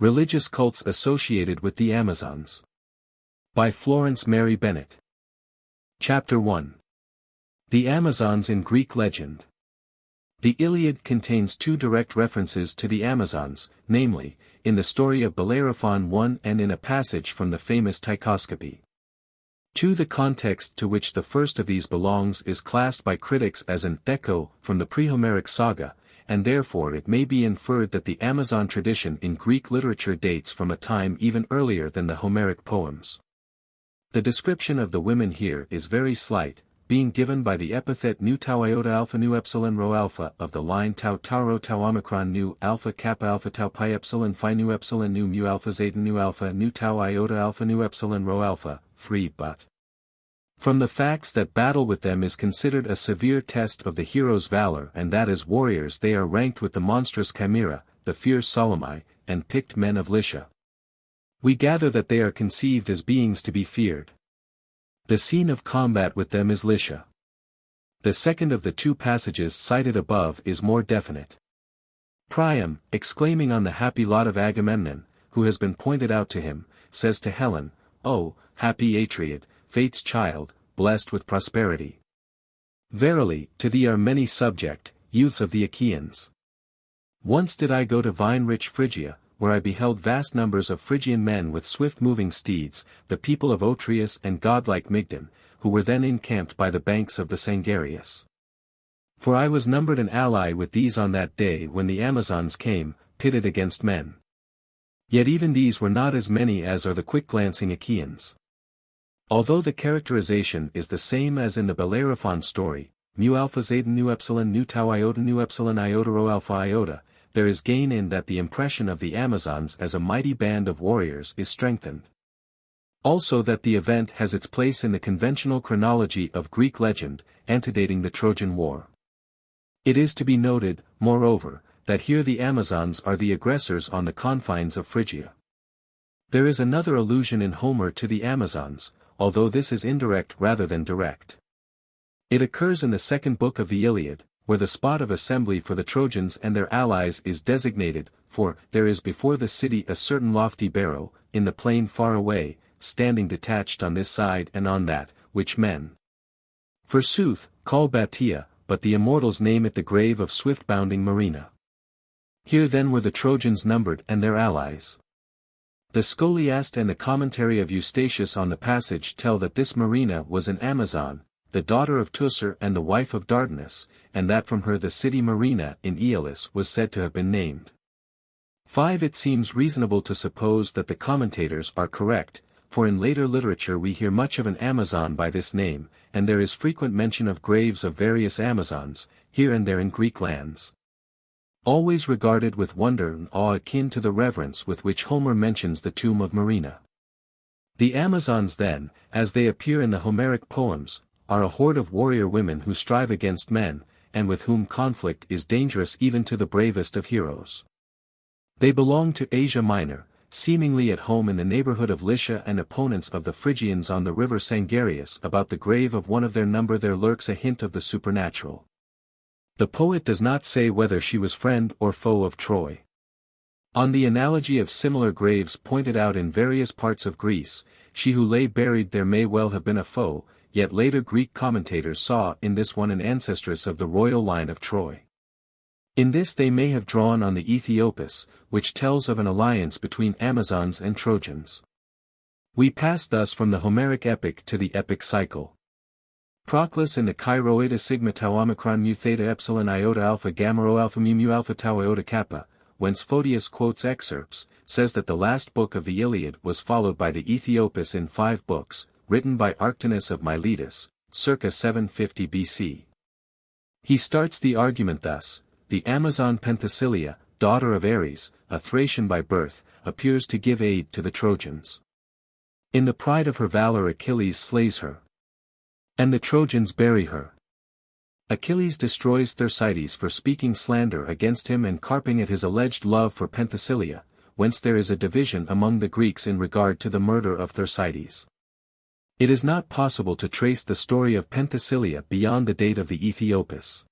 Religious cults associated with the Amazons. By Florence Mary Bennett. Chapter 1. The Amazons in Greek Legend. The Iliad contains two direct references to the Amazons, namely, in the story of Bellerophon 1 and in a passage from the famous Tychoscopy. 2. The context to which the first of these belongs is classed by critics as an echo from the pre-Homeric saga, and therefore it may be inferred that the Amazon tradition in Greek literature dates from a time even earlier than the Homeric poems. The description of the women here is very slight, being given by the epithet nu tau iota alpha nu epsilon rho alpha of the line tau tau rho tau omicron nu alpha kappa alpha tau pi epsilon phi nu epsilon nu mu alpha zeta nu tau iota alpha nu epsilon rho alpha, 3 but. From the facts that battle with them is considered a severe test of the hero's valor and that as warriors they are ranked with the monstrous Chimera, the fierce Solymi, and picked men of Lycia. We gather that they are conceived as beings to be feared. The scene of combat with them is Lycia. The second of the two passages cited above is more definite. Priam, exclaiming on the happy lot of Agamemnon, who has been pointed out to him, says to Helen, "O, happy Atreid, fate's child, blessed with prosperity. Verily, to thee are many subject, youths of the Achaeans. Once did I go to vine-rich Phrygia, where I beheld vast numbers of Phrygian men with swift-moving steeds, the people of Otreus and godlike Mygdon, who were then encamped by the banks of the Sangarius. For I was numbered an ally with these on that day when the Amazons came, pitted against men. Yet even these were not as many as are the quick-glancing Achaeans. Although the characterization is the same as in the Bellerophon story, mu alpha zeta nu epsilon nu tau iota nu epsilon iota rho alpha iota, there is gain in that the impression of the Amazons as a mighty band of warriors is strengthened. Also that the event has its place in the conventional chronology of Greek legend, antedating the Trojan War. It is to be noted, moreover, that here the Amazons are the aggressors on the confines of Phrygia. There is another allusion in Homer to the Amazons, although this is indirect rather than direct. It occurs in the second book of the Iliad, where the spot of assembly for the Trojans and their allies is designated, for there is before the city a certain lofty barrow, in the plain far away, standing detached on this side and on that, which men, forsooth, call Batia, but the immortals name it the grave of swift-bounding Marina. Here then were the Trojans numbered and their allies. The Scholiast and the commentary of Eustachius on the passage tell that this Marina was an Amazon, the daughter of Teucer and the wife of Dardanus, and that from her the city Marina in Aeolus was said to have been named. 5. It seems reasonable to suppose that the commentators are correct, for in later literature we hear much of an Amazon by this name, and there is frequent mention of graves of various Amazons, here and there in Greek lands. Always regarded with wonder and awe akin to the reverence with which Homer mentions the tomb of Marina. The Amazons then, as they appear in the Homeric poems, are a horde of warrior women who strive against men, and with whom conflict is dangerous even to the bravest of heroes. They belong to Asia Minor, seemingly at home in the neighborhood of Lycia and opponents of the Phrygians on the river Sangarius. About the grave of one of their number there lurks a hint of the supernatural. The poet does not say whether she was friend or foe of Troy. On the analogy of similar graves pointed out in various parts of Greece, she who lay buried there may well have been a foe, yet later Greek commentators saw in this one an ancestress of the royal line of Troy. In this they may have drawn on the Ethiopis, which tells of an alliance between Amazons and Trojans. We pass thus from the Homeric epic to the epic cycle. Proclus in the Chi eta sigma tau omicron mu theta epsilon iota alpha gamma rho alpha mu alpha tau iota kappa, whence Photius quotes excerpts, says that the last book of the Iliad was followed by the Ethiopis in 5 books, written by Arctinus of Miletus, circa 750 BC. He starts the argument thus: the Amazon Penthesilea, daughter of Ares, a Thracian by birth, appears to give aid to the Trojans. In the pride of her valor Achilles slays her, and the Trojans bury her. Achilles destroys Thersites for speaking slander against him and carping at his alleged love for Penthesilea, whence there is a division among the Greeks in regard to the murder of Thersites. It is not possible to trace the story of Penthesilea beyond the date of the Ethiopis.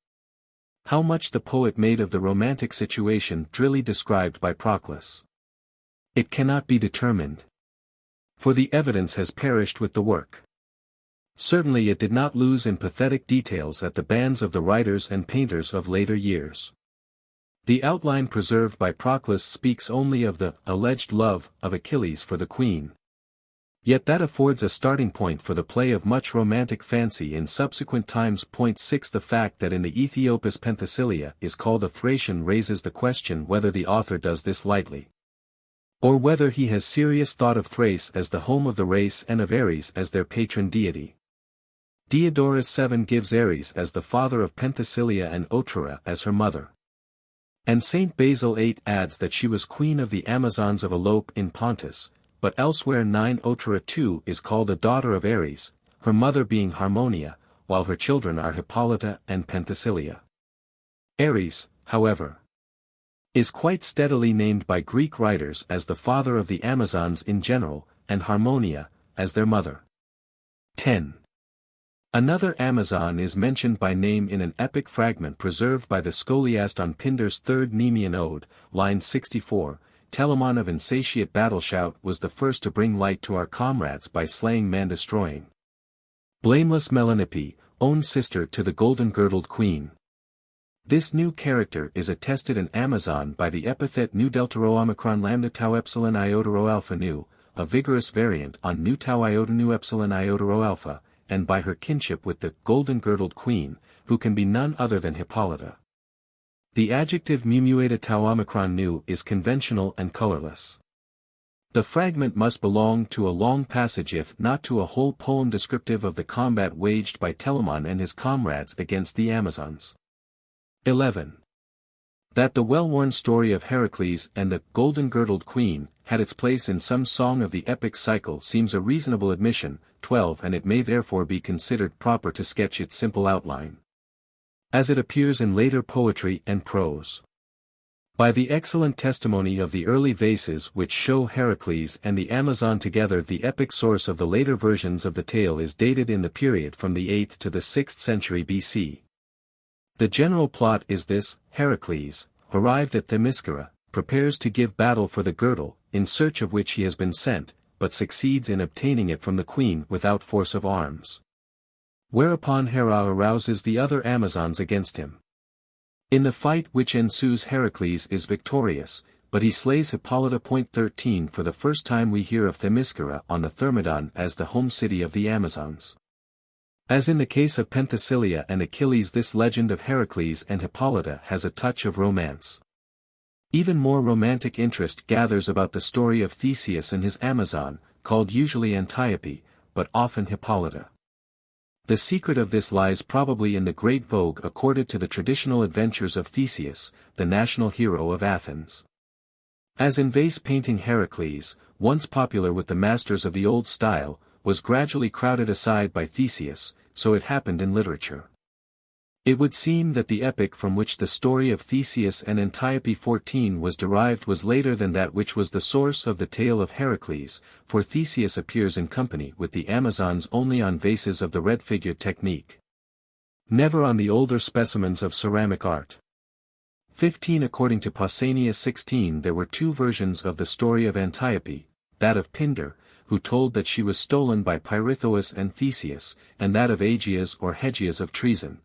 How much the poet made of the romantic situation drily described by Proclus. It cannot be determined. For the evidence has perished with the work. Certainly it did not lose in pathetic details at the bands of the writers and painters of later years. The outline preserved by Proclus speaks only of the alleged love of Achilles for the queen. Yet that affords a starting point for the play of much romantic fancy in subsequent times. 6 The fact that in the Ethiopis Penthesilea is called a Thracian raises the question whether the author does this lightly, or whether he has serious thought of Thrace as the home of the race and of Ares as their patron deity. Diodorus 7 gives Ares as the father of Penthesilea and Otrera as her mother. And Saint Basil 8 adds that she was queen of the Amazons of Alope in Pontus, but elsewhere 9 Otrera 2 is called a daughter of Ares, her mother being Harmonia, while her children are Hippolyta and Penthesilea. Ares, however, is quite steadily named by Greek writers as the father of the Amazons in general, and Harmonia, as their mother. 10. Another Amazon is mentioned by name in an epic fragment preserved by the scholiast on Pindar's third Nemean ode, line 64, Telamon of insatiate battle shout was the first to bring light to our comrades by slaying man-destroying. Blameless Melanippe, own sister to the golden-girdled queen. This new character is attested in Amazon by the epithet nu deltaro omicron lambda tau epsilon iota rho alpha nu, a vigorous variant on nu tau iota nu epsilon iota rho alpha, and by her kinship with the golden-girdled queen, who can be none other than Hippolyta. The adjective mumueta tau omicron nu is conventional and colorless. The fragment must belong to a long passage if not to a whole poem descriptive of the combat waged by Telamon and his comrades against the Amazons. 11. That the well-worn story of Heracles and the golden-girdled queen had its place in some song of the epic cycle seems a reasonable admission. 12 And it may therefore be considered proper to sketch its simple outline, as it appears in later poetry and prose. By the excellent testimony of the early vases which show Heracles and the Amazon together, the epic source of the later versions of the tale is dated in the period from the 8th to the 6th century BC. The general plot is this: Heracles, arrived at Themyscira, prepares to give battle for the girdle, in search of which he has been sent, but succeeds in obtaining it from the queen without force of arms. Whereupon Hera arouses the other Amazons against him. In the fight which ensues Heracles is victorious, but he slays Hippolyta. 13 For the first time we hear of Themyscira on the Thermodon as the home city of the Amazons. As in the case of Penthesilea and Achilles, this legend of Heracles and Hippolyta has a touch of romance. Even more romantic interest gathers about the story of Theseus and his Amazon, called usually Antiope, but often Hippolyta. The secret of this lies probably in the great vogue accorded to the traditional adventures of Theseus, the national hero of Athens. As in vase painting, Heracles, once popular with the masters of the old style, was gradually crowded aside by Theseus, so it happened in literature. It would seem that the epic from which the story of Theseus and Antiope 14 was derived was later than that which was the source of the tale of Heracles, for Theseus appears in company with the Amazons only on vases of the red-figured technique. Never on the older specimens of ceramic art. 15 According to Pausanias 16 there were two versions of the story of Antiope, that of Pindar, who told that she was stolen by Pirithous and Theseus, and that of Aegeas or Hegias of Treason,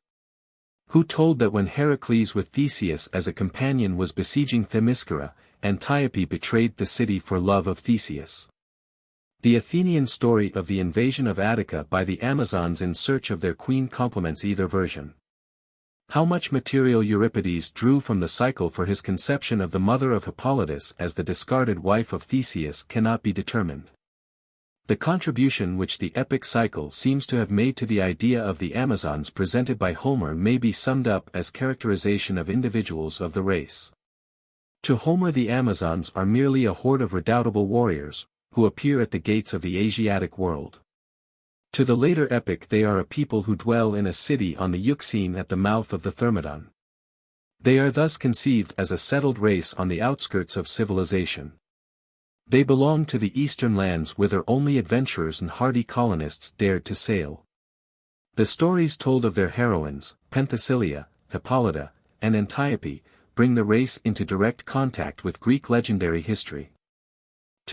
who told that when Heracles with Theseus as a companion was besieging Themyscira, Antiope betrayed the city for love of Theseus. The Athenian story of the invasion of Attica by the Amazons in search of their queen complements either version. How much material Euripides drew from the cycle for his conception of the mother of Hippolytus as the discarded wife of Theseus cannot be determined. The contribution which the epic cycle seems to have made to the idea of the Amazons presented by Homer may be summed up as characterization of individuals of the race. To Homer the Amazons are merely a horde of redoubtable warriors, who appear at the gates of the Asiatic world. To the later epic they are a people who dwell in a city on the Euxine at the mouth of the Thermodon. They are thus conceived as a settled race on the outskirts of civilization. They belong to the eastern lands whither only adventurers and hardy colonists dared to sail. The stories told of their heroines, Penthesilea, Hippolyta, and Antiope, bring the race into direct contact with Greek legendary history.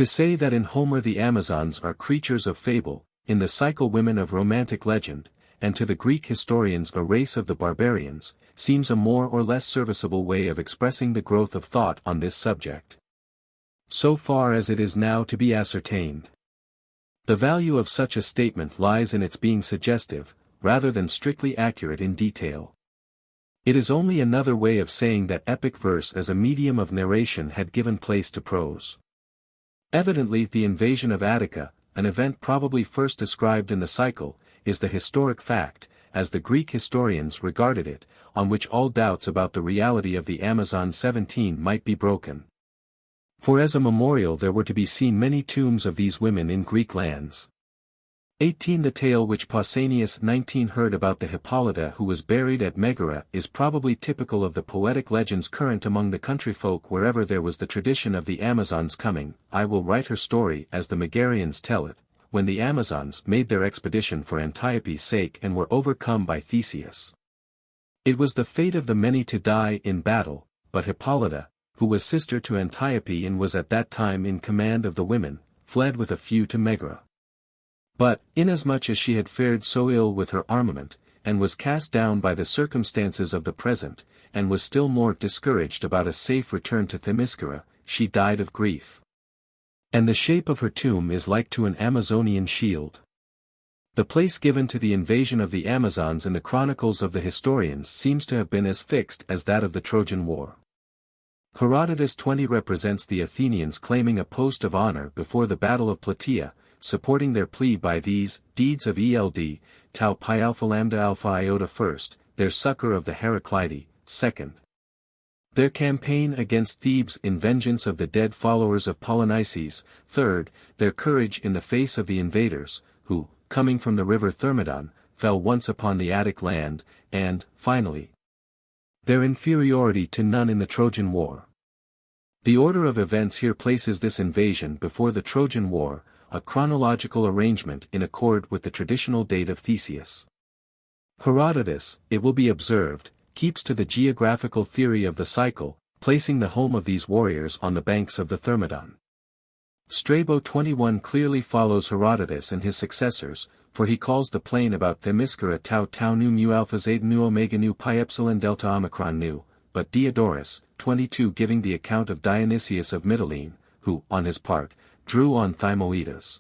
To say that in Homer the Amazons are creatures of fable, in the Cycle women of romantic legend, and to the Greek historians a race of the barbarians, seems a more or less serviceable way of expressing the growth of thought on this subject. So far as it is now to be ascertained. The value of such a statement lies in its being suggestive, rather than strictly accurate in detail. It is only another way of saying that epic verse as a medium of narration had given place to prose. Evidently the invasion of Attica, an event probably first described in the Cycle, is the historic fact, as the Greek historians regarded it, on which all doubts about the reality of the Amazon 17 might be broken. For as a memorial there were to be seen many tombs of these women in Greek lands. 18 The tale which Pausanias 19 heard about the Hippolyta who was buried at Megara is probably typical of the poetic legends current among the country folk wherever there was the tradition of the Amazons coming. I will write her story as the Megarians tell it, when the Amazons made their expedition for Antiope's sake and were overcome by Theseus. It was the fate of the many to die in battle, but Hippolyta, who was sister to Antiope and was at that time in command of the women, fled with a few to Megara. But, inasmuch as she had fared so ill with her armament, and was cast down by the circumstances of the present, and was still more discouraged about a safe return to Themyscira, she died of grief. And the shape of her tomb is like to an Amazonian shield. The place given to the invasion of the Amazons in the chronicles of the historians seems to have been as fixed as that of the Trojan War. Herodotus 20 represents the Athenians claiming a post of honor before the Battle of Plataea, supporting their plea by these deeds of Eld, tau pi alpha lambda alpha iota first, their succor of the Heraclidae, second. Their campaign against Thebes in vengeance of the dead followers of Polynices, third, their courage in the face of the invaders, who, coming from the river Thermodon, fell once upon the Attic land, and, finally, their inferiority to none in the Trojan War. The order of events here places this invasion before the Trojan War, a chronological arrangement in accord with the traditional date of Theseus. Herodotus, it will be observed, keeps to the geographical theory of the Cycle, placing the home of these warriors on the banks of the Thermodon. Strabo 21 clearly follows Herodotus and his successors, for he calls the plain about Themyscira tau tau nu mu alpha zeta nu omega nu pi epsilon delta omicron nu, but Diodorus, 22 giving the account of Dionysius of Mytilene, who, on his part, drew on Thymoetes.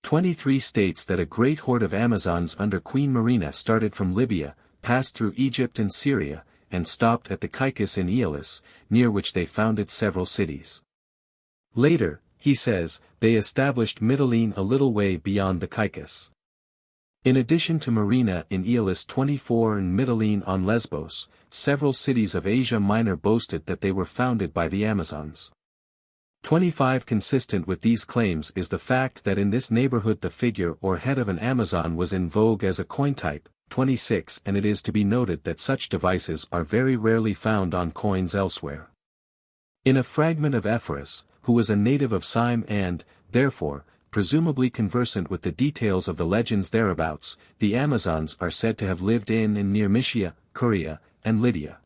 23 states that a great horde of Amazons under Queen Marina started from Libya, passed through Egypt and Syria, and stopped at the Caicus in Aeolis, near which they founded several cities. Later, he says, they established Mytilene a little way beyond the Caicus. In addition to Marina in Aeolis 24 and Mytilene on Lesbos, several cities of Asia Minor boasted that they were founded by the Amazons. 25 Consistent with these claims is the fact that in this neighborhood the figure or head of an Amazon was in vogue as a coin type. 26 And it is to be noted that such devices are very rarely found on coins elsewhere. In a fragment of Ephorus, who was a native of Cyme and, therefore, presumably conversant with the details of the legends thereabouts, the Amazons are said to have lived in and near Mysia, Corea, and Lydia.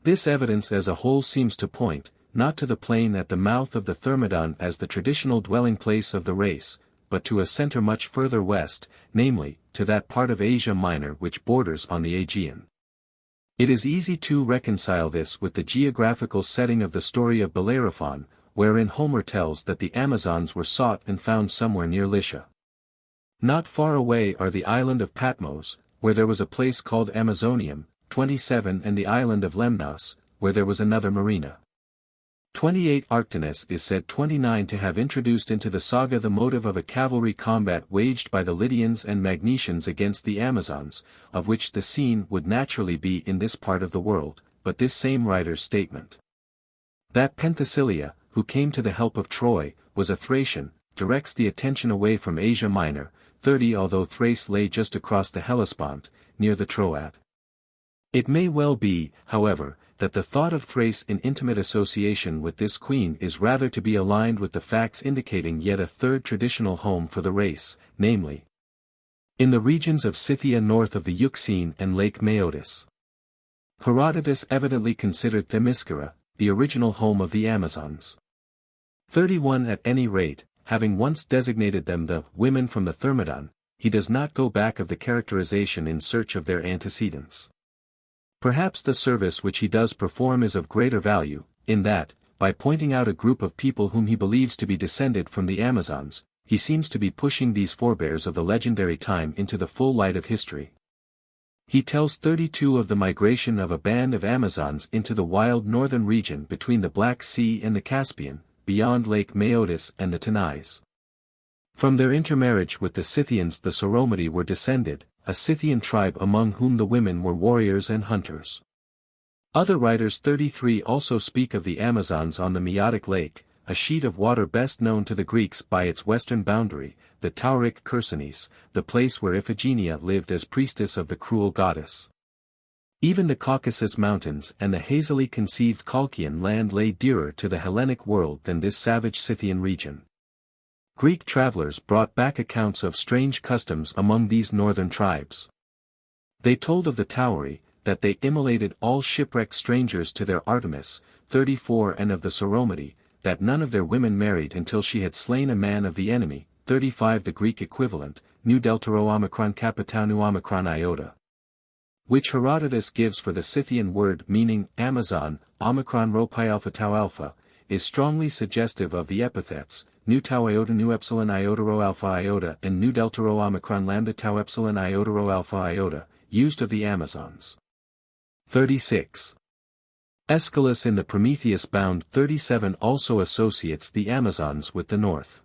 This evidence as a whole seems to point, not to the plain at the mouth of the Thermodon as the traditional dwelling place of the race, but to a center much further west, namely, to that part of Asia Minor which borders on the Aegean. It is easy to reconcile this with the geographical setting of the story of Bellerophon, wherein Homer tells that the Amazons were sought and found somewhere near Lycia. Not far away are the island of Patmos, where there was a place called Amazonium, 27 and the island of Lemnos, where there was another marina. 28 Arctinus is said 29 to have introduced into the saga the motive of a cavalry combat waged by the Lydians and Magnesians against the Amazons, of which the scene would naturally be in this part of the world, but this same writer's statement that Penthesilea, who came to the help of Troy, was a Thracian, directs the attention away from Asia Minor, 30 although Thrace lay just across the Hellespont, near the Troad. It may well be, however, that the thought of Thrace in intimate association with this queen is rather to be aligned with the facts indicating yet a third traditional home for the race, namely, in the regions of Scythia north of the Euxine and Lake Maeotis. Herodotus evidently considered Themyscira, the original home of the Amazons. 31 At any rate, having once designated them the women from the Thermodon, he does not go back of the characterization in search of their antecedents. Perhaps the service which he does perform is of greater value, in that, by pointing out a group of people whom he believes to be descended from the Amazons, he seems to be pushing these forebears of the legendary time into the full light of history. He tells 32 of the migration of a band of Amazons into the wild northern region between the Black Sea and the Caspian, beyond Lake Maeotis and the Tanais. From their intermarriage with the Scythians the Soromati were descended, a Scythian tribe among whom the women were warriors and hunters. Other writers 33 also speak of the Amazons on the Maeotic Lake, a sheet of water best known to the Greeks by its western boundary, the Tauric Chersonese, the place where Iphigenia lived as priestess of the cruel goddess. Even the Caucasus Mountains and the hazily conceived Colchian land lay dearer to the Hellenic world than this savage Scythian region. Greek travelers brought back accounts of strange customs among these northern tribes. They told of the Tauri, that they immolated all shipwrecked strangers to their Artemis, 34 and of the Soromati, that none of their women married until she had slain a man of the enemy, 35 The Greek equivalent, nu deltaro omicron kapitau nu omicron iota, which Herodotus gives for the Scythian word meaning Amazon, omicron rho pi alpha tau alpha, is strongly suggestive of the epithets, nu tau iota nu epsilon iota rho alpha iota and nu delta rho omicron lambda tau epsilon iota rho alpha iota, used of the Amazons. 36. Aeschylus in the Prometheus bound 37 also associates the Amazons with the north.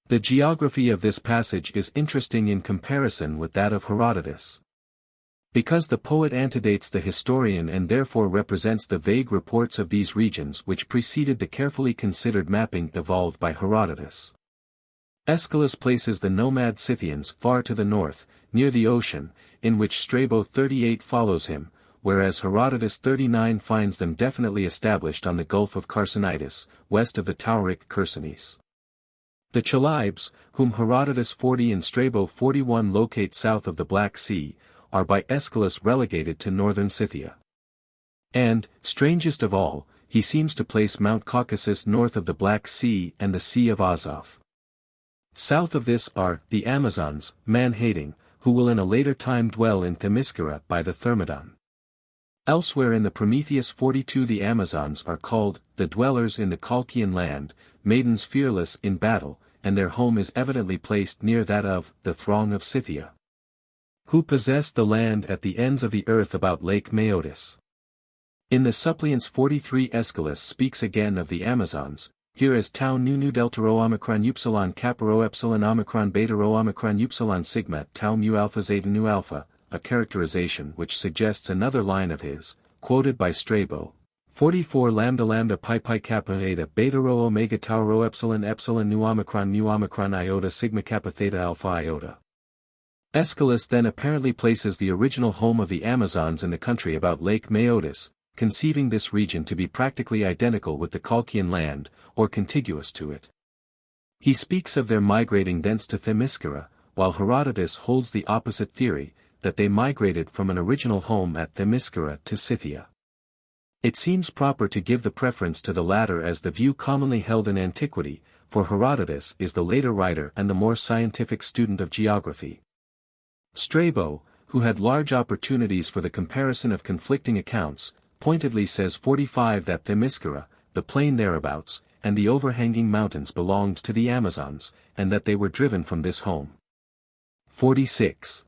The geography of this passage is interesting in comparison with that of Herodotus. Because the poet antedates the historian and therefore represents the vague reports of these regions which preceded the carefully considered mapping evolved by Herodotus. Aeschylus places the nomad Scythians far to the north, near the ocean, in which Strabo 38 follows him, whereas Herodotus 39 finds them definitely established on the Gulf of Chersonitis, west of the Tauric Chersonese. The Chalybes, whom Herodotus 40 and Strabo 41 locate south of the Black Sea, are by Aeschylus relegated to northern Scythia. And, strangest of all, he seems to place Mount Caucasus north of the Black Sea and the Sea of Azov. South of this are the Amazons, man-hating, who will in a later time dwell in Themyscira by the Thermodon. Elsewhere in the Prometheus 42 the Amazons are called, the dwellers in the Colchian land, maidens fearless in battle, and their home is evidently placed near that of, the throng of Scythia, who possessed the land at the ends of the earth about Lake Maeotis. In the Suppliants 43 Aeschylus speaks again of the Amazons, here as tau nu nu delta rho omicron upsilon kappa rho epsilon omicron beta rho omicron upsilon sigma tau mu alpha zeta nu alpha, a characterization which suggests another line of his, quoted by Strabo, 44 lambda lambda pi pi kappa eta beta rho omega tau rho epsilon epsilon nu omicron iota sigma kappa theta alpha iota. Aeschylus then apparently places the original home of the Amazons in the country about Lake Maeotis, conceiving this region to be practically identical with the Colchian land, or contiguous to it. He speaks of their migrating thence to Themyscira, while Herodotus holds the opposite theory, that they migrated from an original home at Themyscira to Scythia. It seems proper to give the preference to the latter as the view commonly held in antiquity, for Herodotus is the later writer and the more scientific student of geography. Strabo, who had large opportunities for the comparison of conflicting accounts, pointedly says 45 that Themyscira, the plain thereabouts, and the overhanging mountains belonged to the Amazons, and that they were driven from this home. 46.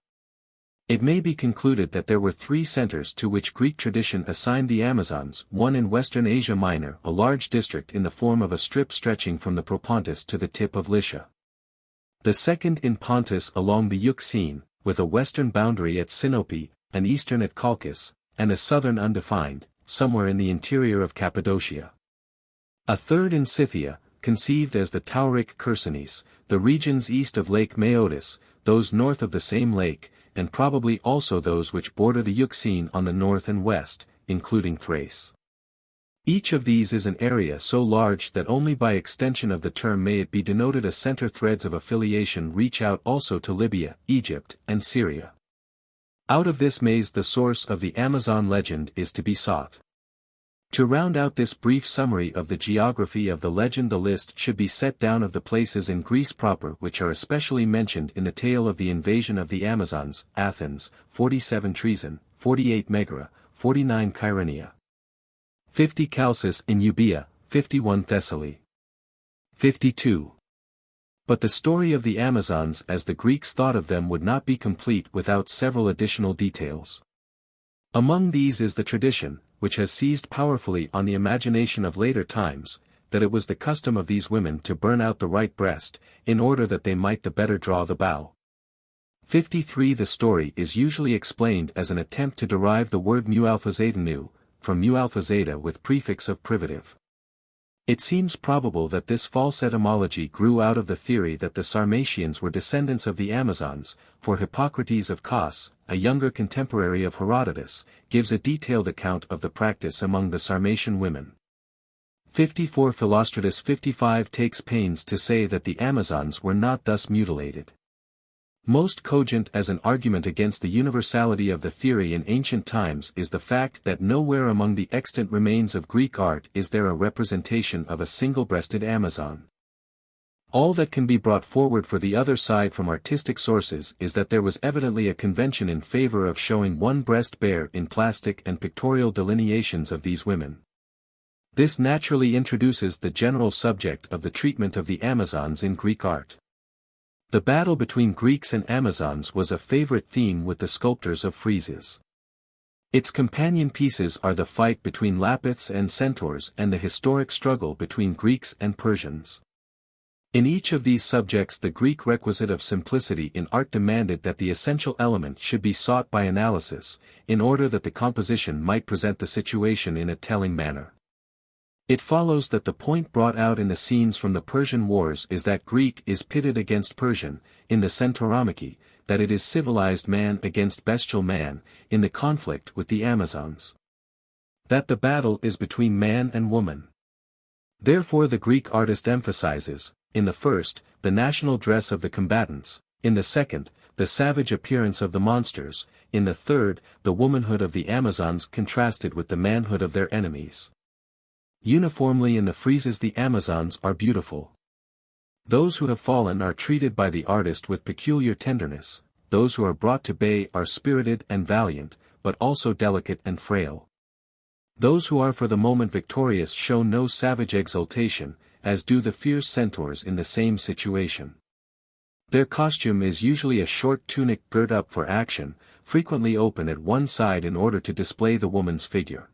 It may be concluded that there were three centers to which Greek tradition assigned the Amazons, one in western Asia Minor, a large district in the form of a strip stretching from the Propontis to the tip of Lycia. The second in Pontus along the Euxine, with a western boundary at Sinope, an eastern at Colchis, and a southern undefined, somewhere in the interior of Cappadocia. A third in Scythia, conceived as the Tauric Chersonese, the regions east of Lake Maeotis, those north of the same lake, and probably also those which border the Euxine on the north and west, including Thrace. Each of these is an area so large that only by extension of the term may it be denoted a center. Threads of affiliation reach out also to Libya, Egypt, and Syria. Out of this maze the source of the Amazon legend is to be sought. To round out this brief summary of the geography of the legend, the list should be set down of the places in Greece proper which are especially mentioned in the tale of the invasion of the Amazons: Athens, 47 Treason, 48 Megara, 49 Kyrenia, 50 Chalcis in Euboea, 51 Thessaly, 52. But the story of the Amazons as the Greeks thought of them would not be complete without several additional details. Among these is the tradition, which has seized powerfully on the imagination of later times, that it was the custom of these women to burn out the right breast, in order that they might the better draw the bow. 53. The story is usually explained as an attempt to derive the word mu alpha zeta nu, from mu alpha zeta with prefix of privative. It seems probable that this false etymology grew out of the theory that the Sarmatians were descendants of the Amazons, for Hippocrates of Kos, a younger contemporary of Herodotus, gives a detailed account of the practice among the Sarmatian women. 54. Philostratus 55 takes pains to say that the Amazons were not thus mutilated. Most cogent as an argument against the universality of the theory in ancient times is the fact that nowhere among the extant remains of Greek art is there a representation of a single-breasted Amazon. All that can be brought forward for the other side from artistic sources is that there was evidently a convention in favor of showing one breast bare in plastic and pictorial delineations of these women. This naturally introduces the general subject of the treatment of the Amazons in Greek art. The battle between Greeks and Amazons was a favorite theme with the sculptors of friezes. Its companion pieces are the fight between Lapiths and Centaurs and the historic struggle between Greeks and Persians. In each of these subjects the Greek requisite of simplicity in art demanded that the essential element should be sought by analysis, in order that the composition might present the situation in a telling manner. It follows that the point brought out in the scenes from the Persian wars is that Greek is pitted against Persian, in the Centauromachi, that it is civilized man against bestial man, in the conflict with the Amazons. That the battle is between man and woman. Therefore the Greek artist emphasizes, in the first, the national dress of the combatants, in the second, the savage appearance of the monsters, in the third, the womanhood of the Amazons contrasted with the manhood of their enemies. Uniformly in the friezes the Amazons are beautiful. Those who have fallen are treated by the artist with peculiar tenderness, those who are brought to bay are spirited and valiant, but also delicate and frail. Those who are for the moment victorious show no savage exultation, as do the fierce centaurs in the same situation. Their costume is usually a short tunic girt up for action, frequently open at one side in order to display the woman's figure.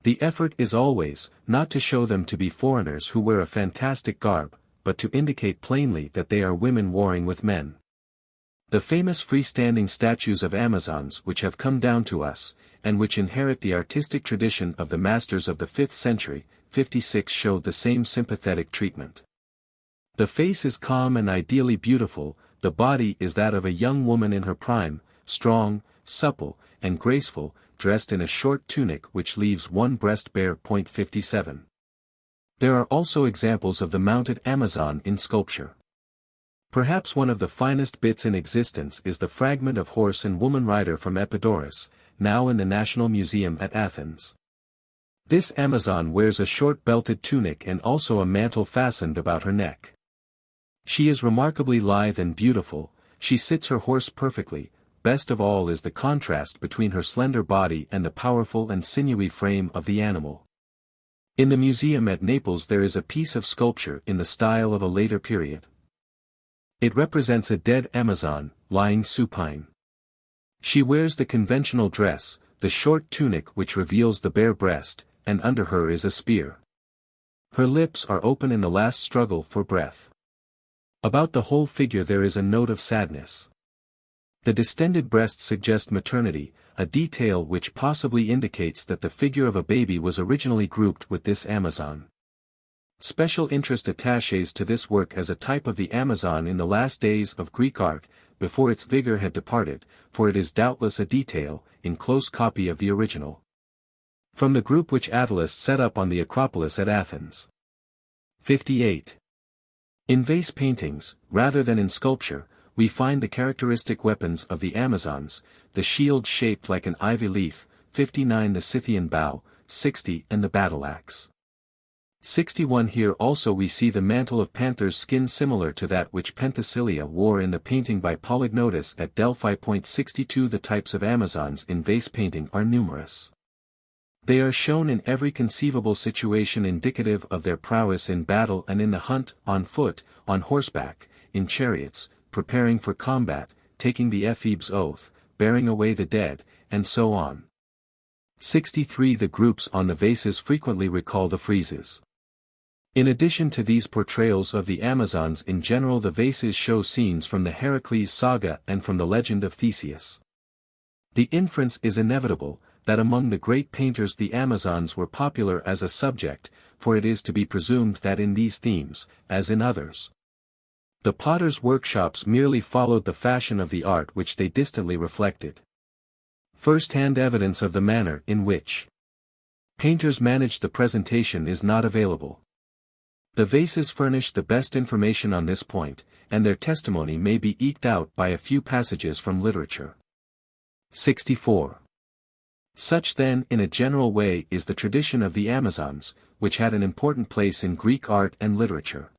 The effort is always, not to show them to be foreigners who wear a fantastic garb, but to indicate plainly that they are women warring with men. The famous freestanding statues of Amazons which have come down to us, and which inherit the artistic tradition of the masters of the 5th century, 56 show the same sympathetic treatment. The face is calm and ideally beautiful, the body is that of a young woman in her prime, strong, supple, and graceful, dressed in a short tunic which leaves one breast bare. 57. There are also examples of the mounted Amazon in sculpture. Perhaps one of the finest bits in existence is the fragment of horse and woman rider from Epidaurus, now in the National Museum at Athens. This Amazon wears a short belted tunic and also a mantle fastened about her neck. She is remarkably lithe and beautiful, she sits her horse perfectly. Best of all is the contrast between her slender body and the powerful and sinewy frame of the animal. In the museum at Naples there is a piece of sculpture in the style of a later period. It represents a dead Amazon, lying supine. She wears the conventional dress, the short tunic which reveals the bare breast, and under her is a spear. Her lips are open in the last struggle for breath. About the whole figure there is a note of sadness. The distended breasts suggest maternity, a detail which possibly indicates that the figure of a baby was originally grouped with this Amazon. Special interest attaches to this work as a type of the Amazon in the last days of Greek art, before its vigor had departed, for it is doubtless a detail, in close copy of the original. From the group which Attalus set up on the Acropolis at Athens. 58. In vase paintings, rather than in sculpture, we find the characteristic weapons of the Amazons, the shield shaped like an ivy leaf, 59 the Scythian bow, 60 and the battle axe. 61 Here also we see the mantle of panther's skin similar to that which Penthesilea wore in the painting by Polygnotus at Delphi. 62 The types of Amazons in vase painting are numerous. They are shown in every conceivable situation indicative of their prowess in battle and in the hunt, on foot, on horseback, in chariots, preparing for combat, taking the Epheb's oath, bearing away the dead, and so on. 63 The groups on the vases frequently recall the friezes. In addition to these portrayals of the Amazons in general, the vases show scenes from the Heracles saga and from the legend of Theseus. The inference is inevitable, that among the great painters the Amazons were popular as a subject, for it is to be presumed that in these themes, as in others, the potters' workshops merely followed the fashion of the art which they distantly reflected. First-hand evidence of the manner in which painters managed the presentation is not available. The vases furnish the best information on this point, and their testimony may be eked out by a few passages from literature. 64. Such then in a general way is the tradition of the Amazons, which had an important place in Greek art and literature.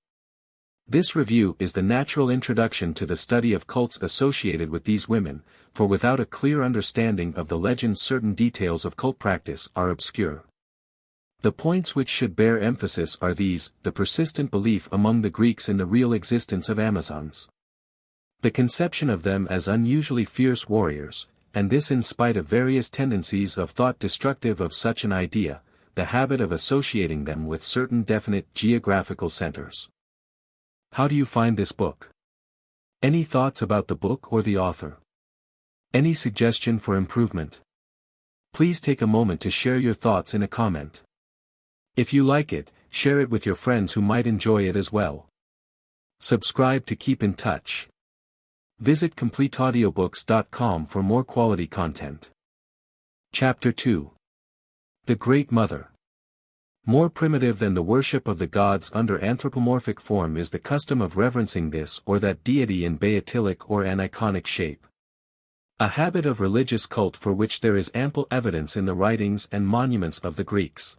This review is the natural introduction to the study of cults associated with these women, for without a clear understanding of the legends certain details of cult practice are obscure. The points which should bear emphasis are these: the persistent belief among the Greeks in the real existence of Amazons, the conception of them as unusually fierce warriors, and this in spite of various tendencies of thought destructive of such an idea, the habit of associating them with certain definite geographical centers. How do you find this book? Any thoughts about the book or the author? Any suggestion for improvement? Please take a moment to share your thoughts in a comment. If you like it, share it with your friends who might enjoy it as well. Subscribe to keep in touch. Visit CompleteAudiobooks.com for more quality content. Chapter 2. The Great Mother. More primitive than the worship of the gods under anthropomorphic form is the custom of reverencing this or that deity in beatific or aniconic shape. A habit of religious cult for which there is ample evidence in the writings and monuments of the Greeks.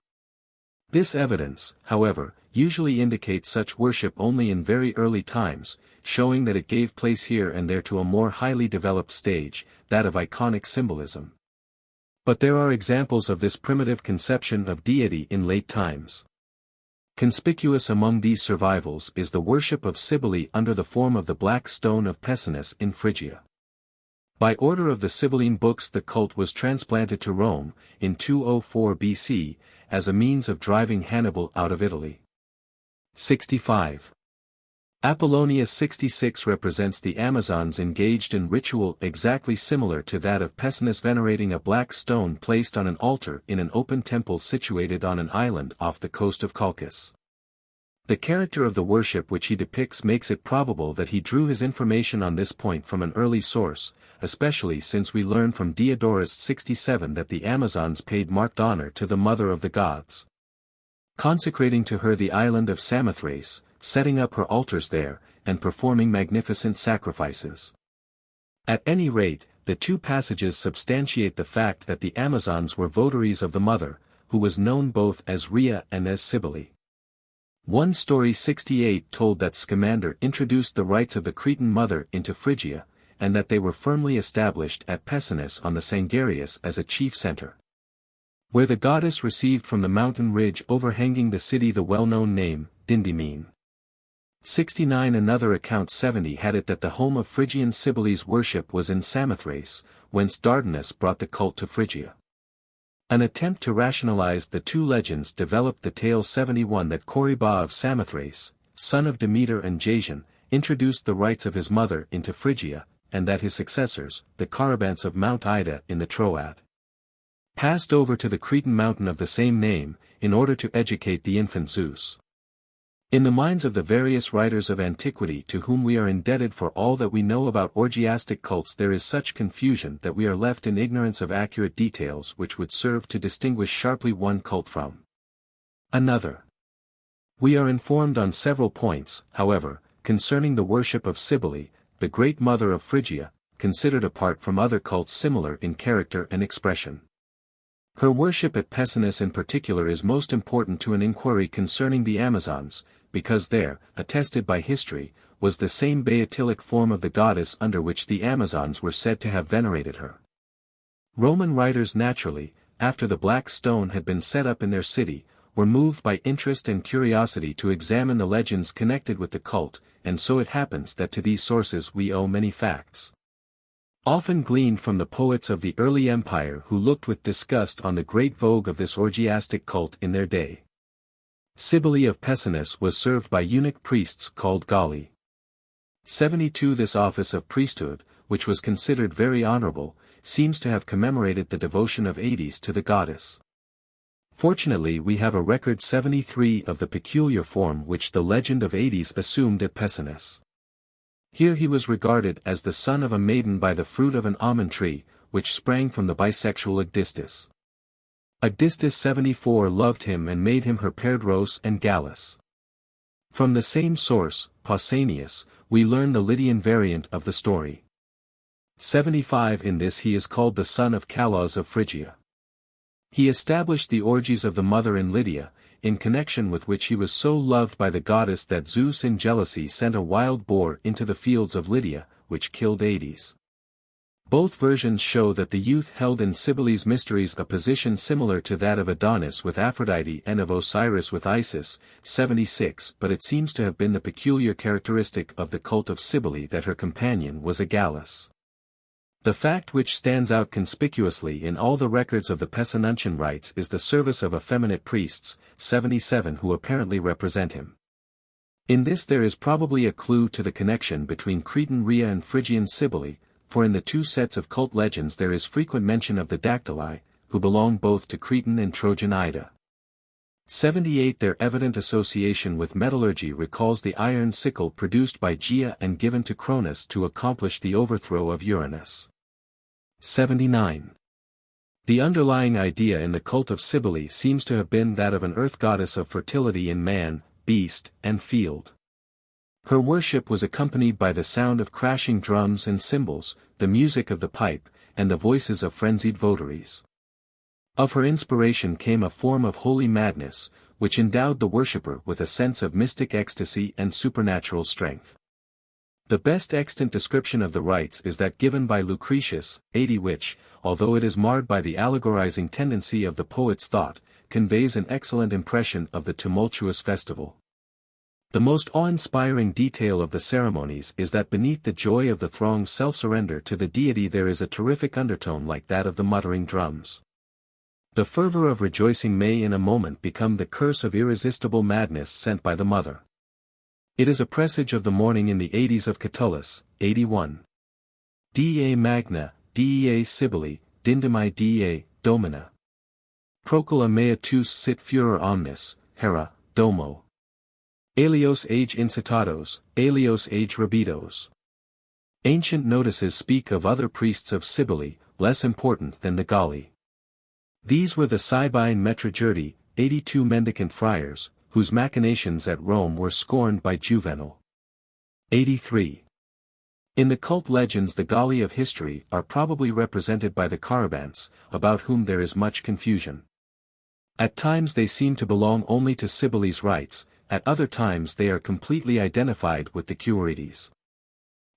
This evidence, however, usually indicates such worship only in very early times, showing that it gave place here and there to a more highly developed stage, that of iconic symbolism. But there are examples of this primitive conception of deity in late times. Conspicuous among these survivals is the worship of Cybele under the form of the black stone of Pessinus in Phrygia. By order of the Sibylline books the cult was transplanted to Rome, in 204 BC, as a means of driving Hannibal out of Italy. 65. Apollonius 66 represents the Amazons engaged in ritual exactly similar to that of Pessinus, venerating a black stone placed on an altar in an open temple situated on an island off the coast of Colchis. The character of the worship which he depicts makes it probable that he drew his information on this point from an early source, especially since we learn from Diodorus 67 that the Amazons paid marked honor to the mother of the gods, consecrating to her the island of Samothrace, setting up her altars there, and performing magnificent sacrifices. At any rate, the two passages substantiate the fact that the Amazons were votaries of the mother, who was known both as Rhea and as Cybele. One story 68 told that Scamander introduced the rites of the Cretan mother into Phrygia, and that they were firmly established at Pessinus on the Sangarius as a chief center, where the goddess received from the mountain ridge overhanging the city the well-known name, Dindymene. 69 Another account 70 had it that the home of Phrygian Cybele's worship was in Samothrace, whence Dardanus brought the cult to Phrygia. An attempt to rationalize the two legends developed the tale 71 that Coryba of Samothrace, son of Demeter and Jason, introduced the rites of his mother into Phrygia, and that his successors, the Carabants of Mount Ida in the Troad, passed over to the Cretan mountain of the same name, in order to educate the infant Zeus. In the minds of the various writers of antiquity to whom we are indebted for all that we know about orgiastic cults, there is such confusion that we are left in ignorance of accurate details which would serve to distinguish sharply one cult from another. We are informed on several points, however, concerning the worship of Cybele, the great mother of Phrygia, considered apart from other cults similar in character and expression. Her worship at Pessinus in particular is most important to an inquiry concerning the Amazons, because there, attested by history, was the same beatific form of the goddess under which the Amazons were said to have venerated her. Roman writers naturally, after the black stone had been set up in their city, were moved by interest and curiosity to examine the legends connected with the cult, and so it happens that to these sources we owe many facts. Often gleaned from the poets of the early empire who looked with disgust on the great vogue of this orgiastic cult in their day. Cybele of Pessinus was served by eunuch priests called Galli. 72 This office of priesthood, which was considered very honorable, seems to have commemorated the devotion of Hades to the goddess. Fortunately we have a record 73 of the peculiar form which the legend of Hades assumed at Pessinus. Here he was regarded as the son of a maiden by the fruit of an almond tree, which sprang from the bisexual Agdistis. Agdistis 74 loved him and made him her Perdros and Gallus. From the same source, Pausanias, we learn the Lydian variant of the story. 75 In this he is called the son of Calos of Phrygia. He established the orgies of the mother in Lydia, in connection with which he was so loved by the goddess that Zeus in jealousy sent a wild boar into the fields of Lydia, which killed Hades. Both versions show that the youth held in Cybele's mysteries a position similar to that of Adonis with Aphrodite and of Osiris with Isis, 76, but it seems to have been the peculiar characteristic of the cult of Cybele that her companion was a Gallus. The fact which stands out conspicuously in all the records of the Pessinuntian rites is the service of effeminate priests, 77 who apparently represent him. In this there is probably a clue to the connection between Cretan Rhea and Phrygian Cybele, for in the two sets of cult legends there is frequent mention of the Dactyli, who belong both to Cretan and Trojan Ida. 78 Their evident association with metallurgy recalls the iron sickle produced by Gaia and given to Cronus to accomplish the overthrow of Uranus. 79. The underlying idea in the cult of Cybele seems to have been that of an earth goddess of fertility in man, beast, and field. Her worship was accompanied by the sound of crashing drums and cymbals, the music of the pipe, and the voices of frenzied votaries. Of her inspiration came a form of holy madness, which endowed the worshipper with a sense of mystic ecstasy and supernatural strength. The best extant description of the rites is that given by Lucretius, 80 which, although it is marred by the allegorizing tendency of the poet's thought, conveys an excellent impression of the tumultuous festival. The most awe-inspiring detail of the ceremonies is that beneath the joy of the throng's self-surrender to the deity there is a terrific undertone like that of the muttering drums. The fervor of rejoicing may in a moment become the curse of irresistible madness sent by the mother. It is a presage of the morning in the Hades of Catullus, 81. Dea magna, dea Cybele, dindimi dea, domina. Procula mea tus sit furor omnis, hera, domo. Alios age incitados, alios age rabidos. Ancient notices speak of other priests of Cybele, less important than the Galli. These were the Sabine Metrogyrti, 82 mendicant friars, whose machinations at Rome were scorned by Juvenal. 83. In the cult legends the Galli of history are probably represented by the Carabants, about whom there is much confusion. At times they seem to belong only to Cybele's rites, at other times they are completely identified with the Cuorites.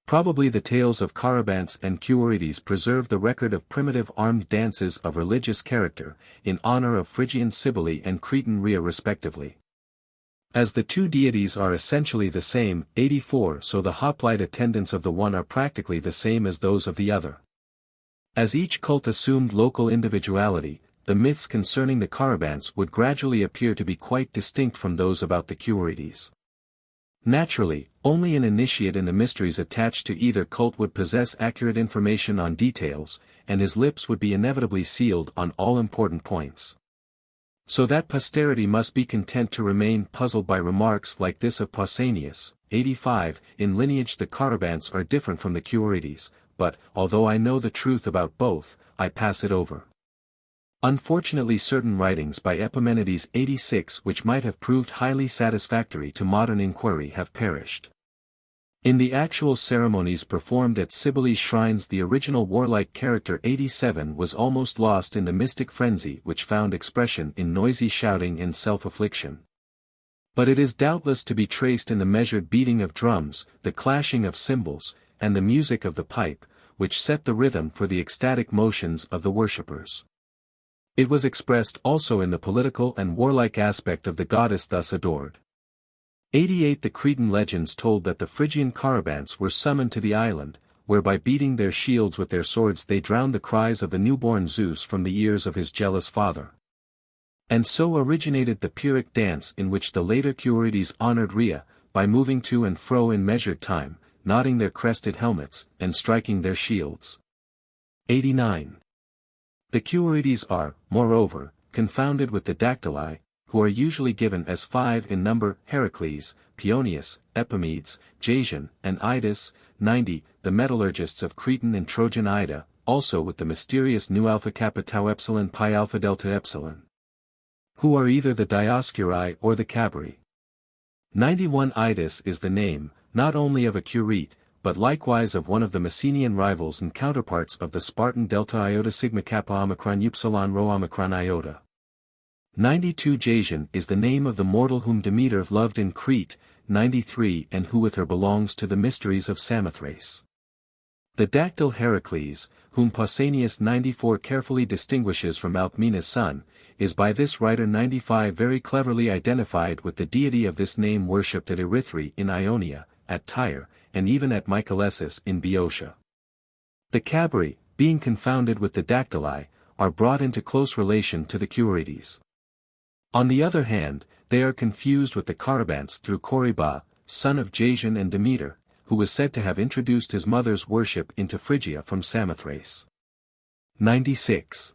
Probably the tales of Carabants and Cuorites preserve the record of primitive armed dances of religious character, in honor of Phrygian Cybele and Cretan Rhea respectively. As the two deities are essentially the same, 84 so the hoplite attendants of the one are practically the same as those of the other. As each cult assumed local individuality, the myths concerning the Carabants would gradually appear to be quite distinct from those about the Cuorites. Naturally, only an initiate in the mysteries attached to either cult would possess accurate information on details, and his lips would be inevitably sealed on all important points. So that posterity must be content to remain puzzled by remarks like this of Pausanias, 85, in lineage the Carabants are different from the Cuorites, but, although I know the truth about both, I pass it over. Unfortunately certain writings by Epimenides 86 which might have proved highly satisfactory to modern inquiry have perished. In the actual ceremonies performed at Cybele's shrines, the original warlike character 87 was almost lost in the mystic frenzy which found expression in noisy shouting and self-affliction. But it is doubtless to be traced in the measured beating of drums, the clashing of cymbals, and the music of the pipe, which set the rhythm for the ecstatic motions of the worshippers. It was expressed also in the political and warlike aspect of the goddess thus adored. 88 The Cretan legends told that the Phrygian Carabants were summoned to the island, where by beating their shields with their swords they drowned the cries of the newborn Zeus from the ears of his jealous father. And so originated the Pyrrhic dance in which the later Cuorites honored Rhea, by moving to and fro in measured time, nodding their crested helmets, and striking their shields. 89. The Cuorites are, moreover, confounded with the Dactyli, who are usually given as 5 in number: Heracles, Paeonius, Epimedes, Jason, and Idas. 90. The metallurgists of Cretan and Trojan Ida, also with the mysterious Nu Alpha Kappa Tau Epsilon Pi Alpha Delta Epsilon, who are either the Dioscuri or the Cabri. 91. Idas is the name, not only of a Curite, but likewise of one of the Messenian rivals and counterparts of the Spartan Delta Iota Sigma Kappa Omicron Upsilon Rho Omicron Iota. 92. Jason is the name of the mortal whom Demeter loved in Crete. 93. And who with her belongs to the mysteries of Samothrace. The dactyl Heracles, whom Pausanias 94 carefully distinguishes from Alcmena's son, is by this writer 95 very cleverly identified with the deity of this name worshipped at Erythrae in Ionia, at Tyre, and even at Mycalessus in Boeotia. The Cabri, being confounded with the Dactyli, are brought into close relation to the Cuorites. On the other hand, they are confused with the Carabants through Corybas, son of Jason and Demeter, who was said to have introduced his mother's worship into Phrygia from Samothrace. 96.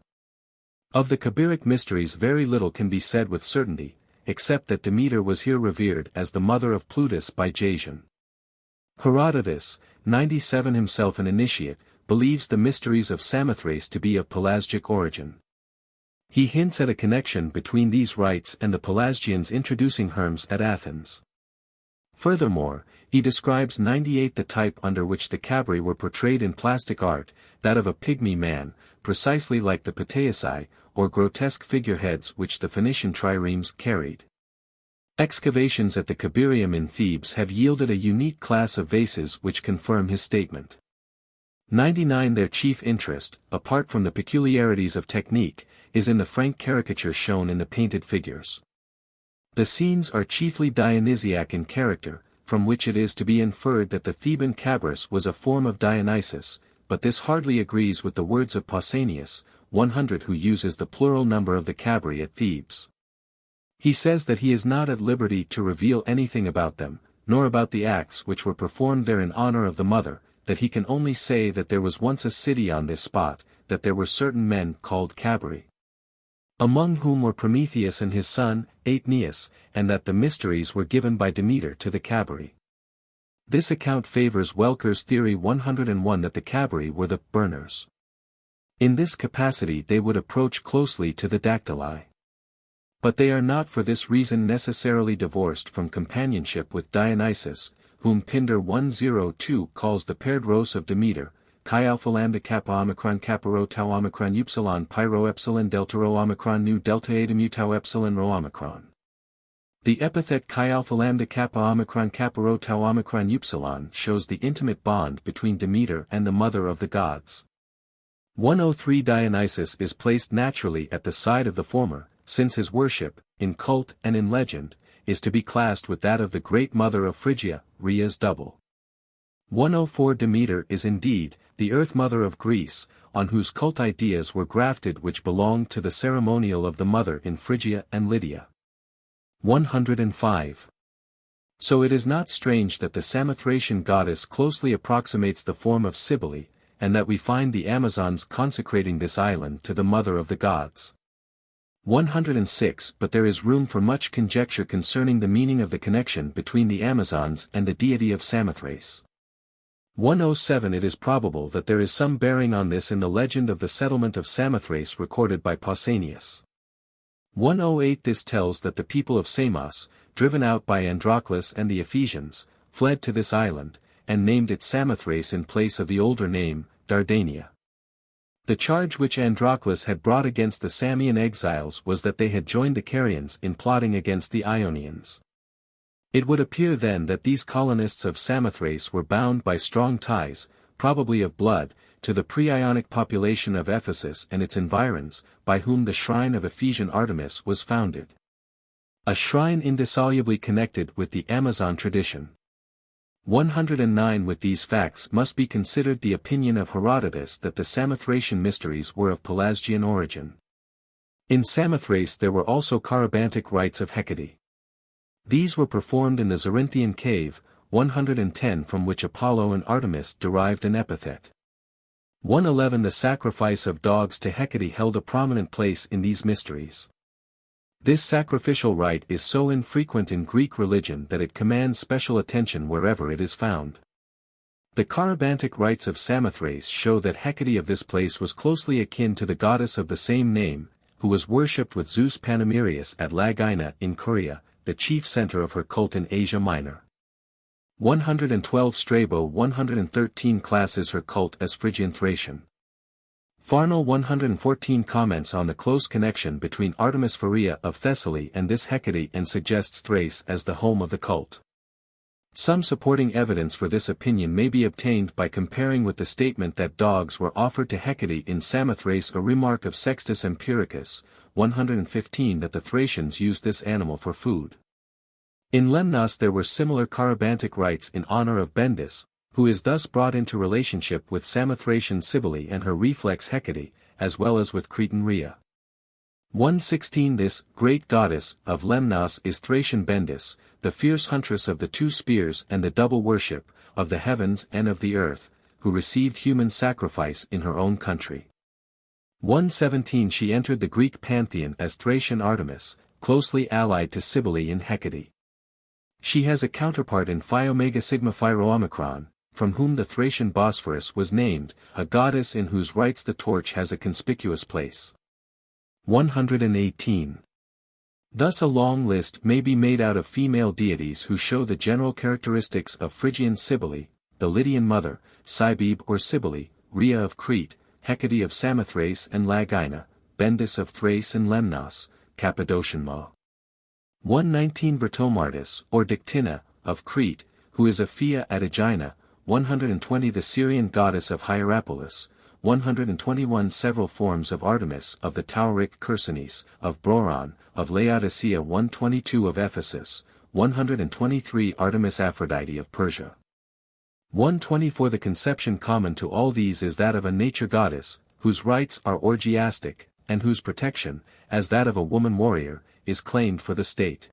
Of the Cabiric mysteries very little can be said with certainty, except that Demeter was here revered as the mother of Plutus by Jason. Herodotus, 97 himself an initiate, believes the mysteries of Samothrace to be of Pelasgic origin. He hints at a connection between these rites and the Pelasgians introducing Hermes at Athens. Furthermore, he describes 98 the type under which the Cabri were portrayed in plastic art, that of a pygmy man, precisely like the Pataeusai, or grotesque figureheads which the Phoenician triremes carried. Excavations at the Cabirium in Thebes have yielded a unique class of vases which confirm his statement. 99 Their chief interest, apart from the peculiarities of technique, is in the frank caricature shown in the painted figures. The scenes are chiefly Dionysiac in character, from which it is to be inferred that the Theban Cabris was a form of Dionysus, but this hardly agrees with the words of Pausanias, 100 who uses the plural number of the Cabri at Thebes. He says that he is not at liberty to reveal anything about them, nor about the acts which were performed there in honor of the mother, that he can only say that there was once a city on this spot, that there were certain men called Cabri, among whom were Prometheus and his son, Aeneas, and that the mysteries were given by Demeter to the Cabri. This account favors Welker's theory 101 that the Cabri were the burners. In this capacity they would approach closely to the Dactyli. But they are not for this reason necessarily divorced from companionship with Dionysus, whom Pindar 102 calls the paired rose of Demeter, Chi Alpha Lambda Kappa Omicron Kappa Rho Tau Omicron Upsilon Pi Rho Epsilon Delta Rho Omicron Nu Delta Eta Mu Tau Epsilon Rho Omicron. The epithet Chi Alpha Lambda Kappa Omicron Kappa Rho Tau Omicron Upsilon shows the intimate bond between Demeter and the mother of the gods. 103 Dionysus is placed naturally at the side of the former, since his worship, in cult and in legend, is to be classed with that of the great mother of Phrygia, Rhea's double. 104 Demeter is indeed, the earth mother of Greece, on whose cult ideas were grafted which belonged to the ceremonial of the mother in Phrygia and Lydia. 105. So it is not strange that the Samothracian goddess closely approximates the form of Cybele, and that we find the Amazons consecrating this island to the mother of the gods. 106 But there is room for much conjecture concerning the meaning of the connection between the Amazons and the deity of Samothrace. 107 It is probable that there is some bearing on this in the legend of the settlement of Samothrace recorded by Pausanias. 108 This tells that the people of Samos, driven out by Androclus and the Ephesians, fled to this island, and named it Samothrace in place of the older name, Dardania. The charge which Androclus had brought against the Samian exiles was that they had joined the Carians in plotting against the Ionians. It would appear then that these colonists of Samothrace were bound by strong ties, probably of blood, to the pre-Ionic population of Ephesus and its environs, by whom the shrine of Ephesian Artemis was founded. A shrine indissolubly connected with the Amazon tradition. 109 With these facts must be considered the opinion of Herodotus that the Samothracian mysteries were of Pelasgian origin. In Samothrace there were also Carabantic rites of Hecate. These were performed in the Zorinthian cave, 110 from which Apollo and Artemis derived an epithet. 111 The sacrifice of dogs to Hecate held a prominent place in these mysteries. This sacrificial rite is so infrequent in Greek religion that it commands special attention wherever it is found. The Carabantic rites of Samothrace show that Hecate of this place was closely akin to the goddess of the same name, who was worshipped with Zeus Panamerius at Lagina in Corea, the chief center of her cult in Asia Minor. 112 Strabo 113 classes her cult as Phrygian Thracian. Farnell 114 comments on the close connection between Artemis Pharia of Thessaly and this Hecate and suggests Thrace as the home of the cult. Some supporting evidence for this opinion may be obtained by comparing with the statement that dogs were offered to Hecate in Samothrace, a remark of Sextus Empiricus, 115 that the Thracians used this animal for food. In Lemnos there were similar Carabantic rites in honor of Bendis, who is thus brought into relationship with Samothracian Cybele and her reflex Hecate, as well as with Cretan Rhea. 116 This great goddess of Lemnos is Thracian Bendis, the fierce huntress of the two spears and the double worship, of the heavens and of the earth, who received human sacrifice in her own country. 117 She entered the Greek pantheon as Thracian Artemis, closely allied to Cybele in Hecate. She has a counterpart in Phi Omega Sigma Phi Rho Omicron, from whom the Thracian Bosphorus was named, a goddess in whose rites the torch has a conspicuous place. 118. Thus a long list may be made out of female deities who show the general characteristics of Phrygian Cybele, the Lydian mother, Cybele or Cybele, Rhea of Crete, Hecate of Samothrace and Lagina, Bendis of Thrace and Lemnos, Cappadocian Ma. 119 Britomartis, or Dictina, of Crete, who is a Phia at Aegina, 120 The Syrian goddess of Hierapolis, 121 Several forms of Artemis of the Tauric Chersonese, of Broron, of Laodicea 122 of Ephesus, 123 Artemis Aphrodite of Persia. 124 The conception common to all these is that of a nature goddess, whose rites are orgiastic, and whose protection, as that of a woman warrior, is claimed for the state.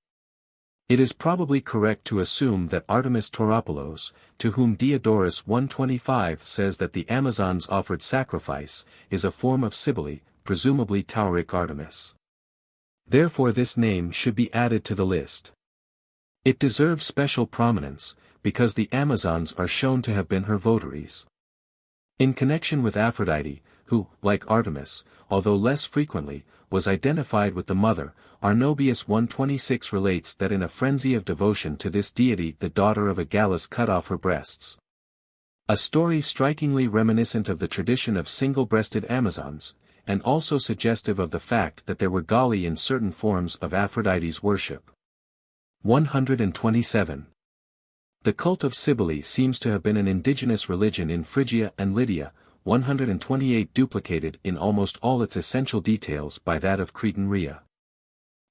It is probably correct to assume that Artemis Tauropolos, to whom Diodorus 125 says that the Amazons offered sacrifice, is a form of Cybele, presumably Tauric Artemis. Therefore this name should be added to the list. It deserves special prominence, because the Amazons are shown to have been her votaries. In connection with Aphrodite, who, like Artemis, although less frequently, was identified with the mother, Arnobius 126 relates that in a frenzy of devotion to this deity the daughter of Agallus cut off her breasts. A story strikingly reminiscent of the tradition of single-breasted Amazons, and also suggestive of the fact that there were Galli in certain forms of Aphrodite's worship. 127. The cult of Cybele seems to have been an indigenous religion in Phrygia and Lydia, 128 duplicated in almost all its essential details by that of Cretan Rhea.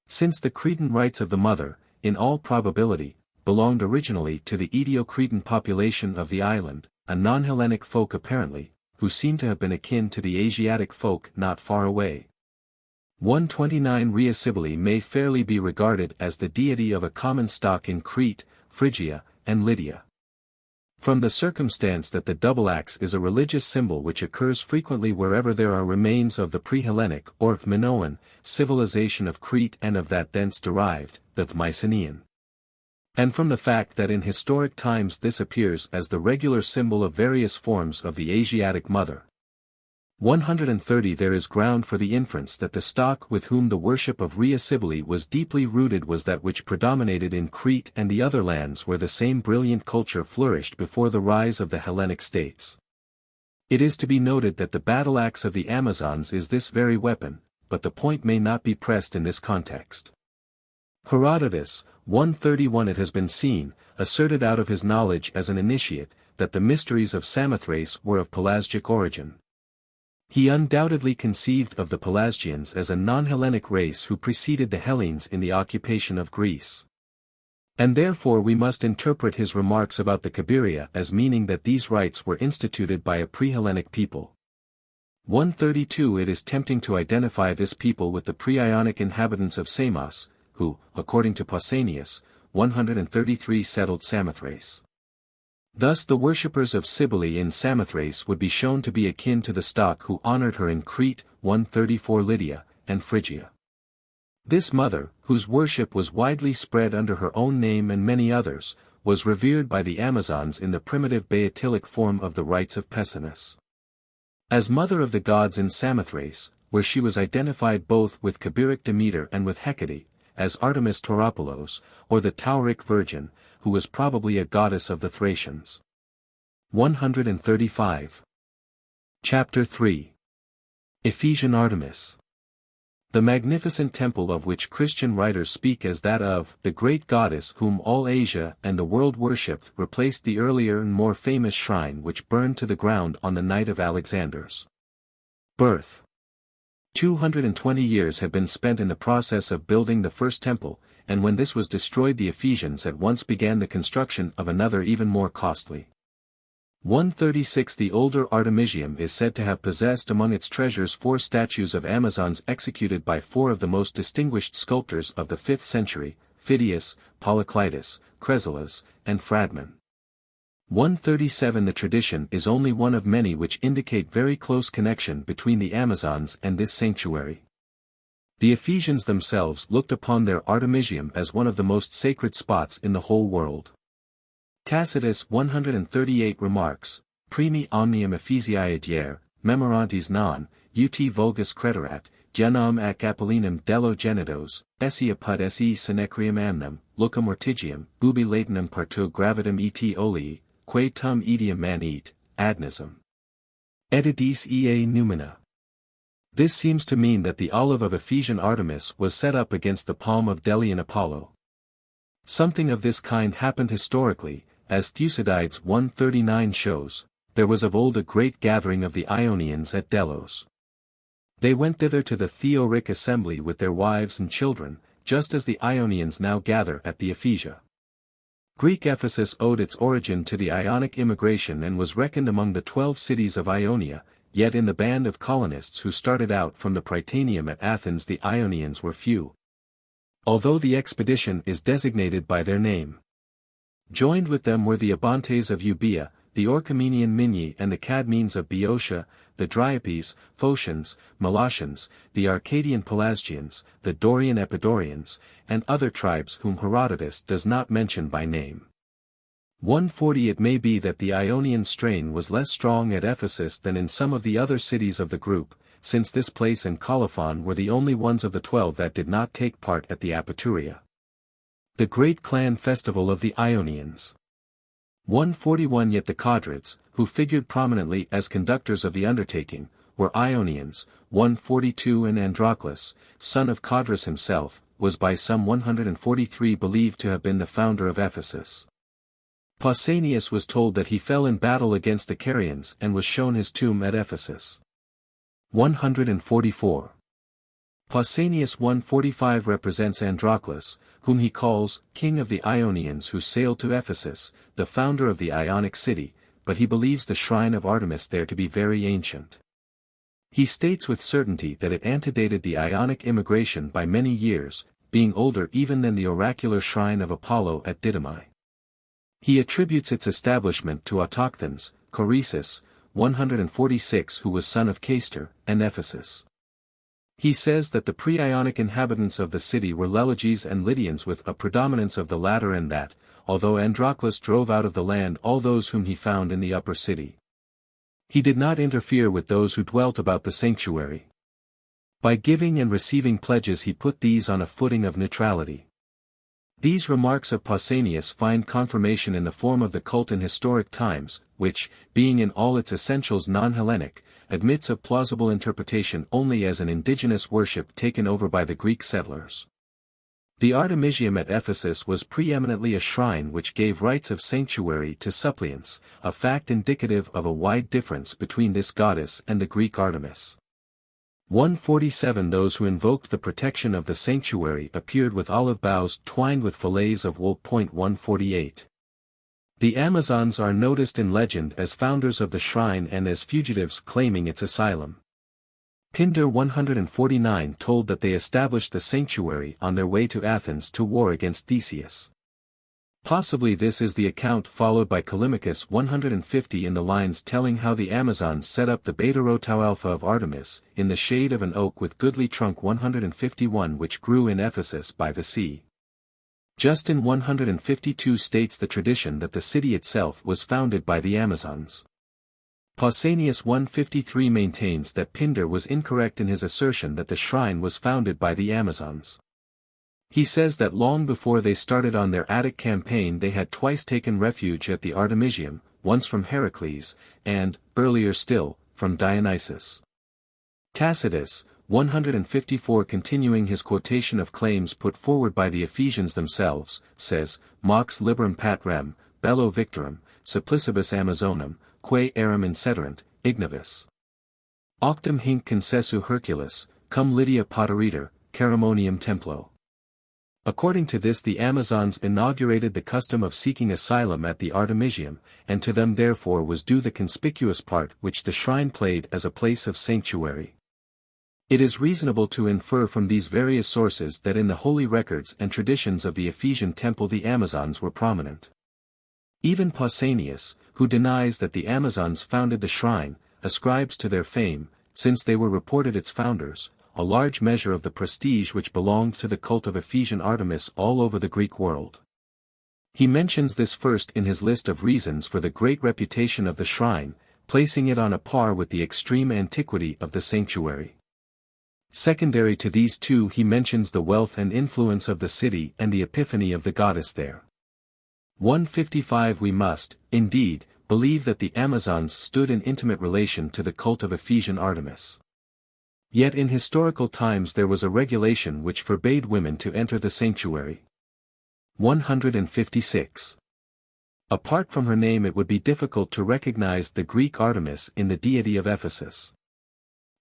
Since the Cretan rites of the mother, in all probability, belonged originally to the Edio-Cretan population of the island, a non-Hellenic folk apparently, who seem to have been akin to the Asiatic folk not far away. 129 Rhea Cybele may fairly be regarded as the deity of a common stock in Crete, Phrygia, and Lydia. From the circumstance that the double axe is a religious symbol which occurs frequently wherever there are remains of the pre-Hellenic or Minoan civilization of Crete and of that thence derived, the Mycenaean. And from the fact that in historic times this appears as the regular symbol of various forms of the Asiatic mother. 130 There is ground for the inference that the stock with whom the worship of Rhea Cybele was deeply rooted was that which predominated in Crete and the other lands where the same brilliant culture flourished before the rise of the Hellenic states. It is to be noted that the battle axe of the Amazons is this very weapon, but the point may not be pressed in this context. Herodotus, 131 It has been seen, asserted out of his knowledge as an initiate, that the mysteries of Samothrace were of Pelasgic origin. He undoubtedly conceived of the Pelasgians as a non-Hellenic race who preceded the Hellenes in the occupation of Greece. And therefore we must interpret his remarks about the Cabiria as meaning that these rites were instituted by a pre-Hellenic people. 132 It is tempting to identify this people with the pre-Ionic inhabitants of Samos, who, according to Pausanias, 133 settled Samothrace. Thus the worshippers of Cybele in Samothrace would be shown to be akin to the stock who honored her in Crete, 134 Lydia, and Phrygia. This mother, whose worship was widely spread under her own name and many others, was revered by the Amazons in the primitive Baeotilic form of the rites of Pessinus. As mother of the gods in Samothrace, where she was identified both with Cabiric Demeter and with Hecate, as Artemis Tauropolos, or the Tauric Virgin, who was probably a goddess of the Thracians. 135. Chapter 3. Ephesian Artemis. The magnificent temple of which Christian writers speak as that of the great goddess whom all Asia and the world worshipped replaced the earlier and more famous shrine which burned to the ground on the night of Alexander's birth. 220 years had been spent in the process of building the first temple, and when this was destroyed the Ephesians at once began the construction of another even more costly. 136 The older Artemisium is said to have possessed among its treasures 4 statues of Amazons executed by 4 of the most distinguished sculptors of the 5th century, Phidias, Polyclitus, Chrysales, and Phradmon. 137 The tradition is only one of many which indicate very close connection between the Amazons and this sanctuary. The Ephesians themselves looked upon their Artemisium as one of the most sacred spots in the whole world. Tacitus 138 remarks, Primi omnium Ephesiae adier, memorantes non, ut vulgus crederat, genam ac Apollinum dello genitos, esse apud esse senecrium amnum, lucum ortigium, ubi latinum partu gravitum et olii, quae tum idiom manit, adnisum. Edidis ea numina. This seems to mean that the olive of Ephesian Artemis was set up against the palm of Delian Apollo. Something of this kind happened historically, as Thucydides 139 shows, there was of old a great gathering of the Ionians at Delos. They went thither to the Theoric assembly with their wives and children, just as the Ionians now gather at the Ephesia. Greek Ephesus owed its origin to the Ionic immigration and was reckoned among the 12 cities of Ionia, yet in the band of colonists who started out from the Prytaneum at Athens the Ionians were few. Although the expedition is designated by their name. Joined with them were the Abantes of Euboea, the Orchomenian Minyi and the Cadmenes of Boeotia, the Dryapes, Phocians, Molossians, the Arcadian Pelasgians, the Dorian Epidaurians, and other tribes whom Herodotus does not mention by name. 140 It may be that the Ionian strain was less strong at Ephesus than in some of the other cities of the group, since this place and Colophon were the only ones of the 12 that did not take part at the Apaturia, the great clan festival of the Ionians. 141 Yet the Quadrids, who figured prominently as conductors of the undertaking, were Ionians. 142 And Androclus, son of Codrus himself, was by some 143 believed to have been the founder of Ephesus. Pausanias was told that he fell in battle against the Carians and was shown his tomb at Ephesus. 144. Pausanias 145 represents Androclus, whom he calls king of the Ionians who sailed to Ephesus, the founder of the Ionic city, but he believes the shrine of Artemis there to be very ancient. He states with certainty that it antedated the Ionic immigration by many years, being older even than the oracular shrine of Apollo at Didymi. He attributes its establishment to Autochthons, Coresus, 146 who was son of Castor, and Ephesus. He says that the pre-Ionic inhabitants of the city were Leleges and Lydians with a predominance of the latter and that, although Androclus drove out of the land all those whom he found in the upper city, He did not interfere with those who dwelt about the sanctuary. By giving and receiving pledges he put these on a footing of neutrality. These remarks of Pausanias find confirmation in the form of the cult in historic times, which, being in all its essentials non-Hellenic, admits of plausible interpretation only as an indigenous worship taken over by the Greek settlers. The Artemisium at Ephesus was preeminently a shrine which gave rites of sanctuary to suppliants, a fact indicative of a wide difference between this goddess and the Greek Artemis. 147 Those who invoked the protection of the sanctuary appeared with olive boughs twined with fillets of wool. 148. The Amazons are noticed in legend as founders of the shrine and as fugitives claiming its asylum. Pindar 149 told that they established the sanctuary on their way to Athens to war against Theseus. Possibly this is the account followed by Callimachus 150 in the lines telling how the Amazons set up the Beta-Rotau Alpha of Artemis, in the shade of an oak with goodly trunk. 151 which grew in Ephesus by the sea. Justin 152 states the tradition that the city itself was founded by the Amazons. Pausanias 153 maintains that Pindar was incorrect in his assertion that the shrine was founded by the Amazons. He says that long before they started on their Attic campaign they had twice taken refuge at the Artemisium, once from Heracles, and, earlier still, from Dionysus. Tacitus, 154 continuing his quotation of claims put forward by the Ephesians themselves, says, Mox liberum patrem, bello victorum, supplicibus Amazonum, quae eram incederant, ignovus. Octum hinc concessu Hercules, cum Lydia pateriter, ceremonium templo. According to this the Amazons inaugurated the custom of seeking asylum at the Artemisium, and to them therefore was due the conspicuous part which the shrine played as a place of sanctuary. It is reasonable to infer from these various sources that in the holy records and traditions of the Ephesian temple the Amazons were prominent. Even Pausanias, who denies that the Amazons founded the shrine, ascribes to their fame, since they were reported its founders, a large measure of the prestige which belonged to the cult of Ephesian Artemis all over the Greek world. He mentions this first in his list of reasons for the great reputation of the shrine, placing it on a par with the extreme antiquity of the sanctuary. Secondary to these two he mentions the wealth and influence of the city and the epiphany of the goddess there. 155 We must, indeed, believe that the Amazons stood in intimate relation to the cult of Ephesian Artemis. Yet in historical times there was a regulation which forbade women to enter the sanctuary. 156. Apart from her name it would be difficult to recognize the Greek Artemis in the deity of Ephesus.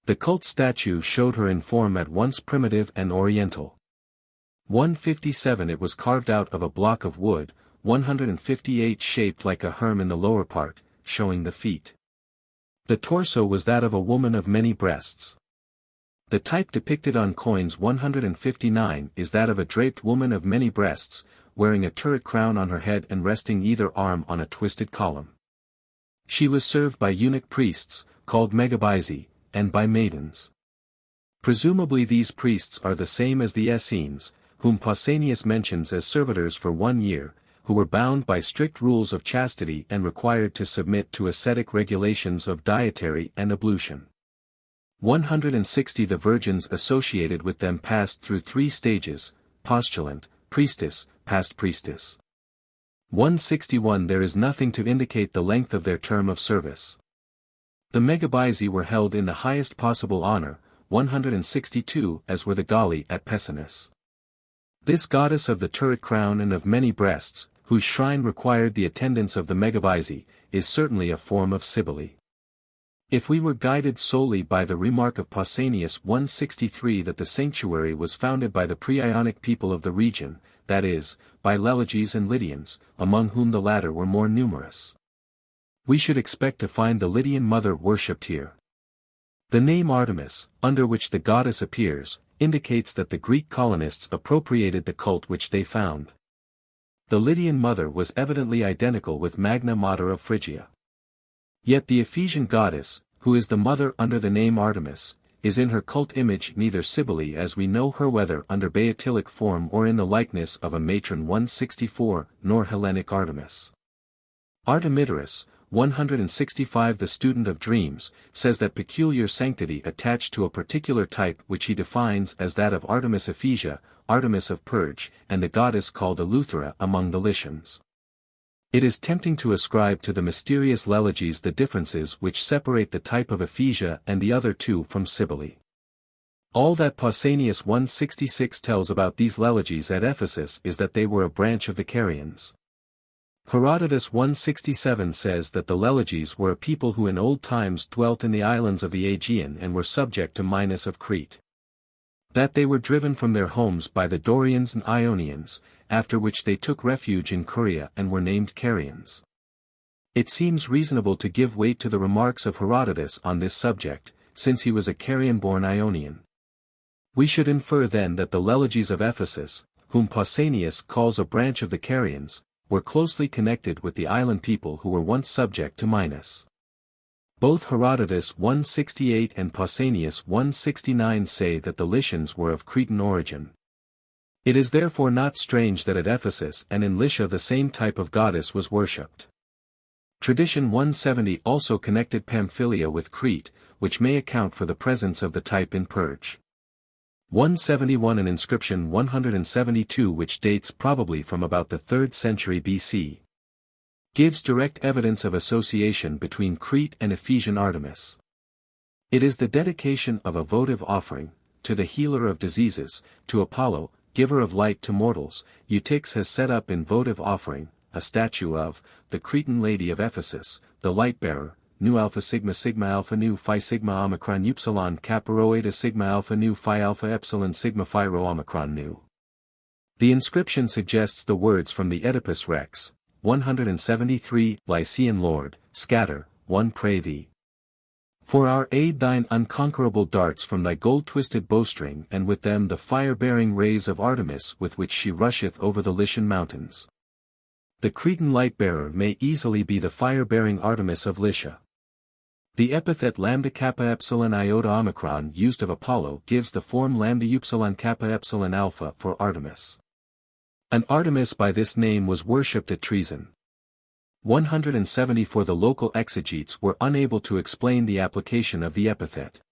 The cult statue showed her in form at once primitive and oriental. 157 It was carved out of a block of wood, 158 shaped like a herm in the lower part, showing the feet. The torso was that of a woman of many breasts. The type depicted on coins 159 is that of a draped woman of many breasts, wearing a turret crown on her head and resting either arm on a twisted column. She was served by eunuch priests, called Megabyzi, and by maidens. Presumably these priests are the same as the Essenes, whom Pausanias mentions as servitors for 1 year, who were bound by strict rules of chastity and required to submit to ascetic regulations of dietary and ablution. 160 The virgins associated with them passed through 3 stages, postulant, priestess, past priestess. 161 There is nothing to indicate the length of their term of service. The Megabyzi were held in the highest possible honor, 162 as were the Galli at Pessinus. This goddess of the turret crown and of many breasts, whose shrine required the attendance of the Megabyzi, is certainly a form of Cybele. If we were guided solely by the remark of Pausanias 163 that the sanctuary was founded by the pre-Ionic people of the region, that is, by Leleges and Lydians, among whom the latter were more numerous, we should expect to find the Lydian mother worshipped here. The name Artemis, under which the goddess appears, indicates that the Greek colonists appropriated the cult which they found. The Lydian mother was evidently identical with Magna Mater of Phrygia. Yet the Ephesian goddess, who is the mother under the name Artemis, is in her cult image neither Cybele as we know her whether under Boeotilic form or in the likeness of a matron 164, nor Hellenic Artemis. Artemidorus, 165. The student of dreams, says that peculiar sanctity attached to a particular type which he defines as that of Artemis Ephesia, Artemis of Perge, and the goddess called Eleuthera among the Lycians. It is tempting to ascribe to the mysterious Leleges the differences which separate the type of Ephesia and the other two from Cybele. All that Pausanias 166 tells about these Leleges at Ephesus is that they were a branch of the Carians. Herodotus 167 says that the Leleges were a people who in old times dwelt in the islands of the Aegean and were subject to Minos of Crete. That they were driven from their homes by the Dorians and Ionians, after which they took refuge in Curia and were named Carians. It seems reasonable to give weight to the remarks of Herodotus on this subject, since he was a Carian-born Ionian. We should infer then that the Leleges of Ephesus, whom Pausanias calls a branch of the Carians, were closely connected with the island people who were once subject to Minos. Both Herodotus 168 and Pausanias 169 say that the Lycians were of Cretan origin. It is therefore not strange that at Ephesus and in Lycia the same type of goddess was worshipped. Tradition 170 also connected Pamphylia with Crete, which may account for the presence of the type in Perge. 171 An inscription 172 which dates probably from about the 3rd century BC. Gives direct evidence of association between Crete and Ephesian Artemis. It is the dedication of a votive offering, to the healer of diseases, to Apollo, giver of light to mortals. Eutyches has set up in votive offering, a statue of, the Cretan lady of Ephesus, the light-bearer, nu alpha sigma nu phi sigma omicron upsilon kappa rho eta sigma alpha nu phi alpha epsilon sigma phi rho omicron nu. The inscription suggests the words from the Oedipus Rex, 173, Lycian Lord, scatter, one pray thee. For our aid thine unconquerable darts from thy gold-twisted bowstring and with them the fire-bearing rays of Artemis with which she rusheth over the Lycian mountains. The Cretan light-bearer may easily be the fire-bearing Artemis of Lycia. The epithet lambda kappa epsilon iota omicron used of Apollo gives the form lambda upsilon kappa epsilon alpha for Artemis. An Artemis by this name was worshipped at Treason. 174 The local exegetes were unable to explain the application of the epithet.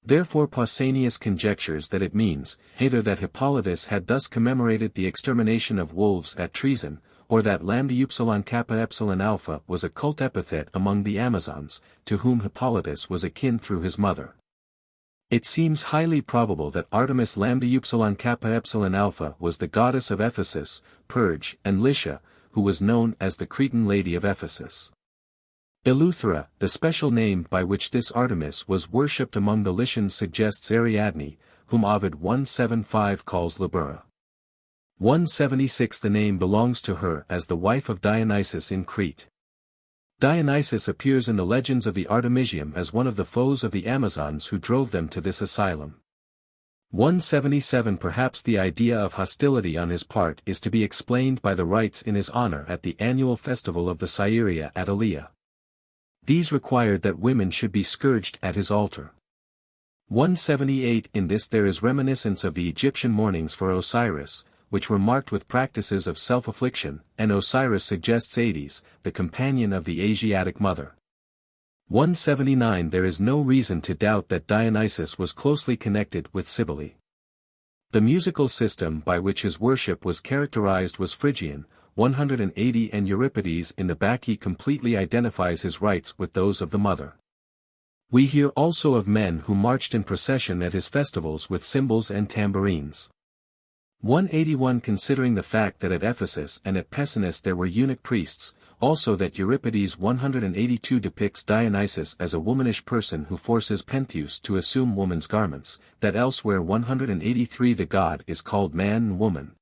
Therefore Pausanias conjectures that it means, either that Hippolytus had thus commemorated the extermination of wolves at Treason, or that lambda upsilon kappa epsilon alpha was a cult epithet among the Amazons, to whom Hippolytus was akin through his mother. It seems highly probable that Artemis lambda upsilon kappa epsilon alpha was the goddess of Ephesus, Perge, and Lycia, who was known as the Cretan Lady of Ephesus. Eleuthera, the special name by which this Artemis was worshipped among the Lycians, suggests Ariadne, whom Ovid 175 calls Libera. 176 The name belongs to her as the wife of Dionysus in Crete. Dionysus appears in the legends of the Artemisium as one of the foes of the Amazons who drove them to this asylum. 177 Perhaps the idea of hostility on his part is to be explained by the rites in his honor at the annual festival of the Syria at Alea. These required that women should be scourged at his altar. 178 In this there is reminiscence of the Egyptian mournings for Osiris, which were marked with practices of self-affliction, and Osiris suggests Hades, the companion of the Asiatic mother. 179 There is no reason to doubt that Dionysus was closely connected with Cybele. The musical system by which his worship was characterized was Phrygian, 180 and Euripides in the Bacchae completely identifies his rites with those of the mother. We hear also of men who marched in procession at his festivals with cymbals and tambourines. 181 Considering the fact that at Ephesus and at Pessinus there were eunuch priests, also that Euripides 182 depicts Dionysus as a womanish person who forces Pentheus to assume woman's garments, that elsewhere 183 the god is called man and woman.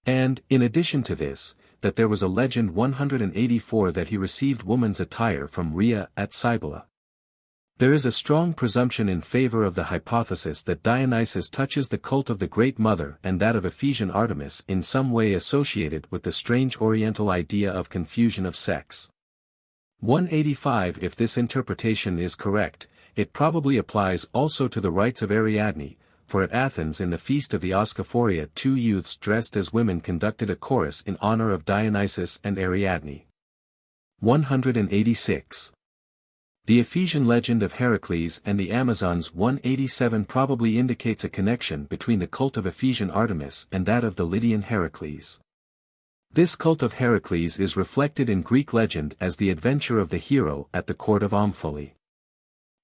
And, in addition to this, that there was a legend 184 that he received woman's attire from Rhea at Cybele. There is a strong presumption in favor of the hypothesis that Dionysus touches the cult of the Great Mother and that of Ephesian Artemis in some way associated with the strange Oriental idea of confusion of sex. 185 If this interpretation is correct, it probably applies also to the rites of Ariadne, for at Athens in the feast of the Oschophoria 2 youths dressed as women conducted a chorus in honor of Dionysus and Ariadne. 186. The Ephesian legend of Heracles and the Amazons 187 probably indicates a connection between the cult of Ephesian Artemis and that of the Lydian Heracles. This cult of Heracles is reflected in Greek legend as the adventure of the hero at the court of Omphale.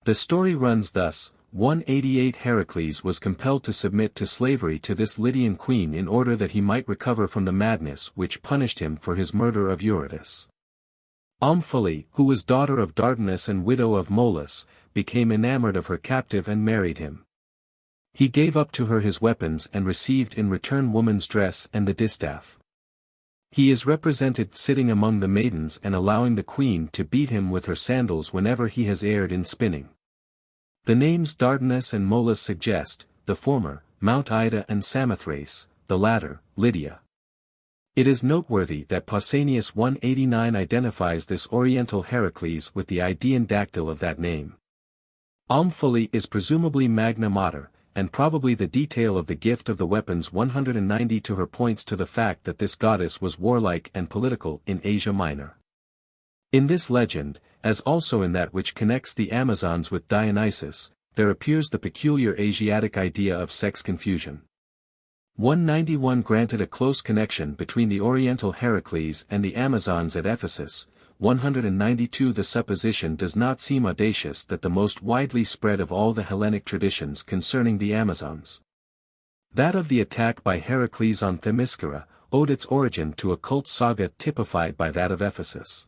The story runs thus: 188 Heracles was compelled to submit to slavery to this Lydian queen in order that he might recover from the madness which punished him for his murder of Eurytus. Omphale, who was daughter of Dardanus and widow of Molus, became enamored of her captive and married him. He gave up to her his weapons and received in return woman's dress and the distaff. He is represented sitting among the maidens and allowing the queen to beat him with her sandals whenever he has erred in spinning. The names Dardanus and Molus suggest, the former, Mount Ida and Samothrace, the latter, Lydia. It is noteworthy that Pausanias 189 identifies this Oriental Heracles with the Idaean dactyl of that name. Omphale is presumably Magna Mater, and probably the detail of the gift of the weapons 190 to her points to the fact that this goddess was warlike and political in Asia Minor. In this legend, as also in that which connects the Amazons with Dionysus, there appears the peculiar Asiatic idea of sex confusion. 191 granted a close connection between the Oriental Heracles and the Amazons at Ephesus. 192 The supposition does not seem audacious that the most widely spread of all the Hellenic traditions concerning the Amazons, that of the attack by Heracles on Themyscira, owed its origin to a cult saga typified by that of Ephesus.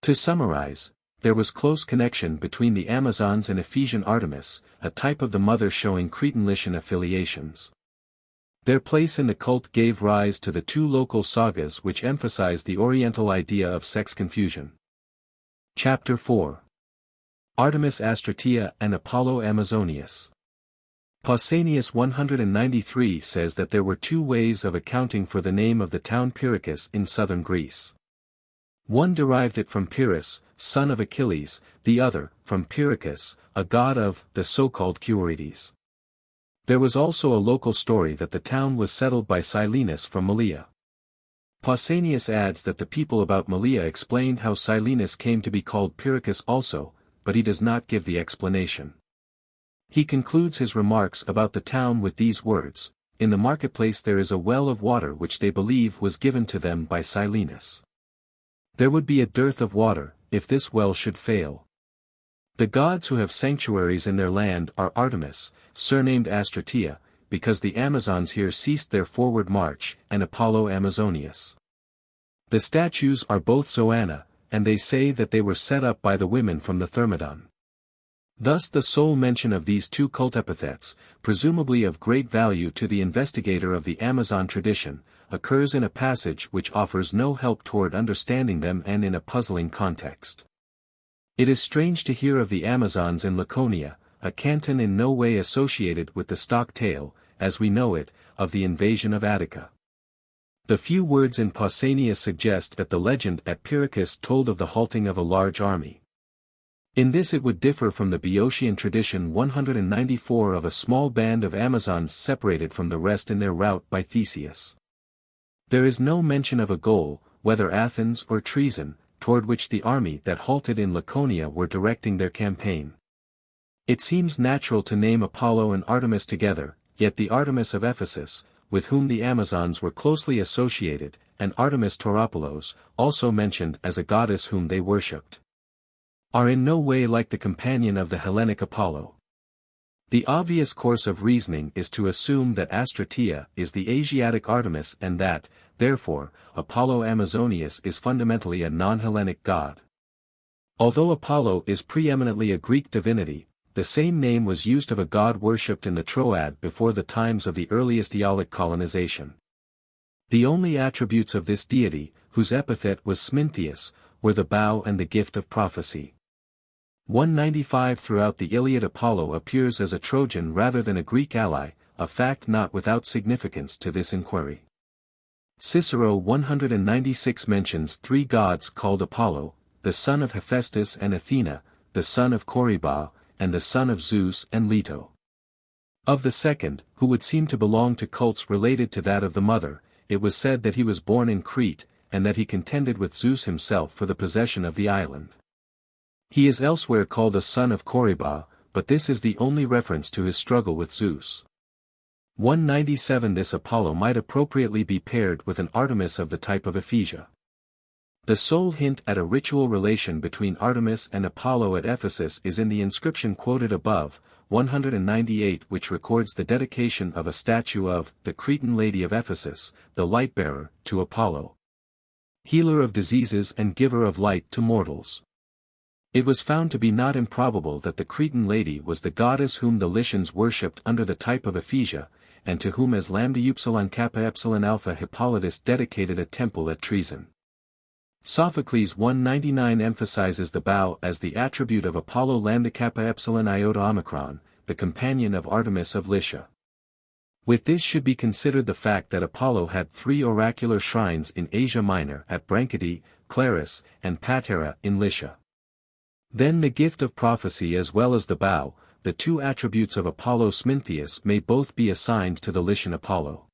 To summarize, there was close connection between the Amazons and Ephesian Artemis, a type of the mother showing Cretan-Lycian affiliations. Their place in the cult gave rise to the two local sagas which emphasize the Oriental idea of sex confusion. Chapter 4. Artemis Astrateia and Apollo Amazonius. Pausanias 193 says that there were two ways of accounting for the name of the town Pyrrhus in southern Greece. One derived it from Pyrrhus, son of Achilles, the other, from Pyrrhus, a god of the so-called Cuorides. There was also a local story that the town was settled by Silenus from Malea. Pausanias adds that the people about Malea explained how Silenus came to be called Pyrrhus also, but he does not give the explanation. He concludes his remarks about the town with these words: "In the marketplace there is a well of water which they believe was given to them by Silenus. There would be a dearth of water, if this well should fail. The gods who have sanctuaries in their land are Artemis, surnamed Astrateia, because the Amazons here ceased their forward march, and Apollo Amazonius. The statues are both Zoanna, and they say that they were set up by the women from the Thermodon." Thus the sole mention of these two cult epithets, presumably of great value to the investigator of the Amazon tradition, occurs in a passage which offers no help toward understanding them and in a puzzling context. It is strange to hear of the Amazons in Laconia, a canton in no way associated with the stock tale, as we know it, of the invasion of Attica. The few words in Pausanias suggest that the legend at Pyrrhus told of the halting of a large army. In this it would differ from the Boeotian tradition 194 of a small band of Amazons separated from the rest in their rout by Theseus. There is no mention of a goal, whether Athens or Treason, toward which the army that halted in Laconia were directing their campaign. It seems natural to name Apollo and Artemis together, yet the Artemis of Ephesus, with whom the Amazons were closely associated, and Artemis Tauropolos, also mentioned as a goddess whom they worshipped, are in no way like the companion of the Hellenic Apollo. The obvious course of reasoning is to assume that Astrateia is the Asiatic Artemis and that, therefore, Apollo Amazonius is fundamentally a non-Hellenic god. Although Apollo is preeminently a Greek divinity, the same name was used of a god worshipped in the Troad before the times of the earliest Aeolic colonization. The only attributes of this deity, whose epithet was Smintheus, were the bow and the gift of prophecy. 195 Throughout the Iliad Apollo appears as a Trojan rather than a Greek ally, a fact not without significance to this inquiry. Cicero 196 mentions three gods called Apollo, the son of Hephaestus and Athena, the son of Corybau, and the son of Zeus and Leto. Of the second, who would seem to belong to cults related to that of the mother, it was said that he was born in Crete, and that he contended with Zeus himself for the possession of the island. He is elsewhere called a son of Corybau, but this is the only reference to his struggle with Zeus. 197 This Apollo might appropriately be paired with an Artemis of the type of Ephesia. The sole hint at a ritual relation between Artemis and Apollo at Ephesus is in the inscription quoted above, 198, which records the dedication of a statue of the Cretan lady of Ephesus, the light-bearer, to Apollo, healer of diseases and giver of light to mortals. It was found to be not improbable that the Cretan lady was the goddess whom the Lycians worshipped under the type of Ephesia, and to whom as lambda upsilon kappa epsilon alpha Hippolytus dedicated a temple at Troezen. Sophocles 199 emphasizes the bow as the attribute of Apollo lambda kappa epsilon iota omicron, the companion of Artemis of Lycia. With this should be considered the fact that Apollo had 3 oracular shrines in Asia Minor at Branchide, Claris, and Patera in Lycia. Then the gift of prophecy as well as the bow, the 2 attributes of Apollo Smintheus may both be assigned to the Lycian Apollo.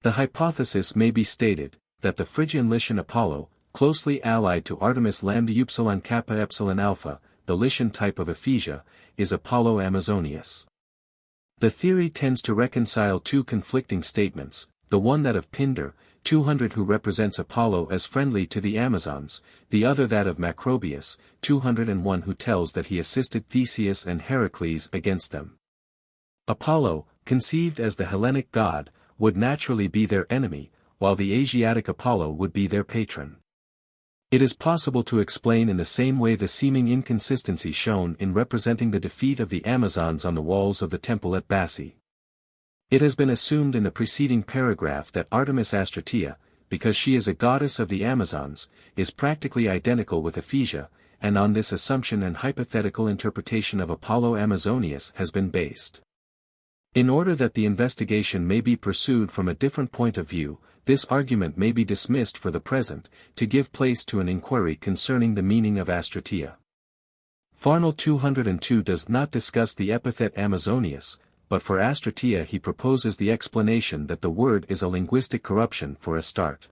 The hypothesis may be stated, that the Phrygian Lycian Apollo, closely allied to Artemis lambda upsilon kappa epsilon alpha, the Lycian type of Ephesia, is Apollo Amazonius. The theory tends to reconcile 2 conflicting statements, the one that of Pindar, 200 who represents Apollo as friendly to the Amazons, the other that of Macrobius, 201 who tells that he assisted Theseus and Heracles against them. Apollo, conceived as the Hellenic god, would naturally be their enemy, while the Asiatic Apollo would be their patron. It is possible to explain in the same way the seeming inconsistency shown in representing the defeat of the Amazons on the walls of the temple at Bassae. It has been assumed in the preceding paragraph that Artemis Astrateia, because she is a goddess of the Amazons, is practically identical with Ephesia, and on this assumption an hypothetical interpretation of Apollo Amazonius has been based. In order that the investigation may be pursued from a different point of view, this argument may be dismissed for the present, to give place to an inquiry concerning the meaning of Astrateia. Farnell 202 does not discuss the epithet Amazonius, but for Astrateia he proposes the explanation that the word is a linguistic corruption for a start.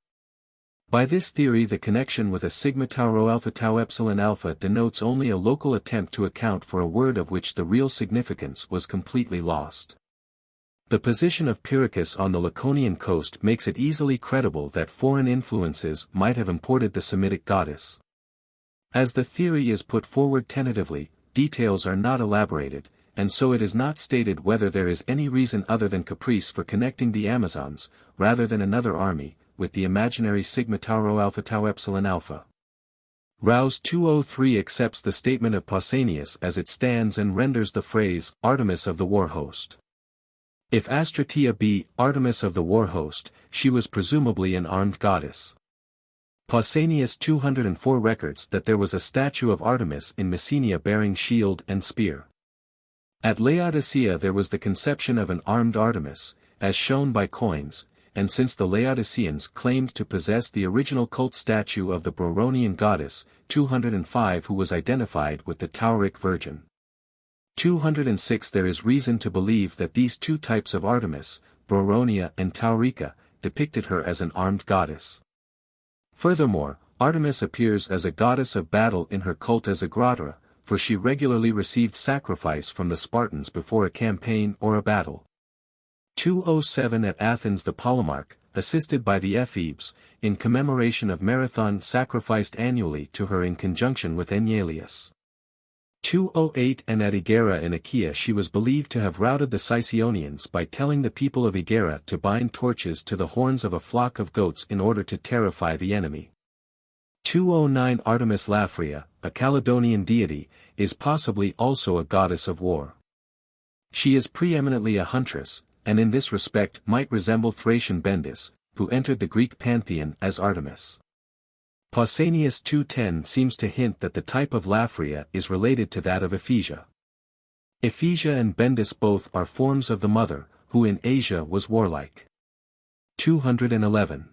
By this theory the connection with a sigma tau rho alpha tau epsilon alpha denotes only a local attempt to account for a word of which the real significance was completely lost. The position of Pyrrhus on the Laconian coast makes it easily credible that foreign influences might have imported the Semitic goddess. As the theory is put forward tentatively, details are not elaborated, and so it is not stated whether there is any reason other than caprice for connecting the Amazons, rather than another army, with the imaginary sigma tau rho alpha tau epsilon alpha. Rouse 203 accepts the statement of Pausanias as it stands and renders the phrase, Artemis of the war host. If Astrateia be Artemis of the war host, she was presumably an armed goddess. Pausanias 204 records that there was a statue of Artemis in Messenia bearing shield and spear. At Laodicea there was the conception of an armed Artemis, as shown by coins, and since the Laodiceans claimed to possess the original cult statue of the Broronian goddess, 205 who was identified with the Tauric Virgin. 206 There is reason to believe that these 2 types of Artemis, Broronia and Taurica, depicted her as an armed goddess. Furthermore, Artemis appears as a goddess of battle in her cult as Agratora, for she regularly received sacrifice from the Spartans before a campaign or a battle. 207 At Athens the Polemarch, assisted by the Ephebes, in commemoration of Marathon sacrificed annually to her in conjunction with Enyalius. 208 And at Egera in Achaea she was believed to have routed the Sicyonians by telling the people of Egera to bind torches to the horns of a flock of goats in order to terrify the enemy. 209 Artemis Laphria, a Caledonian deity, is possibly also a goddess of war. She is preeminently a huntress, and in this respect might resemble Thracian Bendis, who entered the Greek pantheon as Artemis. Pausanias 210 seems to hint that the type of Laphria is related to that of Ephesia. Ephesia and Bendis both are forms of the mother, who in Asia was warlike. 211.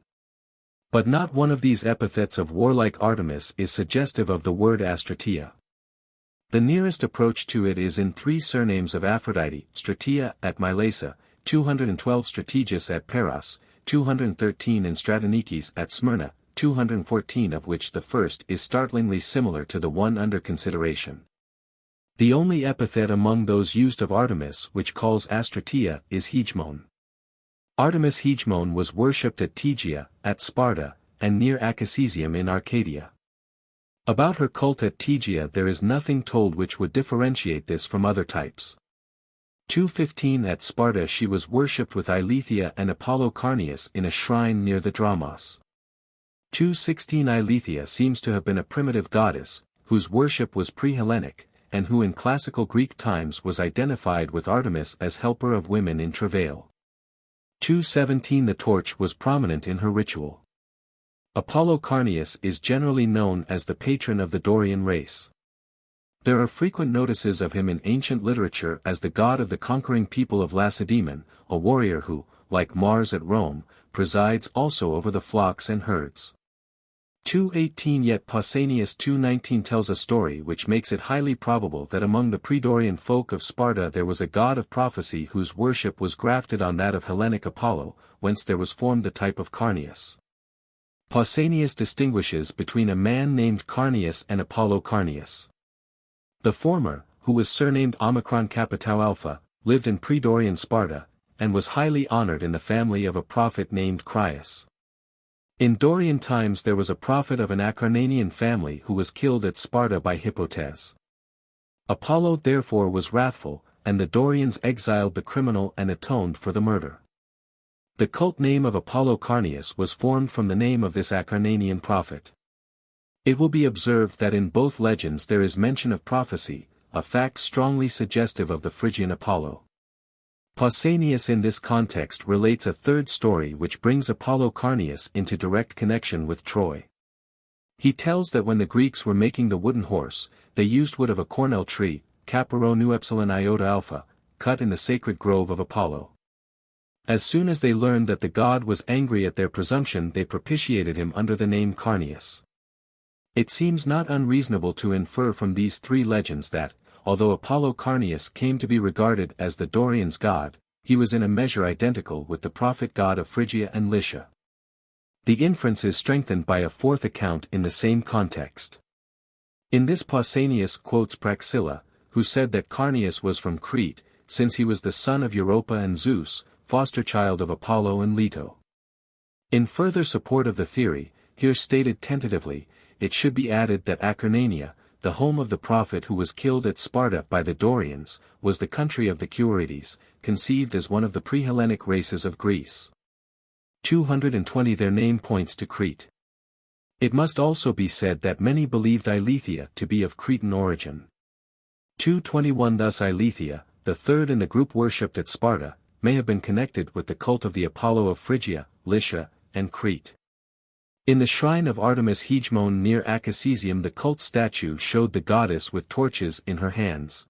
But not one of these epithets of warlike Artemis is suggestive of the word Astrateia. The nearest approach to it is in 3 surnames of Aphrodite, Strateia at Mylasa, 212 Strategis at Paros, 213 and Stratonikis at Smyrna, 214, of which the first is startlingly similar to the one under consideration. The only epithet among those used of Artemis which calls Astrateia is hegemon. Artemis hegemon was worshipped at Tegea, at Sparta, and near Acesisium in Arcadia. About her cult at Tegea there is nothing told which would differentiate this from other types. 215 At Sparta she was worshipped with Eileithyia and Apollo Carneus in a shrine near the Dramos. 216 Eileithyia seems to have been a primitive goddess, whose worship was pre-Hellenic, and who in classical Greek times was identified with Artemis as helper of women in travail. 217 The torch was prominent in her ritual. Apollo Carneus is generally known as the patron of the Dorian race. There are frequent notices of him in ancient literature as the god of the conquering people of Lacedaemon, a warrior who, like Mars at Rome, presides also over the flocks and herds. 218 Yet Pausanias 219 tells a story which makes it highly probable that among the pre-Dorian folk of Sparta there was a god of prophecy whose worship was grafted on that of Hellenic Apollo, whence there was formed the type of Carneus. Pausanias distinguishes between a man named Carneus and Apollo Carneus. The former, who was surnamed Omicron Kappa Tau Alpha, lived in pre-Dorian Sparta, and was highly honored in the family of a prophet named Crius. In Dorian times there was a prophet of an Acarnanian family who was killed at Sparta by Hippotes. Apollo therefore was wrathful, and the Dorians exiled the criminal and atoned for the murder. The cult name of Apollo Carneus was formed from the name of this Acarnanian prophet. It will be observed that in both legends there is mention of prophecy, a fact strongly suggestive of the Phrygian Apollo. Pausanias in this context relates a third story which brings Apollo Carneus into direct connection with Troy. He tells that when the Greeks were making the wooden horse, they used wood of a cornel tree, Capro nu epsilon iota alpha, cut in the sacred grove of Apollo. As soon as they learned that the god was angry at their presumption they propitiated him under the name Carneus. It seems not unreasonable to infer from these three legends that, although Apollo Carneus came to be regarded as the Dorians' god, he was in a measure identical with the prophet god of Phrygia and Lycia. The inference is strengthened by a fourth account in the same context. In this Pausanias quotes Praxilla, who said that Carneus was from Crete, since he was the son of Europa and Zeus, foster child of Apollo and Leto. In further support of the theory, here stated tentatively, it should be added that Acarnania, the home of the prophet who was killed at Sparta by the Dorians, was the country of the Curetes, conceived as one of the pre-Hellenic races of Greece. 220 Their name points to Crete. It must also be said that many believed Eileithyia to be of Cretan origin. 221 Thus Eileithyia, the third in the group worshipped at Sparta, may have been connected with the cult of the Apollo of Phrygia, Lycia, and Crete. In the shrine of Artemis hegemon near Acesisium the cult statue showed the goddess with torches in her hands.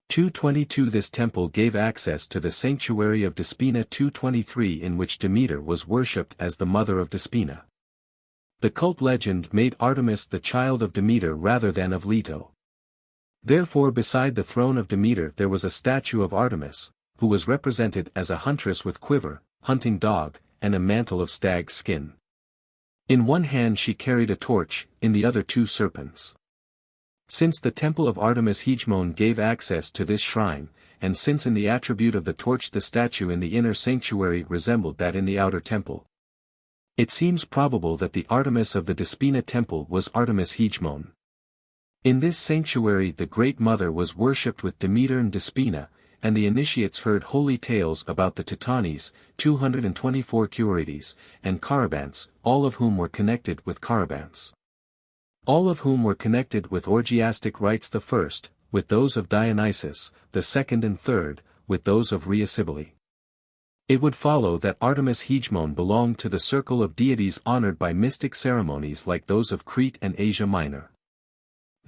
222 This temple gave access to the sanctuary of Despina 223 in which Demeter was worshipped as the mother of Despina. The cult legend made Artemis the child of Demeter rather than of Leto. Therefore beside the throne of Demeter there was a statue of Artemis, who was represented as a huntress with quiver, hunting dog, and a mantle of stag's skin. In one hand she carried a torch, in the other two serpents. Since the temple of Artemis hegemon gave access to this shrine, and since in the attribute of the torch the statue in the inner sanctuary resembled that in the outer temple, it seems probable that the Artemis of the Despina temple was Artemis hegemon. In this sanctuary the Great Mother was worshipped with Demeter and Despina, and the initiates heard holy tales about the Titanes, 224 Curetes, and Carabants, all of whom were connected with Carabants. All of whom were connected with orgiastic rites the first, with those of Dionysus, the second and third, with those of Rhea Cybele. It would follow that Artemis hegemon belonged to the circle of deities honored by mystic ceremonies like those of Crete and Asia Minor.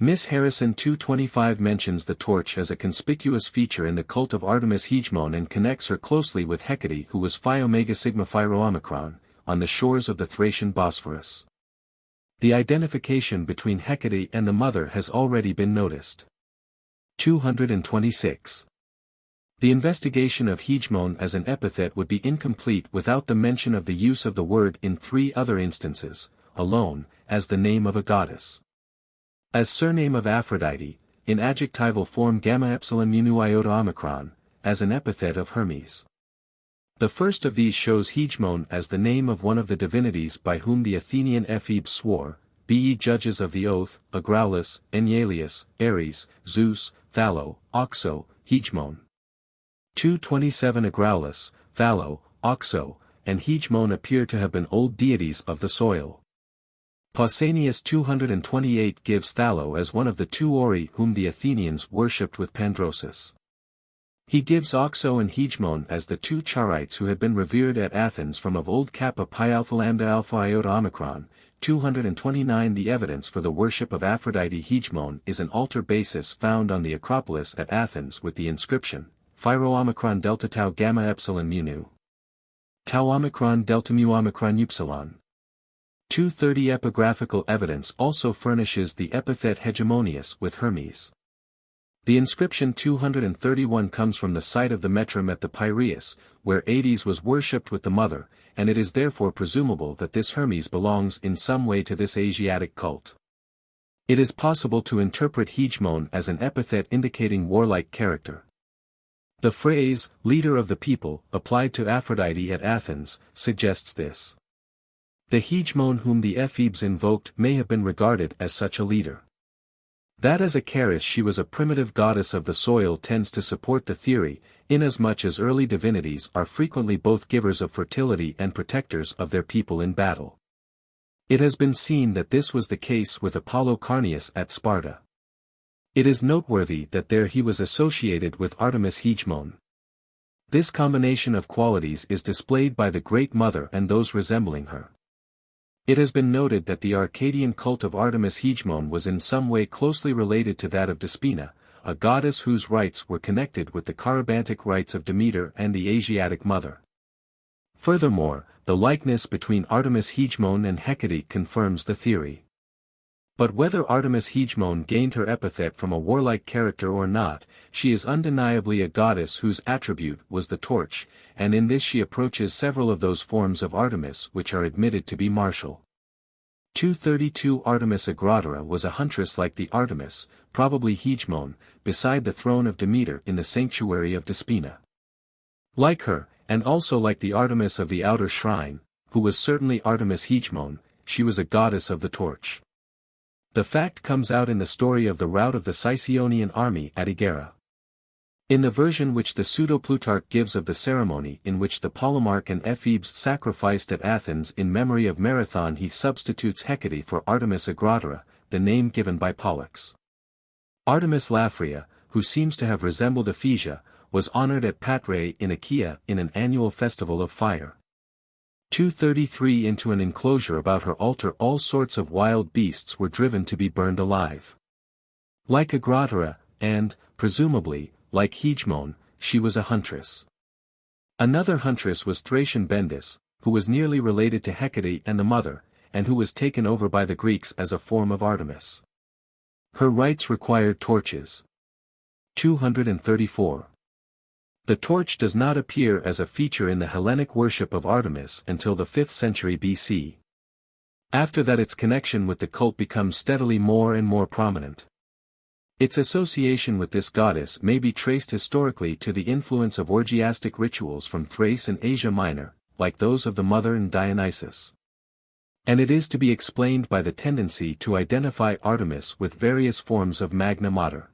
Miss Harrison 225 mentions the torch as a conspicuous feature in the cult of Artemis hegemon and connects her closely with Hecate who was Phi Omega Sigma Phi Rho Omicron, on the shores of the Thracian Bosphorus. The identification between Hecate and the mother has already been noticed. 226. The investigation of hegemon as an epithet would be incomplete without the mention of the use of the word in three other instances, alone, as the name of a goddess. As surname of Aphrodite, in adjectival form gamma epsilon mu iota omicron, as an epithet of Hermes. The first of these shows Hegemon as the name of one of the divinities by whom the Athenian Ephebes swore, be ye judges of the oath, Agraulus, Enyalius, Ares, Zeus, Thallo, Oxo, Hegemon. 227 Agraulus, Thallo, Oxo, and Hegemon appear to have been old deities of the soil. Pausanias 228 gives Thallo as one of the two Ori whom the Athenians worshipped with Pandrosus. He gives Oxo and Hegemon as the two Charites who had been revered at Athens from of old Kappa Pi Alpha Lambda Alpha Iota Omicron. 229 The evidence for the worship of Aphrodite Hegemon is an altar basis found on the Acropolis at Athens with the inscription, Phi-Rho Omicron Delta Tau Gamma Epsilon Mu Nu. Tau Omicron Delta Mu Omicron Upsilon. 230 Epigraphical evidence also furnishes the epithet hegemonius with Hermes. The inscription 231 comes from the site of the Metrum at the Piraeus, where Hades was worshipped with the mother, and it is therefore presumable that this Hermes belongs in some way to this Asiatic cult. It is possible to interpret Hegemon as an epithet indicating warlike character. The phrase, leader of the people, applied to Aphrodite at Athens, suggests this. The Hegemon whom the Ephebes invoked may have been regarded as such a leader. That as a Charis she was a primitive goddess of the soil tends to support the theory, inasmuch as early divinities are frequently both givers of fertility and protectors of their people in battle. It has been seen that this was the case with Apollo Carneus at Sparta. It is noteworthy that there he was associated with Artemis Hegemon. This combination of qualities is displayed by the Great Mother and those resembling her. It has been noted that the Arcadian cult of Artemis Hegemon was in some way closely related to that of Despina, a goddess whose rites were connected with the Carabantic rites of Demeter and the Asiatic mother. Furthermore, the likeness between Artemis Hegemon and Hecate confirms the theory. But whether Artemis Hegemon gained her epithet from a warlike character or not, she is undeniably a goddess whose attribute was the torch, and in this she approaches several of those forms of Artemis which are admitted to be martial. 232 Artemis Agraura was a huntress like the Artemis, probably Hegemon, beside the throne of Demeter in the sanctuary of Despina. Like her, and also like the Artemis of the outer shrine, who was certainly Artemis Hegemon, she was a goddess of the torch. The fact comes out in the story of the rout of the Sicyonian army at Egera. In the version which the Pseudo-Plutarch gives of the ceremony in which the Polemarch and Ephebes sacrificed at Athens in memory of Marathon he substitutes Hecate for Artemis Agraura, the name given by Pollux. Artemis Laphria, who seems to have resembled Ephesia, was honored at Patrae in Achaea in an annual festival of fire. 233 Into an enclosure about her altar all sorts of wild beasts were driven to be burned alive. Like Agraura, and, presumably, like Hegemon, she was a huntress. Another huntress was Thracian Bendis, who was nearly related to Hecate and the mother, and who was taken over by the Greeks as a form of Artemis. Her rites required torches. 234. The torch does not appear as a feature in the Hellenic worship of Artemis until the 5th century BC. After that its connection with the cult becomes steadily more and more prominent. Its association with this goddess may be traced historically to the influence of orgiastic rituals from Thrace and Asia Minor, like those of the mother and Dionysus. And it is to be explained by the tendency to identify Artemis with various forms of Magna Mater.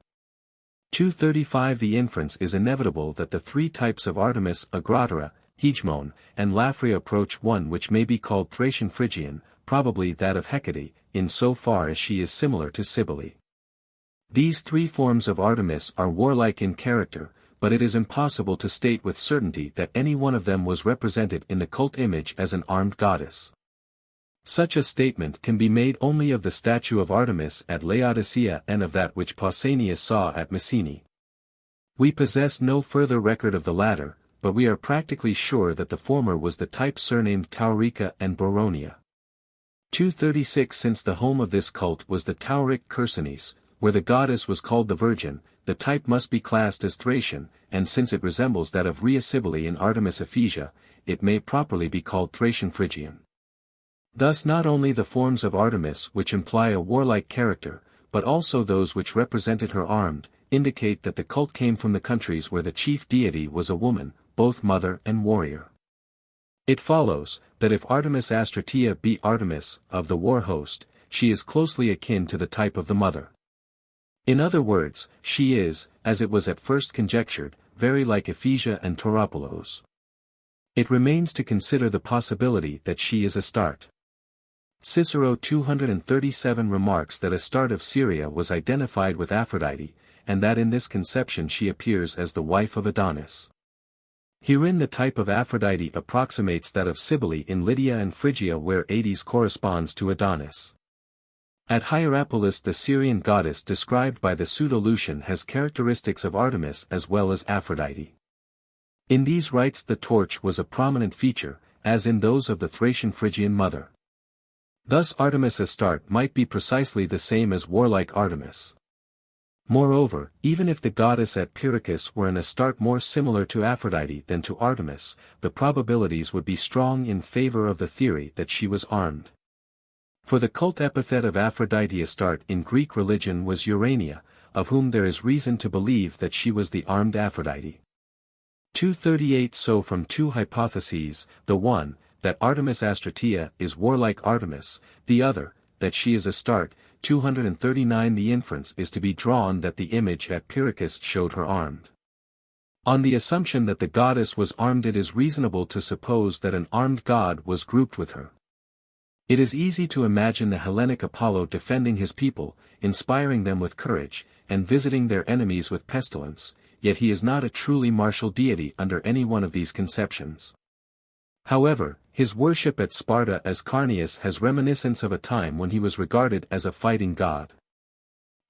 235 The inference is inevitable that the three types of Artemis Agraura, Hegemon, and Laphria approach one which may be called Thracian Phrygian, probably that of Hecate, in so far as she is similar to Cybele. These three forms of Artemis are warlike in character, but it is impossible to state with certainty that any one of them was represented in the cult image as an armed goddess. Such a statement can be made only of the statue of Artemis at Laodicea and of that which Pausanias saw at Messene. We possess no further record of the latter, but we are practically sure that the former was the type surnamed Taurica and Boronia. 236 Since the home of this cult was the Tauric Chersonese, where the goddess was called the Virgin, the type must be classed as Thracian, and since it resembles that of Rhea Cybele in Artemis Ephesia, it may properly be called Thracian Phrygian. Thus not only the forms of Artemis which imply a warlike character, but also those which represented her armed, indicate that the cult came from the countries where the chief deity was a woman, both mother and warrior. It follows, that if Artemis Astrateia be Artemis, of the war host, she is closely akin to the type of the mother. In other words, she is, as it was at first conjectured, very like Ephesia and Tauropolos. It remains to consider the possibility that she is Astarte. Cicero 237 remarks that Astarte of Syria was identified with Aphrodite, and that in this conception she appears as the wife of Adonis. Herein the type of Aphrodite approximates that of Cybele in Lydia and Phrygia, where Hades corresponds to Adonis. At Hierapolis the Syrian goddess described by the Pseudo-Lucian has characteristics of Artemis as well as Aphrodite. In these rites the torch was a prominent feature, as in those of the Thracian Phrygian mother. Thus Artemis Astarte might be precisely the same as warlike Artemis. Moreover, even if the goddess at Pyrrhus were an Astarte more similar to Aphrodite than to Artemis, the probabilities would be strong in favor of the theory that she was armed. For the cult epithet of Aphrodite Astarte in Greek religion was Urania, of whom there is reason to believe that she was the armed Aphrodite. 238 So from two hypotheses, the one, that Artemis Astrateia is warlike Artemis, the other, that she is Astarte, 239 The inference is to be drawn that the image at Pyrrhus showed her armed. On the assumption that the goddess was armed, it is reasonable to suppose that an armed god was grouped with her. It is easy to imagine the Hellenic Apollo defending his people, inspiring them with courage, and visiting their enemies with pestilence, yet he is not a truly martial deity under any one of these conceptions. However, his worship at Sparta as Carneus has reminiscence of a time when he was regarded as a fighting god.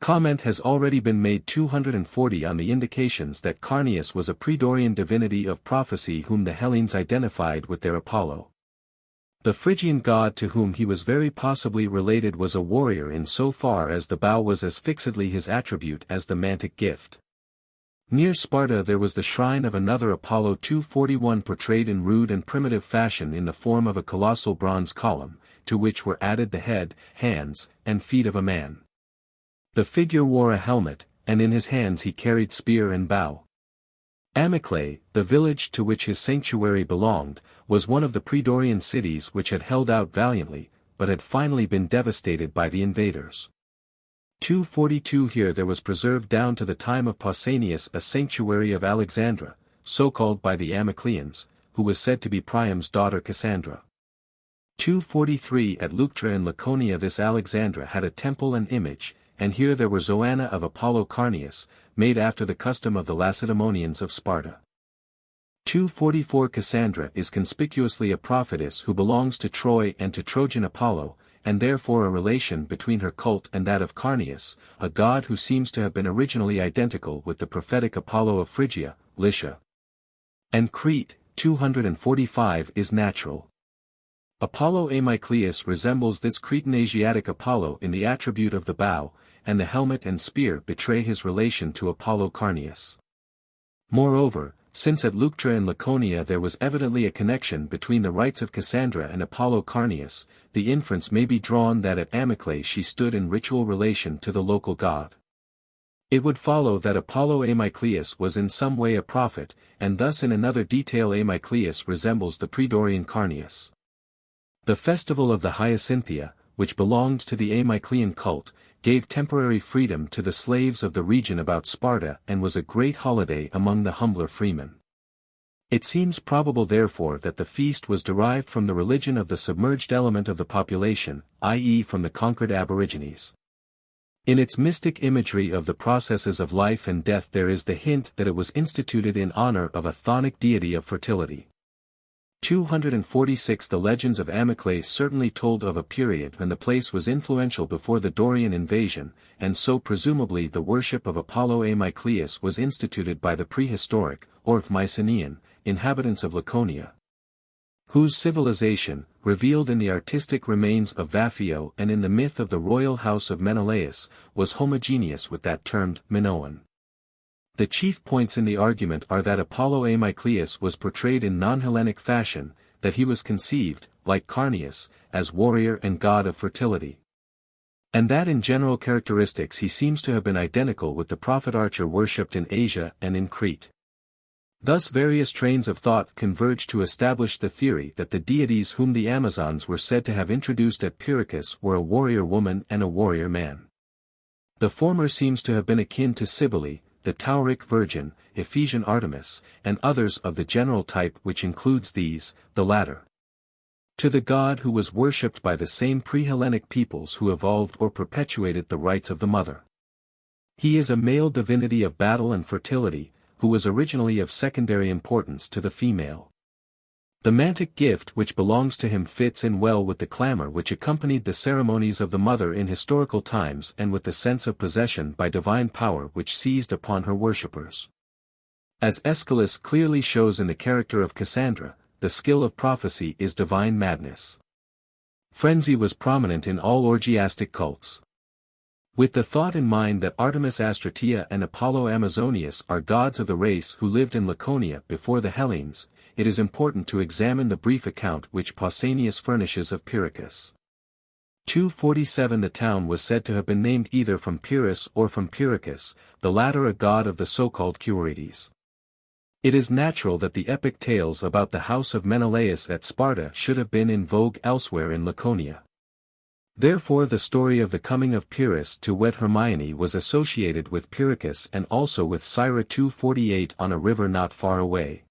Comment has already been made 240 on the indications that Carneus was a pre-Dorian divinity of prophecy whom the Hellenes identified with their Apollo. The Phrygian god to whom he was very possibly related was a warrior in so far as the bow was as fixedly his attribute as the mantic gift. Near Sparta there was the shrine of another Apollo 241 portrayed in rude and primitive fashion in the form of a colossal bronze column, to which were added the head, hands, and feet of a man. The figure wore a helmet, and in his hands he carried spear and bow. Amyclae, the village to which his sanctuary belonged, was one of the pre-Dorian cities which had held out valiantly, but had finally been devastated by the invaders. 242 Here there was preserved down to the time of Pausanias a sanctuary of Alexandra, so called by the Amyclaeans, who was said to be Priam's daughter Cassandra. 243 At Leuctra in Laconia this Alexandra had a temple and image, and here there were Zoanna of Apollo Carneus, made after the custom of the Lacedaemonians of Sparta. 244 Cassandra is conspicuously a prophetess who belongs to Troy and to Trojan Apollo, and therefore a relation between her cult and that of Carneus, a god who seems to have been originally identical with the prophetic Apollo of Phrygia, Lycia, and Crete. 245 is natural. Apollo Amyclaeus resembles this Cretan Asiatic Apollo in the attribute of the bow, and the helmet and spear betray his relation to Apollo Carneus. Moreover, since at Leuctra in Laconia there was evidently a connection between the rites of Cassandra and Apollo Carneus, the inference may be drawn that at Amyclae she stood in ritual relation to the local god. It would follow that Apollo Amyclaeus was in some way a prophet, and thus in another detail Amyclaeus resembles the pre-Dorian Carneus. The festival of the Hyacinthia, which belonged to the Amyclaean cult, gave temporary freedom to the slaves of the region about Sparta and was a great holiday among the humbler freemen. It seems probable therefore that the feast was derived from the religion of the submerged element of the population, i.e. from the conquered aborigines. In its mystic imagery of the processes of life and death there is the hint that it was instituted in honor of a chthonic deity of fertility. 246 The legends of Amyclae certainly told of a period when the place was influential before the Dorian invasion, and so presumably the worship of Apollo Amyclaeus was instituted by the prehistoric, or Mycenaean, inhabitants of Laconia, whose civilization, revealed in the artistic remains of Vaphio and in the myth of the royal house of Menelaus, was homogeneous with that termed Minoan. The chief points in the argument are that Apollo Amyclaeus was portrayed in non-Hellenic fashion, that he was conceived, like Carneus, as warrior and god of fertility. And that in general characteristics he seems to have been identical with the prophet Archer worshipped in Asia and in Crete. Thus various trains of thought converge to establish the theory that the deities whom the Amazons were said to have introduced at Pyrrhus were a warrior woman and a warrior man. The former seems to have been akin to Cybele, the Tauric Virgin, Ephesian Artemis, and others of the general type which includes these, the latter. To the god who was worshipped by the same pre-Hellenic peoples who evolved or perpetuated the rites of the mother. He is a male divinity of battle and fertility, who was originally of secondary importance to the female. The mantic gift which belongs to him fits in well with the clamor which accompanied the ceremonies of the mother in historical times and with the sense of possession by divine power which seized upon her worshippers. As Aeschylus clearly shows in the character of Cassandra, the skill of prophecy is divine madness. Frenzy was prominent in all orgiastic cults. With the thought in mind that Artemis Astrateia and Apollo Amazonius are gods of the race who lived in Laconia before the Hellenes, it is important to examine the brief account which Pausanias furnishes of Pyrrhus. 247 The town was said to have been named either from Pyrrhus or from Pyrrhus, the latter a god of the so-called Curetes. It is natural that the epic tales about the house of Menelaus at Sparta should have been in vogue elsewhere in Laconia. Therefore the story of the coming of Pyrrhus to wed Hermione was associated with Pyrrhus and also with Syra 248 on a river not far away.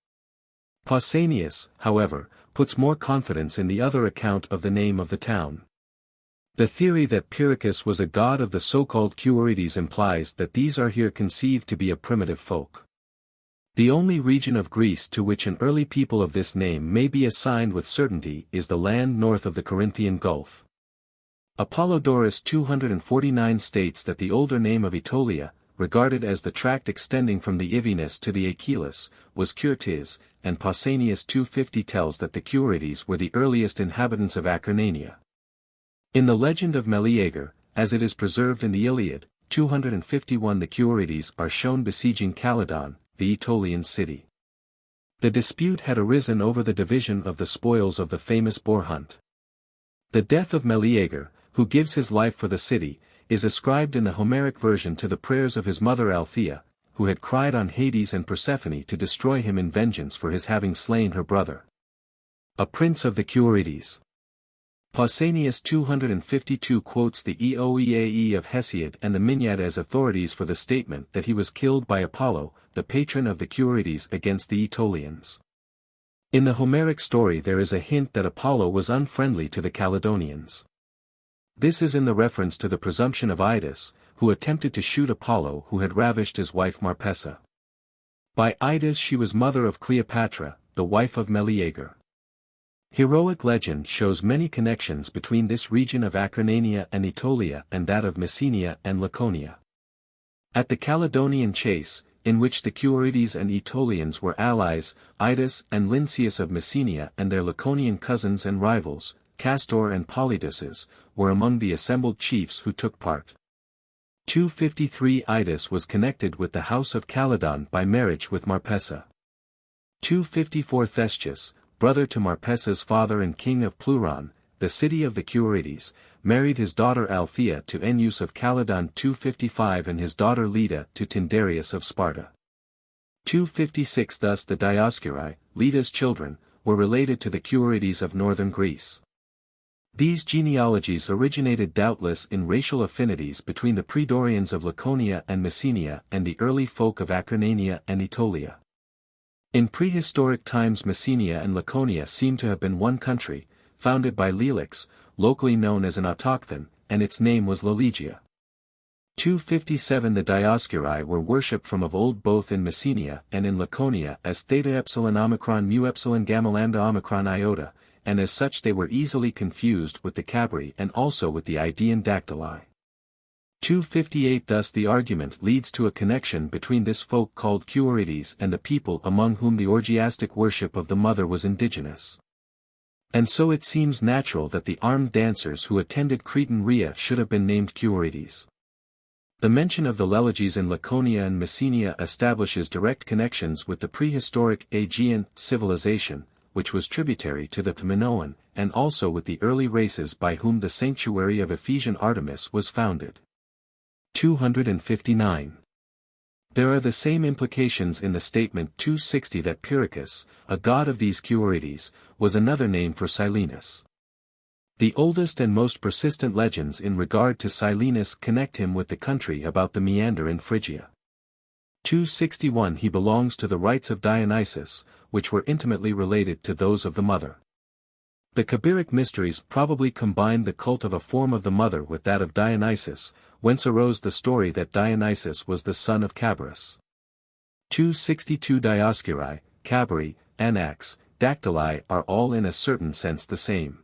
Pausanias, however, puts more confidence in the other account of the name of the town. The theory that Pyrrhus was a god of the so-called Curetes implies that these are here conceived to be a primitive folk. The only region of Greece to which an early people of this name may be assigned with certainty is the land north of the Corinthian Gulf. Apollodorus 249 states that the older name of Aetolia, regarded as the tract extending from the Ivinus to the Achilles, was Curetes, and Pausanias 250 tells that the Curetes were the earliest inhabitants of Acarnania. In the legend of Meleager, as it is preserved in the Iliad, 251 the Curetes are shown besieging Calydon, the Aetolian city. The dispute had arisen over the division of the spoils of the famous boar hunt. The death of Meleager, who gives his life for the city, is ascribed in the Homeric version to the prayers of his mother Althea, who had cried on Hades and Persephone to destroy him in vengeance for his having slain her brother. A prince of the Curetes. Pausanias 252 quotes the Eoeae of Hesiod and the Minyad as authorities for the statement that he was killed by Apollo, the patron of the Curetes against the Aetolians. In the Homeric story there is a hint that Apollo was unfriendly to the Caledonians. This is in the reference to the presumption of Idas, who attempted to shoot Apollo who had ravished his wife Marpessa. By Idas she was mother of Cleopatra, the wife of Meleager. Heroic legend shows many connections between this region of Acarnania and Aetolia and that of Messenia and Laconia. At the Caledonian chase, in which the Curetes and Aetolians were allies, Idas and Lynceus of Messenia and their Laconian cousins and rivals, Castor and Polydeuces, were among the assembled chiefs who took part. 253 Idas was connected with the house of Calydon by marriage with Marpessa. 254 Thestius, brother to Marpessa's father and king of Pleuron, the city of the Curetes, married his daughter Althea to Ennius of Calydon 255 and his daughter Leda to Tyndareus of Sparta. 256 Thus the Dioscuri, Leda's children, were related to the Curetes of northern Greece. These genealogies originated doubtless in racial affinities between the Predorians of Laconia and Messenia and the early folk of Acarnania and Aetolia. In prehistoric times Messenia and Laconia seem to have been one country, founded by Lelix, locally known as an autochthon, and its name was Lelegia. 257 The Dioscuri were worshipped from of old both in Messenia and in Laconia as Theta Epsilon Omicron Mu Epsilon Gamma Lambda Omicron Iota, and as such they were easily confused with the Cabri and also with the Idaean Dactyli. 258 Thus the argument leads to a connection between this folk called Curetes and the people among whom the orgiastic worship of the mother was indigenous. And so it seems natural that the armed dancers who attended Cretan Rhea should have been named Curetes. The mention of the Leleges in Laconia and Messenia establishes direct connections with the prehistoric Aegean civilization, which was tributary to the Minoan, and also with the early races by whom the sanctuary of Ephesian Artemis was founded. 259. There are the same implications in the statement 260 that Pyrrhus, a god of these Cuorites, was another name for Silenus. The oldest and most persistent legends in regard to Silenus connect him with the country about the Meander in Phrygia. 261 He belongs to the rites of Dionysus, which were intimately related to those of the mother. The Kabiric mysteries probably combined the cult of a form of the mother with that of Dionysus, whence arose the story that Dionysus was the son of Cabirus. 262 Dioscuri, Cabiri, Anax, Dactyli are all in a certain sense the same.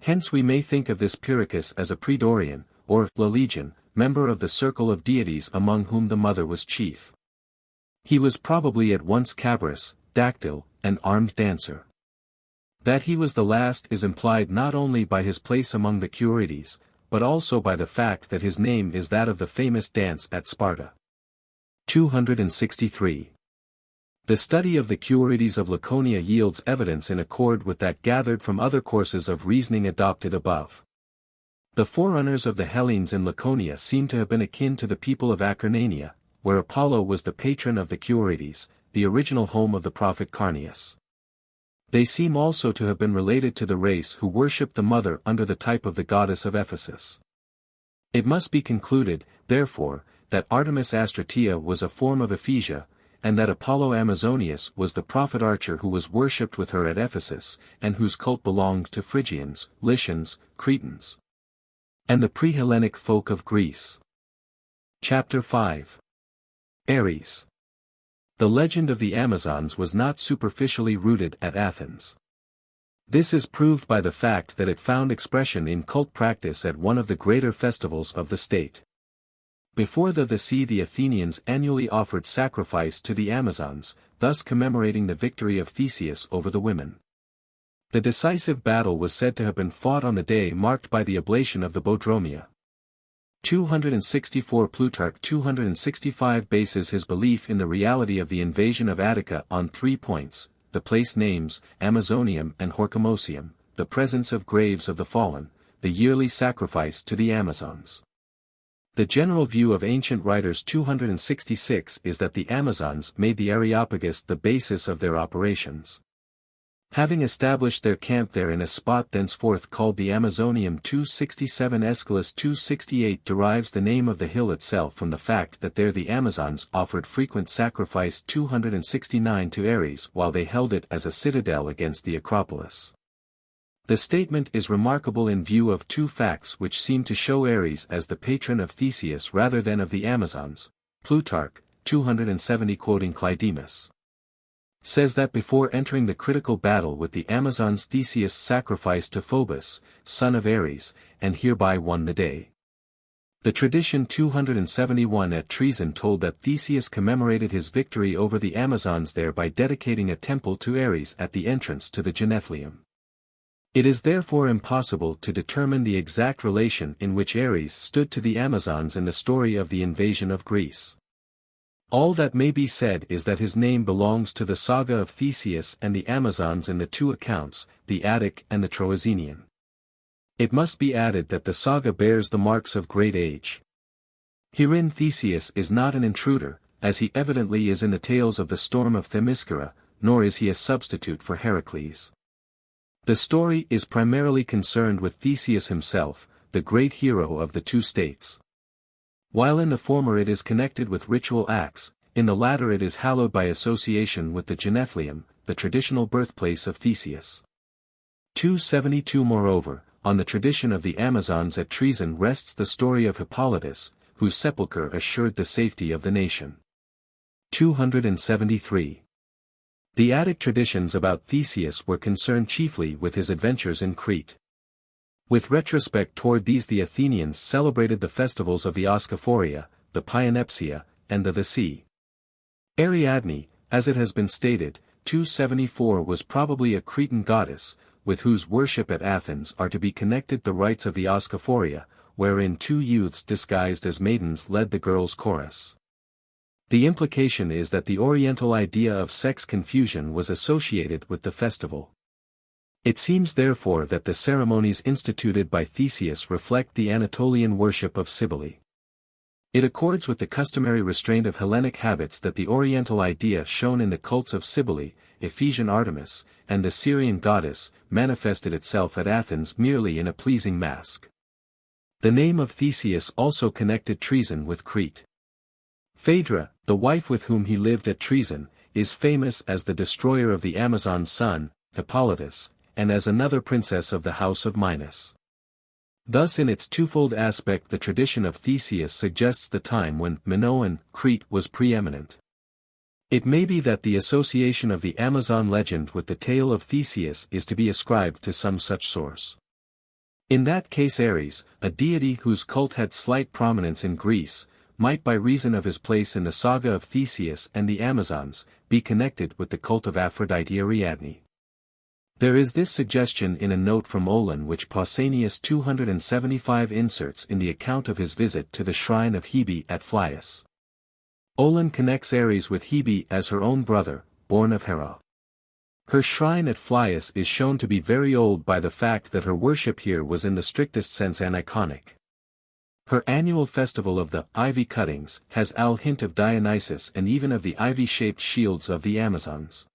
Hence we may think of this Pyrrhus as a Praedorian, or Legion, member of the circle of deities among whom the mother was chief. He was probably at once Cabirus, Dactyl, and armed dancer. That he was the last is implied not only by his place among the Cuorites, but also by the fact that his name is that of the famous dance at Sparta. 263. The study of the Cuorites of Laconia yields evidence in accord with that gathered from other courses of reasoning adopted above. The forerunners of the Hellenes in Laconia seem to have been akin to the people of Acarnania, where Apollo was the patron of the Cuorites, the original home of the prophet Carneus. They seem also to have been related to the race who worshipped the mother under the type of the goddess of Ephesus. It must be concluded, therefore, that Artemis Astrateia was a form of Ephesia, and that Apollo Amazonius was the prophet archer who was worshipped with her at Ephesus, and whose cult belonged to Phrygians, Lycians, Cretans, and the pre-Hellenic folk of Greece. Chapter 5. Ares. The legend of the Amazons was not superficially rooted at Athens. This is proved by the fact that it found expression in cult practice at one of the greater festivals of the state. Before the sea the Athenians annually offered sacrifice to the Amazons, thus commemorating the victory of Theseus over the women. The decisive battle was said to have been fought on the day marked by the oblation of the Bodromia. 264 Plutarch 265 bases his belief in the reality of the invasion of Attica on 3 points, the place names, Amazonium and Horcomoseum, the presence of graves of the fallen, the yearly sacrifice to the Amazons. The general view of ancient writers 266 is that the Amazons made the Areopagus the basis of their operations. Having established their camp there in a spot thenceforth called the Amazonium 267 Aeschylus 268 derives the name of the hill itself from the fact that there the Amazons offered frequent sacrifice 269 to Ares while they held it as a citadel against the Acropolis. The statement is remarkable in view of two facts which seem to show Ares as the patron of Theseus rather than of the Amazons. Plutarch, 270 quoting Clydemus, says that before entering the critical battle with the Amazons Theseus sacrificed to Phobos, son of Ares, and hereby won the day. The tradition 271 at Treason told that Theseus commemorated his victory over the Amazons there by dedicating a temple to Ares at the entrance to the Genethlium. It is therefore impossible to determine the exact relation in which Ares stood to the Amazons in the story of the invasion of Greece. All that may be said is that his name belongs to the saga of Theseus and the Amazons in the two accounts, the Attic and the Troezenian. It must be added that the saga bears the marks of great age. Herein Theseus is not an intruder, as he evidently is in the tales of the storm of Themyscira, nor is he a substitute for Heracles. The story is primarily concerned with Theseus himself, the great hero of the two states. While in the former it is connected with ritual acts, in the latter it is hallowed by association with the Genethlium, the traditional birthplace of Theseus. 272 Moreover, on the tradition of the Amazons at Treason rests the story of Hippolytus, whose sepulchre assured the safety of the nation. 273. The Attic traditions about Theseus were concerned chiefly with his adventures in Crete. With retrospect toward these the Athenians celebrated the festivals of the Oschophoria, the Pyanepsia, and the sea. Ariadne, as it has been stated, 274 was probably a Cretan goddess, with whose worship at Athens are to be connected the rites of the Oschophoria, wherein two youths disguised as maidens led the girls' chorus. The implication is that the Oriental idea of sex confusion was associated with the festival. It seems therefore that the ceremonies instituted by Theseus reflect the Anatolian worship of Cybele. It accords with the customary restraint of Hellenic habits that the Oriental idea shown in the cults of Cybele, Ephesian Artemis, and the Syrian goddess, manifested itself at Athens merely in a pleasing mask. The name of Theseus also connected Treason with Crete. Phaedra, the wife with whom he lived at Treason, is famous as the destroyer of the Amazon's son, Hippolytus, and as another princess of the house of Minos. Thus in its twofold aspect the tradition of Theseus suggests the time when Minoan Crete was preeminent. It may be that the association of the Amazon legend with the tale of Theseus is to be ascribed to some such source. In that case Ares, a deity whose cult had slight prominence in Greece, might by reason of his place in the saga of Theseus and the Amazons, be connected with the cult of Aphrodite Ariadne. There is this suggestion in a note from Olin which Pausanias 275 inserts in the account of his visit to the shrine of Hebe at Phlius. Olin connects Ares with Hebe as her own brother, born of Hera. Her shrine at Phlius is shown to be very old by the fact that her worship here was in the strictest sense aniconic. Her annual festival of the ivy cuttings has al hint of Dionysus and even of the ivy-shaped shields of the Amazons.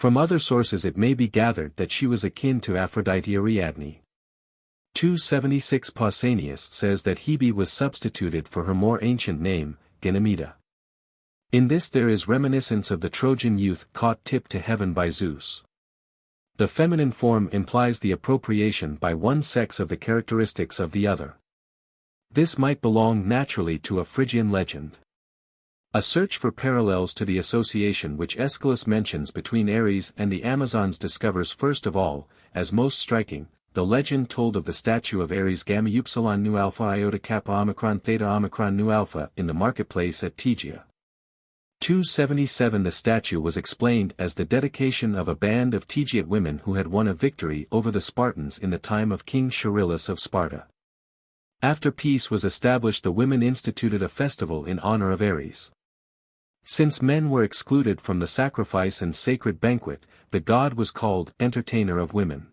From other sources it may be gathered that she was akin to Aphrodite Ariadne. 276 Pausanias says that Hebe was substituted for her more ancient name, Ganymede. In this there is reminiscence of the Trojan youth caught tipped to heaven by Zeus. The feminine form implies the appropriation by one sex of the characteristics of the other. This might belong naturally to a Phrygian legend. A search for parallels to the association which Aeschylus mentions between Ares and the Amazons discovers first of all, as most striking, the legend told of the statue of Ares Gamma Upsilon Nu Alpha Iota Kappa Omicron Theta Omicron Nu Alpha in the marketplace at Tegea. 277 The statue was explained as the dedication of a band of Tegeate women who had won a victory over the Spartans in the time of King Charillus of Sparta. After peace was established the women instituted a festival in honor of Ares. Since men were excluded from the sacrifice and sacred banquet, the god was called entertainer of women.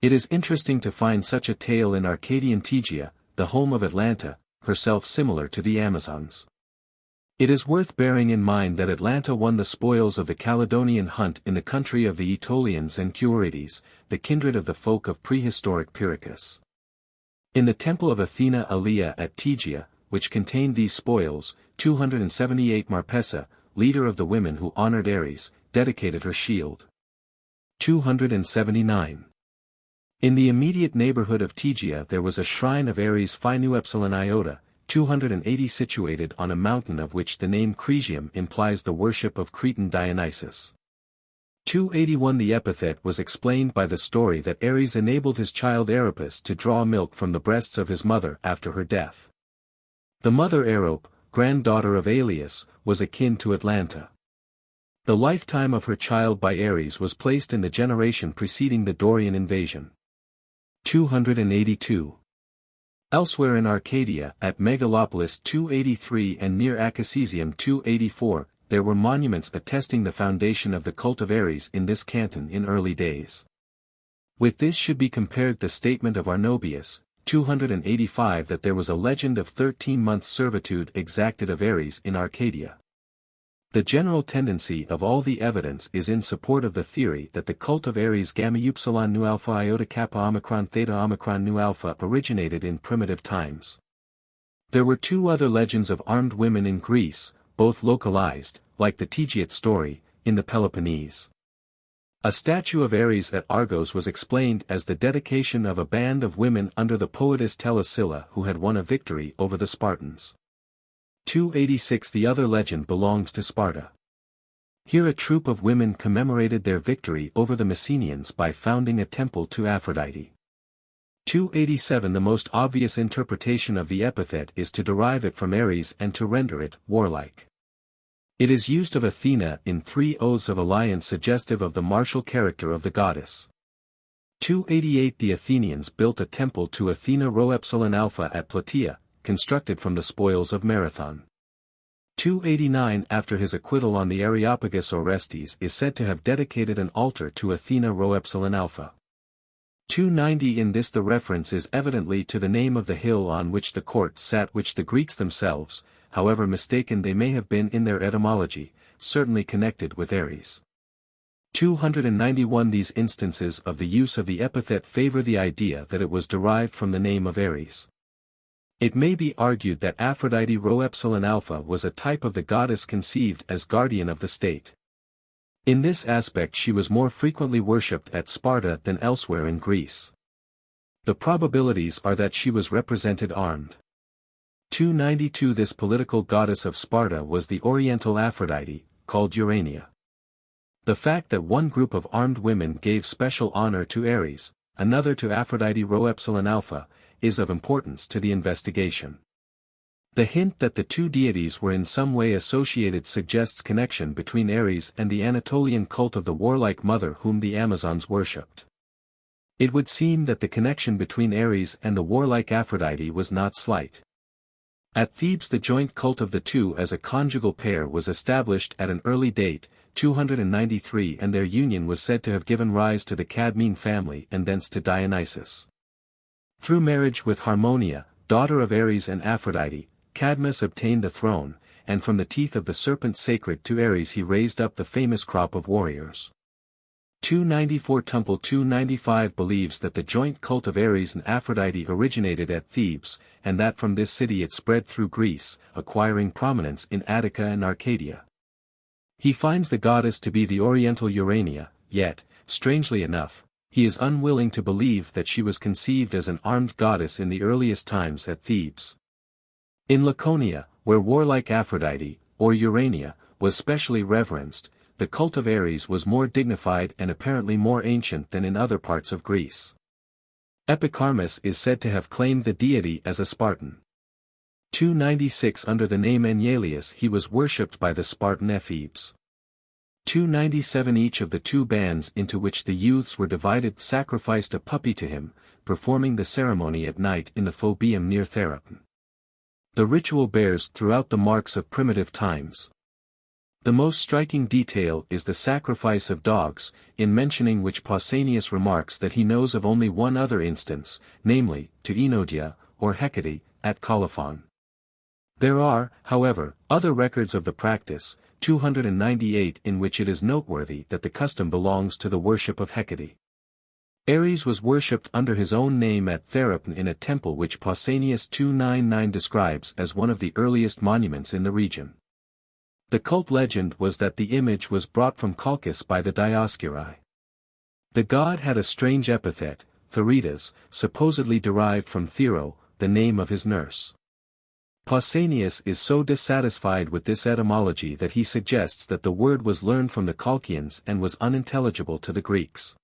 It is interesting to find such a tale in Arcadian Tegea, the home of Atlanta, herself similar to the Amazons. It is worth bearing in mind that Atlanta won the spoils of the Caledonian hunt in the country of the Aetolians and Cuorides, the kindred of the folk of prehistoric Pyrrhus. In the temple of Athena Alia at Tegea, which contained these spoils, 278 Marpessa, leader of the women who honored Ares, dedicated her shield. 279. In the immediate neighborhood of Tegea there was a shrine of Ares Phi Nu Epsilon Iota, 280 situated on a mountain of which the name Crisium implies the worship of Cretan Dionysus. 281 The epithet was explained by the story that Ares enabled his child Aropus to draw milk from the breasts of his mother after her death. The mother Arope, granddaughter of Aeolus, was akin to Atlanta. The lifetime of her child by Ares was placed in the generation preceding the Dorian invasion. 282. Elsewhere in Arcadia, at Megalopolis 283 and near Acacium 284, there were monuments attesting the foundation of the cult of Ares in this canton in early days. With this should be compared the statement of Arnobius, 285 that there was a legend of 13-month servitude exacted of Ares in Arcadia. The general tendency of all the evidence is in support of the theory that the cult of Ares Gamma Upsilon Nu Alpha Iota Kappa Omicron Theta Omicron Nu Alpha originated in primitive times. There were two other legends of armed women in Greece, both localized, like the Tegeate story, in the Peloponnese. A statue of Ares at Argos was explained as the dedication of a band of women under the poetess Telesilla who had won a victory over the Spartans. 286 The other legend belonged to Sparta. Here a troop of women commemorated their victory over the Messenians by founding a temple to Aphrodite. 287 The most obvious interpretation of the epithet is to derive it from Ares and to render it warlike. It is used of Athena in 3 oaths of alliance suggestive of the martial character of the goddess. 288 The Athenians built a temple to Athena Rho Epsilon Alpha at Plataea, constructed from the spoils of Marathon. 289 After his acquittal on the Areopagus, Orestes is said to have dedicated an altar to Athena Rho Epsilon Alpha. 290 In this the reference is evidently to the name of the hill on which the court sat, which the Greeks themselves, however mistaken they may have been in their etymology, certainly connected with Ares. 291 These instances of the use of the epithet favor the idea that it was derived from the name of Ares. It may be argued that Aphrodite Rho Epsilon Alpha was a type of the goddess conceived as guardian of the state. In this aspect she was more frequently worshipped at Sparta than elsewhere in Greece. The probabilities are that she was represented armed. 292 This political goddess of Sparta was the Oriental Aphrodite, called Urania. The fact that one group of armed women gave special honor to Ares, another to Aphrodite Rho Epsilon Alpha, is of importance to the investigation. The hint that the two deities were in some way associated suggests connection between Ares and the Anatolian cult of the warlike mother whom the Amazons worshipped. It would seem that the connection between Ares and the warlike Aphrodite was not slight. At Thebes the joint cult of the two as a conjugal pair was established at an early date, 293, and their union was said to have given rise to the Cadmean family and thence to Dionysus. Through marriage with Harmonia, daughter of Ares and Aphrodite, Cadmus obtained the throne, and from the teeth of the serpent sacred to Ares he raised up the famous crop of warriors. 294 Temple 295 believes that the joint cult of Ares and Aphrodite originated at Thebes, and that from this city it spread through Greece, acquiring prominence in Attica and Arcadia. He finds the goddess to be the Oriental Urania, yet, strangely enough, he is unwilling to believe that she was conceived as an armed goddess in the earliest times at Thebes. In Laconia, where warlike Aphrodite, or Urania, was specially reverenced, the cult of Ares was more dignified and apparently more ancient than in other parts of Greece. Epicharmus is said to have claimed the deity as a Spartan. 296 Under the name Enyalius he was worshipped by the Spartan ephebes. 297 Each of the two bands into which the youths were divided sacrificed a puppy to him, performing the ceremony at night in the Phobeum near Therapon. The ritual bears throughout the marks of primitive times. The most striking detail is the sacrifice of dogs, in mentioning which Pausanias remarks that he knows of only one other instance, namely, to Enodia, or Hecate, at Colophon. There are, however, other records of the practice, 298 in which it is noteworthy that the custom belongs to the worship of Hecate. Ares was worshipped under his own name at Therapon in a temple which Pausanias 299 describes as one of the earliest monuments in the region. The cult legend was that the image was brought from Colchis by the Dioscuri. The god had a strange epithet, Theridas, supposedly derived from Thero, the name of his nurse. Pausanias is so dissatisfied with this etymology that he suggests that the word was learned from the Colchians and was unintelligible to the Greeks.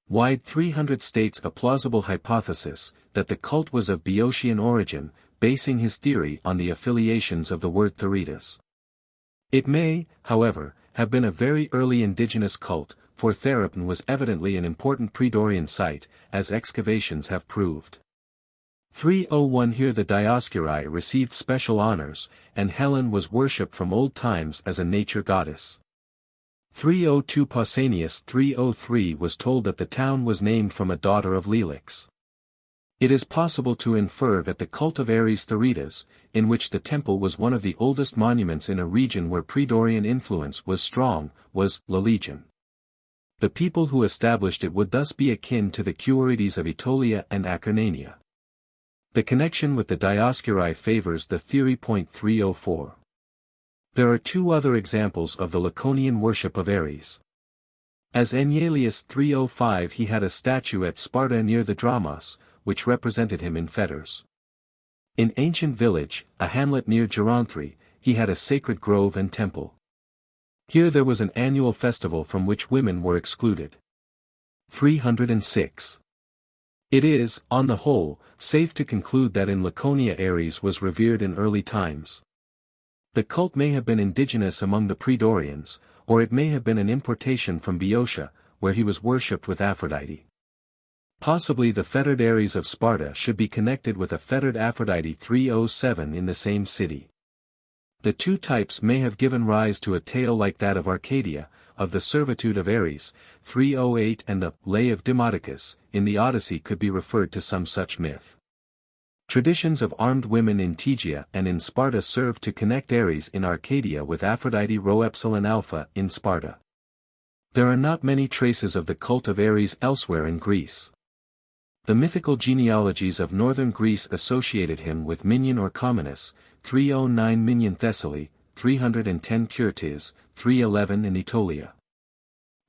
Wide 300 states a plausible hypothesis, that the cult was of Boeotian origin, basing his theory on the affiliations of the word Theridas. It may, however, have been a very early indigenous cult, for Therapon was evidently an important pre-Dorian site, as excavations have proved. 301 Here the Dioscuri received special honors, and Helen was worshipped from old times as a nature goddess. 302 Pausanias 303 was told that the town was named from a daughter of Lelix. It is possible to infer that the cult of Ares Theridas, in which the temple was one of the oldest monuments in a region where pre-Dorian influence was strong, was Lelegian. The people who established it would thus be akin to the Cuorides of Aetolia and Acarnania. The connection with the Dioscuri favors the theory. 304. There are two other examples of the Laconian worship of Ares. As Enyalius 305 he had a statue at Sparta near the Dramos, which represented him in fetters. In ancient village, a hamlet near Geronthri, he had a sacred grove and temple. Here there was an annual festival from which women were excluded. 306. It is, on the whole, safe to conclude that in Laconia Ares was revered in early times. The cult may have been indigenous among the Pre-Dorians, or it may have been an importation from Boeotia, where he was worshipped with Aphrodite. Possibly the fettered Ares of Sparta should be connected with a fettered Aphrodite 307 in the same city. The two types may have given rise to a tale like that of Arcadia, of the servitude of Ares, 308, and the Lay of Demodocus in the Odyssey could be referred to some such myth. Traditions of armed women in Tegea and in Sparta served to connect Ares in Arcadia with Aphrodite Rho Epsilon Alpha in Sparta. There are not many traces of the cult of Ares elsewhere in Greece. The mythical genealogies of northern Greece associated him with Minion or Commonus, 309 Minion Thessaly, 310 Curtiz, 311 in Aetolia.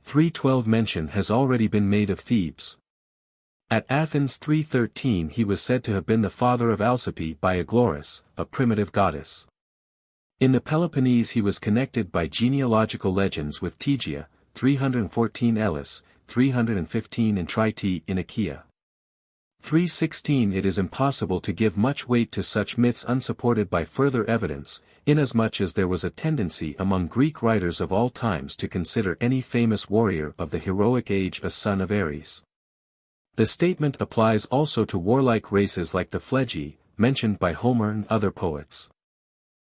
312 mention has already been made of Thebes. At Athens 313 he was said to have been the father of Alcippe by Aglaris, a primitive goddess. In the Peloponnese he was connected by genealogical legends with Tegea, 314 Elis, 315 and Trite in Achaea. 316 It is impossible to give much weight to such myths unsupported by further evidence, inasmuch as there was a tendency among Greek writers of all times to consider any famous warrior of the heroic age a son of Ares. The statement applies also to warlike races like the Phlegi, mentioned by Homer and other poets.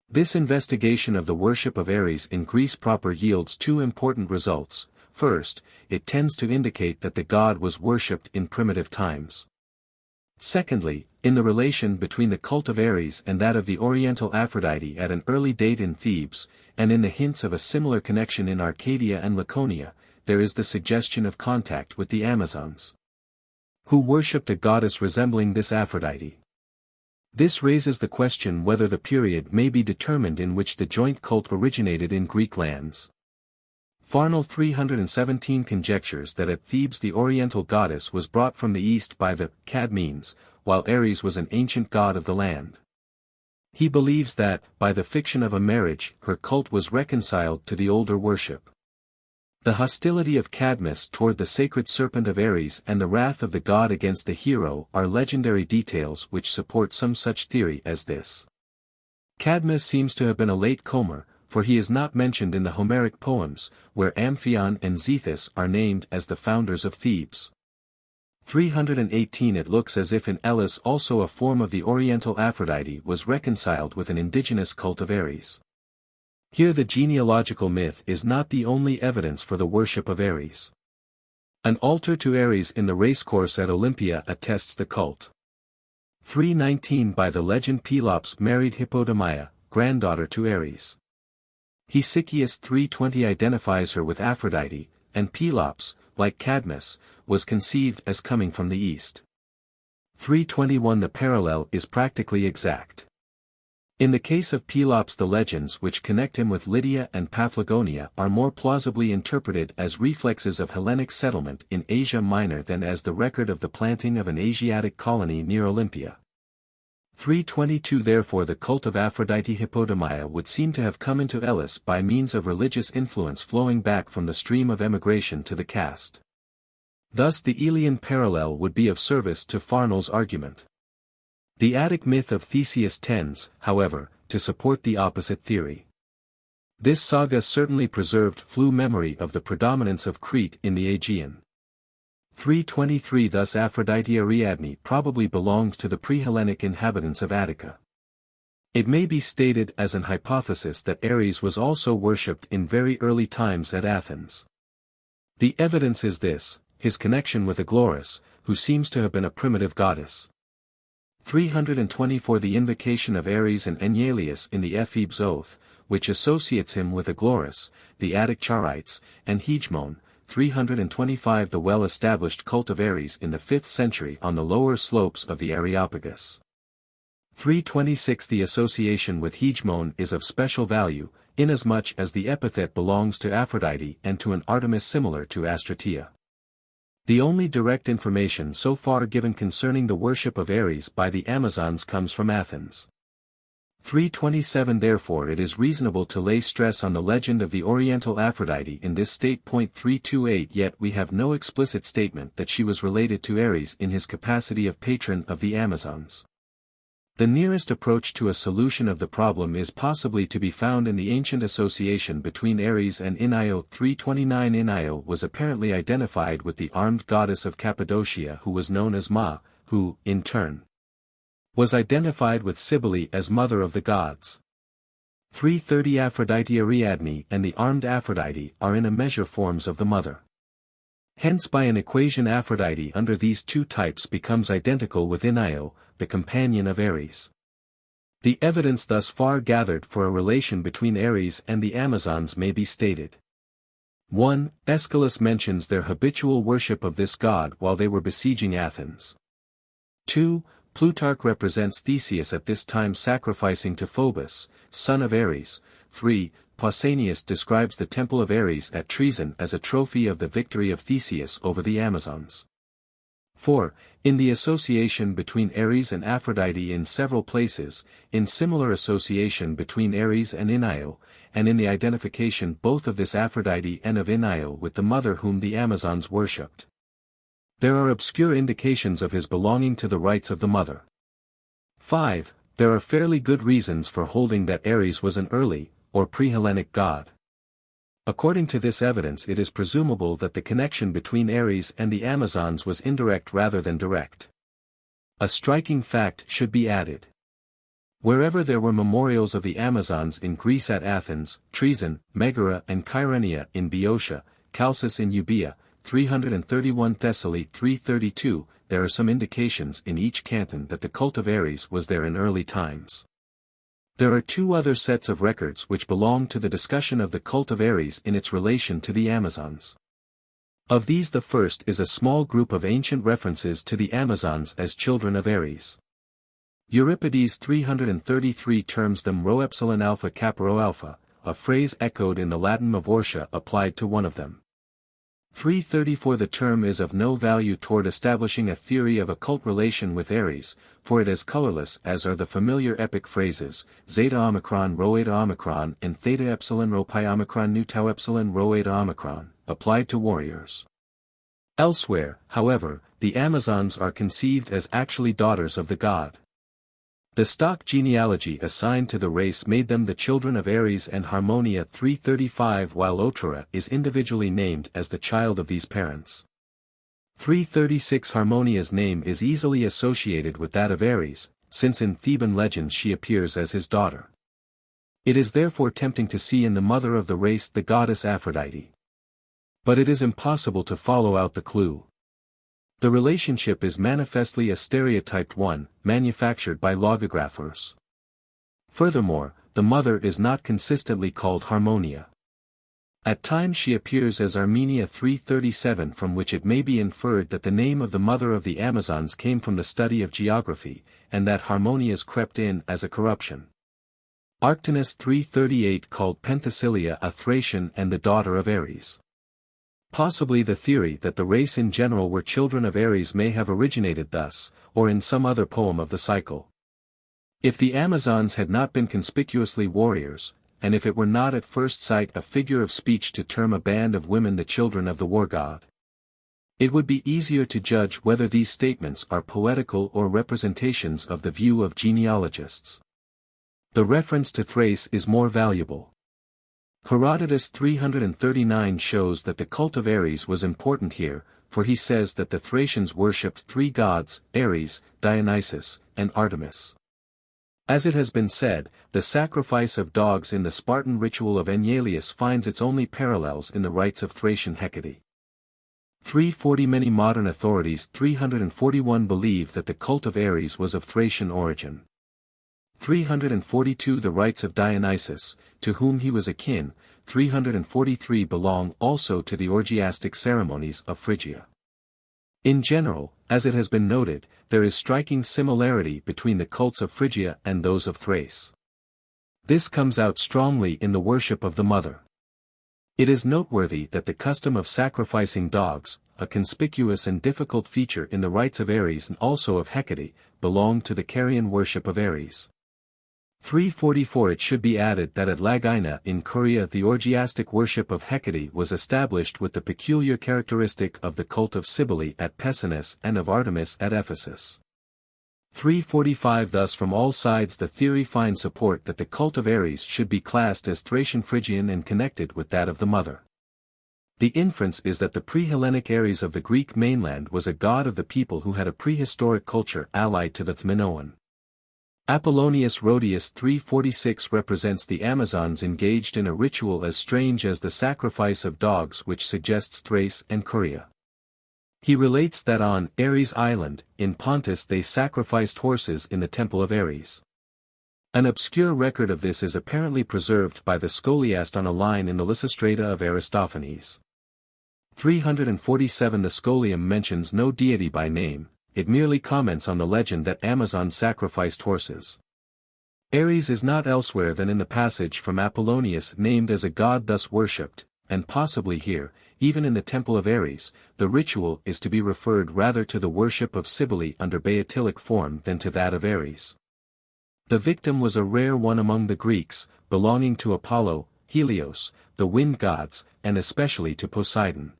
This investigation of the worship of Ares in Greece proper yields two important results. First, it tends to indicate that the god was worshipped in primitive times. Secondly, in the relation between the cult of Ares and that of the Oriental Aphrodite at an early date in Thebes, and in the hints of a similar connection in Arcadia and Laconia, there is the suggestion of contact with the Amazons, who worshipped a goddess resembling this Aphrodite. This raises the question whether the period may be determined in which the joint cult originated in Greek lands. Farnell 317 conjectures that at Thebes the Oriental goddess was brought from the east by the Cadmeans, while Ares was an ancient god of the land. He believes that, by the fiction of a marriage, her cult was reconciled to the older worship. The hostility of Cadmus toward the sacred serpent of Ares and the wrath of the god against the hero are legendary details which support some such theory as this. Cadmus seems to have been a late comer, for he is not mentioned in the Homeric poems, where Amphion and Zethus are named as the founders of Thebes. 318 It looks as if in Elis also a form of the Oriental Aphrodite was reconciled with an indigenous cult of Ares. Here the genealogical myth is not the only evidence for the worship of Ares. An altar to Ares in the racecourse at Olympia attests the cult. 319 By the legend Pelops married Hippodamia, granddaughter to Ares. Hesychius 320 identifies her with Aphrodite, and Pelops, like Cadmus, was conceived as coming from the east. 321 The parallel is practically exact. In the case of Pelops the legends which connect him with Lydia and Paphlagonia are more plausibly interpreted as reflexes of Hellenic settlement in Asia Minor than as the record of the planting of an Asiatic colony near Olympia. 322 Therefore the cult of Aphrodite Hippodamia would seem to have come into Elis by means of religious influence flowing back from the stream of emigration to the caste. Thus the Aeolian parallel would be of service to Farnell's argument. The Attic myth of Theseus tends, however, to support the opposite theory. This saga certainly preserved flew memory of the predominance of Crete in the Aegean. 323 Thus Aphrodite Ariadne probably belonged to the pre-Hellenic inhabitants of Attica. It may be stated as an hypothesis that Ares was also worshipped in very early times at Athens. The evidence is this, his connection with Aglaris, who seems to have been a primitive goddess. 324 The invocation of Ares and Enyalius in the Ephebes Oath, which associates him with Aglaris, the Attic Charites, and Hegemon. 325 The well-established cult of Ares in the 5th century on the lower slopes of the Areopagus. 326 The association with Hegemon is of special value, inasmuch as the epithet belongs to Aphrodite and to an Artemis similar to Astrateia. The only direct information so far given concerning the worship of Ares by the Amazons comes from Athens. 327 Therefore it is reasonable to lay stress on the legend of the Oriental Aphrodite in this state. 328 Yet we have no explicit statement that she was related to Ares in his capacity of patron of the Amazons. The nearest approach to a solution of the problem is possibly to be found in the ancient association between Ares and Inio. 329 Inio was apparently identified with the armed goddess of Cappadocia who was known as Ma, who, in turn, was identified with Cybele as mother of the gods. 330 Aphrodite Ariadne and the armed Aphrodite are in a measure forms of the mother. Hence by an equation Aphrodite under these two types becomes identical with Io, the companion of Ares. The evidence thus far gathered for a relation between Ares and the Amazons may be stated. 1. Aeschylus mentions their habitual worship of this god while they were besieging Athens. 2. Plutarch represents Theseus at this time sacrificing to Phobos, son of Ares. 3. Pausanias describes the temple of Ares at Troezen as a trophy of the victory of Theseus over the Amazons. 4. In the association between Ares and Aphrodite in several places, in similar association between Ares and Io, and in the identification both of this Aphrodite and of Io with the mother whom the Amazons worshipped. There are obscure indications of his belonging to the rites of the mother. 5. There are fairly good reasons for holding that Ares was an early, or pre-Hellenic god. According to this evidence it is presumable that the connection between Ares and the Amazons was indirect rather than direct. A striking fact should be added. Wherever there were memorials of the Amazons in Greece at Athens, Troezen, Megara and Kyrenia in Boeotia, Chalcis in Euboea, 331 Thessaly 332, there are some indications in each canton that the cult of Ares was there in early times. There are two other sets of records which belong to the discussion of the cult of Ares in its relation to the Amazons. Of these the first is a small group of ancient references to the Amazons as children of Ares. Euripides 333 terms them rho epsilon alpha kappa rho alpha, a phrase echoed in the Latin Mavortia applied to one of them. 334 The term is of no value toward establishing a theory of a cult relation with Ares, for it is colorless as are the familiar epic phrases, zeta omicron rho eta omicron and theta epsilon rho pi omicron nu tau epsilon rho eta omicron, applied to warriors. Elsewhere, however, the Amazons are conceived as actually daughters of the god. The stock genealogy assigned to the race made them the children of Ares and Harmonia 335 while Otrera is individually named as the child of these parents. 336 Harmonia's name is easily associated with that of Ares, since in Theban legends she appears as his daughter. It is therefore tempting to see in the mother of the race the goddess Aphrodite. But it is impossible to follow out the clue. The relationship is manifestly a stereotyped one, manufactured by logographers. Furthermore, the mother is not consistently called Harmonia. At times she appears as Armenia 337 from which it may be inferred that the name of the mother of the Amazons came from the study of geography, and that Harmonias crept in as a corruption. Arctinus 338 called Penthesilea a Thracian and the daughter of Ares. Possibly the theory that the race in general were children of Ares may have originated thus, or in some other poem of the cycle. If the Amazons had not been conspicuously warriors, and if it were not at first sight a figure of speech to term a band of women the children of the war god, it would be easier to judge whether these statements are poetical or representations of the view of genealogists. The reference to Thrace is more valuable. Herodotus 339 shows that the cult of Ares was important here, for he says that the Thracians worshipped three gods, Ares, Dionysus, and Artemis. As it has been said, the sacrifice of dogs in the Spartan ritual of Enyalius finds its only parallels in the rites of Thracian Hecate. 340 Many modern authorities 341 believe that the cult of Ares was of Thracian origin. 342 The rites of Dionysus, to whom he was akin, 343 belong also to the orgiastic ceremonies of Phrygia. In general, as it has been noted, there is striking similarity between the cults of Phrygia and those of Thrace. This comes out strongly in the worship of the mother. It is noteworthy that the custom of sacrificing dogs, a conspicuous and difficult feature in the rites of Ares and also of Hecate, belonged to the Carian worship of Ares. 344 It should be added that at Lagina in Corea the orgiastic worship of Hecate was established with the peculiar characteristic of the cult of Cybele at Pessinus and of Artemis at Ephesus. 345 Thus from all sides the theory finds support that the cult of Ares should be classed as Thracian Phrygian and connected with that of the mother. The inference is that the pre-Hellenic Ares of the Greek mainland was a god of the people who had a prehistoric culture allied to the Minoan. Apollonius Rhodius 346 represents the Amazons engaged in a ritual as strange as the sacrifice of dogs, which suggests Thrace and Corea. He relates that on Ares Island, in Pontus, they sacrificed horses in the temple of Ares. An obscure record of this is apparently preserved by the scholiast on a line in the Lysistrata of Aristophanes. 347. The scholium mentions no deity by name, it merely comments on the legend that Amazons sacrificed horses. Ares is not elsewhere than in the passage from Apollonius named as a god thus worshipped, and possibly here, even in the temple of Ares, the ritual is to be referred rather to the worship of Cybele under Boeotilic form than to that of Ares. The victim was a rare one among the Greeks, belonging to Apollo, Helios, the wind gods, and especially to Poseidon.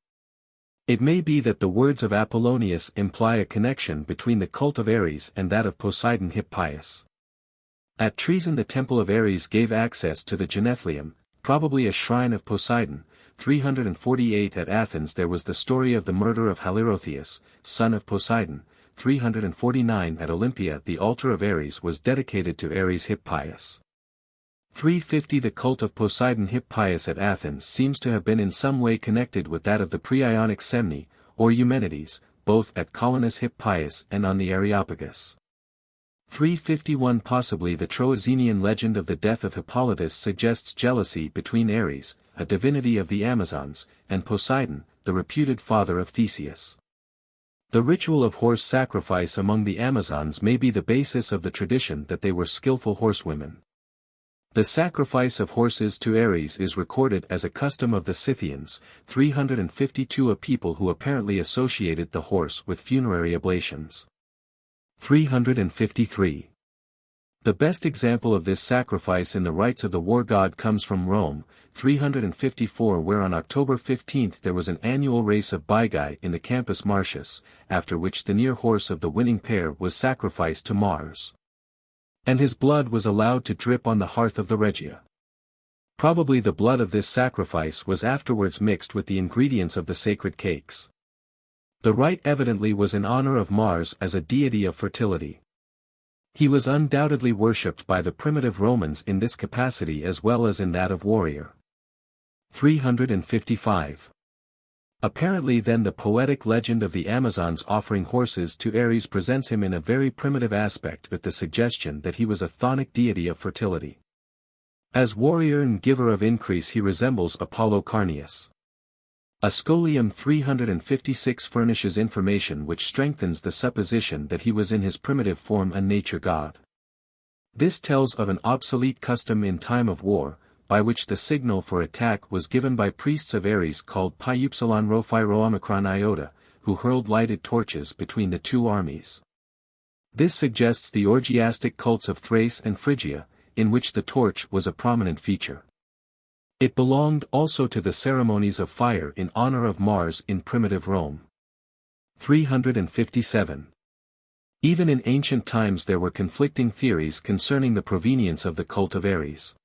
It may be that the words of Apollonius imply a connection between the cult of Ares and that of Poseidon Hippias. At Troezen the temple of Ares gave access to the Genethlium, probably a shrine of Poseidon. 348. At Athens there was the story of the murder of Halirrhothius, son of Poseidon. 349. At Olympia the altar of Ares was dedicated to Ares Hippias. 350. The cult of Poseidon Hippias at Athens seems to have been in some way connected with that of the pre-Ionic Semni, or Eumenides, both at Colonus Hippias and on the Areopagus. 351. Possibly the Troezenian legend of the death of Hippolytus suggests jealousy between Ares, a divinity of the Amazons, and Poseidon, the reputed father of Theseus. The ritual of horse sacrifice among the Amazons may be the basis of the tradition that they were skillful horsewomen. The sacrifice of horses to Ares is recorded as a custom of the Scythians. 352. A people who apparently associated the horse with funerary oblations. 353. The best example of this sacrifice in the rites of the war god comes from Rome. 354, where on October 15 there was an annual race of Bigai in the Campus Martius, after which the near horse of the winning pair was sacrificed to Mars. And his blood was allowed to drip on the hearth of the Regia. Probably the blood of this sacrifice was afterwards mixed with the ingredients of the sacred cakes. The rite evidently was in honor of Mars as a deity of fertility. He was undoubtedly worshipped by the primitive Romans in this capacity as well as in that of warrior. 355. Apparently then the poetic legend of the Amazons offering horses to Ares presents him in a very primitive aspect with the suggestion that he was a chthonic deity of fertility. As warrior and giver of increase he resembles Apollo Carneus. A scholium 356 furnishes information which strengthens the supposition that he was in his primitive form a nature god. This tells of an obsolete custom in time of war, by which the signal for attack was given by priests of Ares called Pyupsilon Rhophi Rho Iota, who hurled lighted torches between the two armies. This suggests the orgiastic cults of Thrace and Phrygia, in which the torch was a prominent feature. It belonged also to the ceremonies of fire in honor of Mars in primitive Rome. 357. Even in ancient times there were conflicting theories concerning the provenience of the cult of Ares.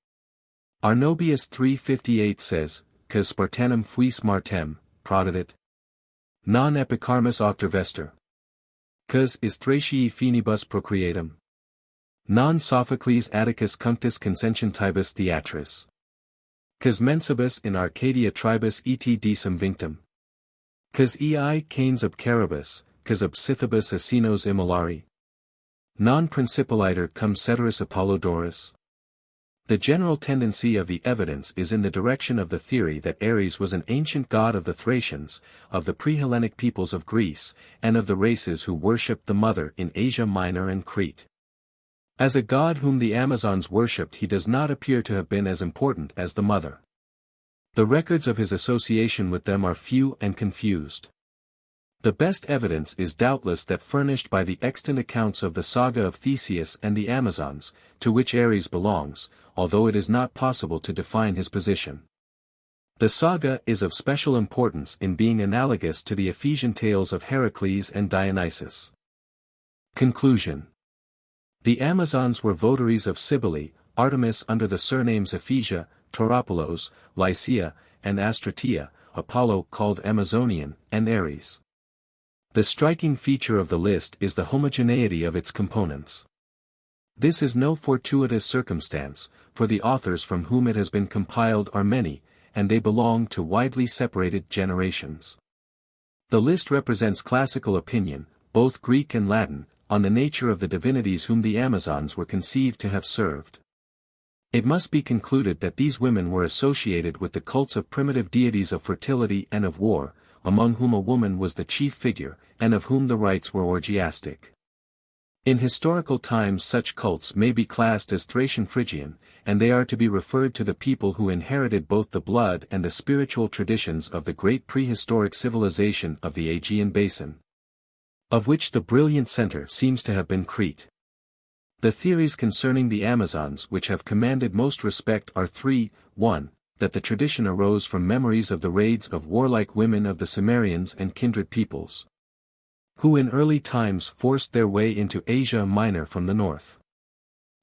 Arnobius 358 says, "Cos Spartanum fuis Martem, prodidit. Non epicarmus octavester. Cos is Thraciae finibus procreatum. Non Sophocles Atticus cunctus consentientibus theatris. Cos mensibus in Arcadia tribus et decem vinctum. Cos ei canes ob caribus, cos ob Scythibus asinos immolari. Non principaliter cum ceteris Apollodorus." The general tendency of the evidence is in the direction of the theory that Ares was an ancient god of the Thracians, of the pre-Hellenic peoples of Greece, and of the races who worshipped the mother in Asia Minor and Crete. As a god whom the Amazons worshipped he does not appear to have been as important as the mother. The records of his association with them are few and confused. The best evidence is doubtless that furnished by the extant accounts of the saga of Theseus and the Amazons, to which Ares belongs, although it is not possible to define his position. The saga is of special importance in being analogous to the Ephesian tales of Heracles and Dionysus. Conclusion. The Amazons were votaries of Cybele, Artemis under the surnames Ephesia, Tauropolos, Lycia, and Astrateia, Apollo called Amazonian, and Ares. The striking feature of the list is the homogeneity of its components. This is no fortuitous circumstance, for the authors from whom it has been compiled are many, and they belong to widely separated generations. The list represents classical opinion, both Greek and Latin, on the nature of the divinities whom the Amazons were conceived to have served. It must be concluded that these women were associated with the cults of primitive deities of fertility and of war, among whom a woman was the chief figure, and of whom the rites were orgiastic. In historical times such cults may be classed as Thracian Phrygian, and they are to be referred to the people who inherited both the blood and the spiritual traditions of the great prehistoric civilization of the Aegean basin, of which the brilliant center seems to have been Crete. The theories concerning the Amazons which have commanded most respect are three: 1. That the tradition arose from memories of the raids of warlike women of the Cimmerians and kindred peoples, who in early times forced their way into Asia Minor from the north.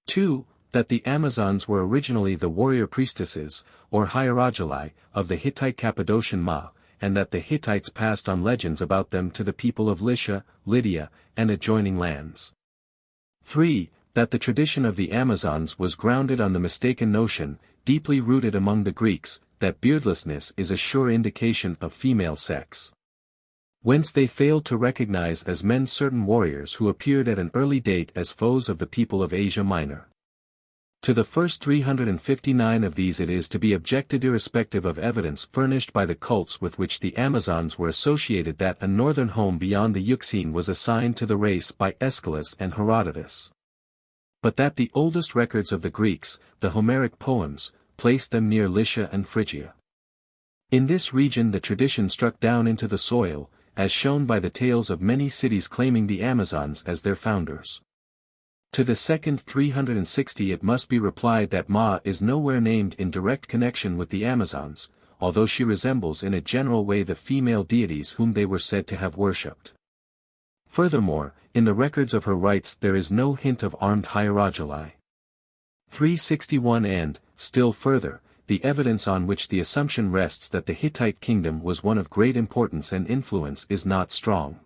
2. That the Amazons were originally the warrior priestesses, or hieroglyphi, of the Hittite Cappadocian Ma, and that the Hittites passed on legends about them to the people of Lycia, Lydia, and adjoining lands. 3. That the tradition of the Amazons was grounded on the mistaken notion, deeply rooted among the Greeks, that beardlessness is a sure indication of female sex. Whence they failed to recognize as men certain warriors who appeared at an early date as foes of the people of Asia Minor. To the first 359 of these it is to be objected irrespective of evidence furnished by the cults with which the Amazons were associated that a northern home beyond the Euxine was assigned to the race by Aeschylus and Herodotus, but that the oldest records of the Greeks, the Homeric poems, placed them near Lycia and Phrygia. In this region the tradition struck down into the soil, as shown by the tales of many cities claiming the Amazons as their founders. To the second 360 it must be replied that Ma is nowhere named in direct connection with the Amazons, although she resembles in a general way the female deities whom they were said to have worshipped. Furthermore, in the records of her rites there is no hint of armed hieroglyphi. 361 and, still further, the evidence on which the assumption rests that the Hittite kingdom was one of great importance and influence is not strong.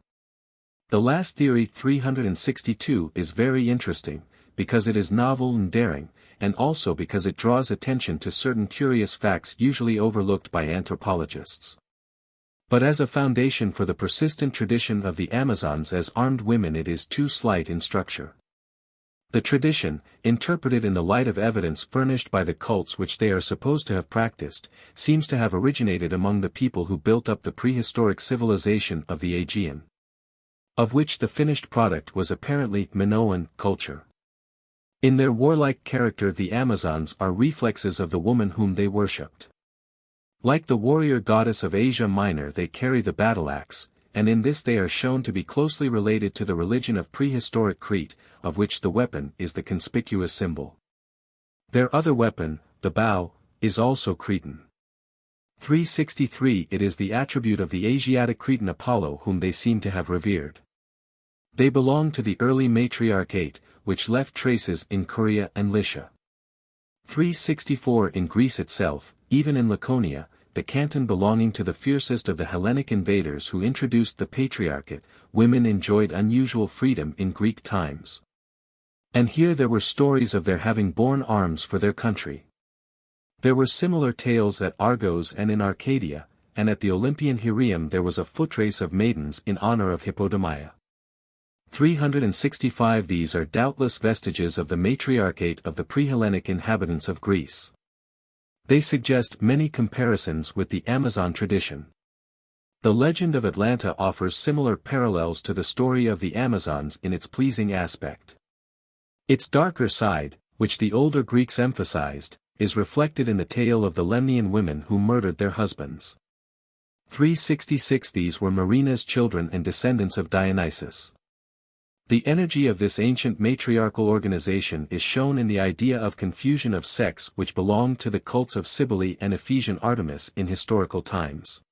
The last theory 362 is very interesting, because it is novel and daring, and also because it draws attention to certain curious facts usually overlooked by anthropologists. But as a foundation for the persistent tradition of the Amazons as armed women it is too slight in structure. The tradition, interpreted in the light of evidence furnished by the cults which they are supposed to have practiced, seems to have originated among the people who built up the prehistoric civilization of the Aegean, of which the finished product was apparently Minoan culture. In their warlike character the Amazons are reflexes of the woman whom they worshipped. Like the warrior goddess of Asia Minor they carry the battle axe, and in this they are shown to be closely related to the religion of prehistoric Crete, of which the weapon is the conspicuous symbol. Their other weapon, the bow, is also Cretan. 363 It is the attribute of the Asiatic Cretan Apollo whom they seem to have revered. They belong to the early matriarchate, which left traces in Corea and Lycia. 364 In Greece itself, even in Laconia, the canton belonging to the fiercest of the Hellenic invaders who introduced the patriarchate, women enjoyed unusual freedom in Greek times. And here there were stories of their having borne arms for their country. There were similar tales at Argos and in Arcadia, and at the Olympian Hyrieum there was a footrace of maidens in honor of Hippodamia. 365 These are doubtless vestiges of the matriarchate of the pre-Hellenic inhabitants of Greece. They suggest many comparisons with the Amazon tradition. The legend of Atlanta offers similar parallels to the story of the Amazons in its pleasing aspect. Its darker side, which the older Greeks emphasized, is reflected in the tale of the Lemnian women who murdered their husbands. 366 These were Marina's children and descendants of Dionysus. The energy of this ancient matriarchal organization is shown in the idea of confusion of sex which belonged to the cults of Cybele and Ephesian Artemis in historical times.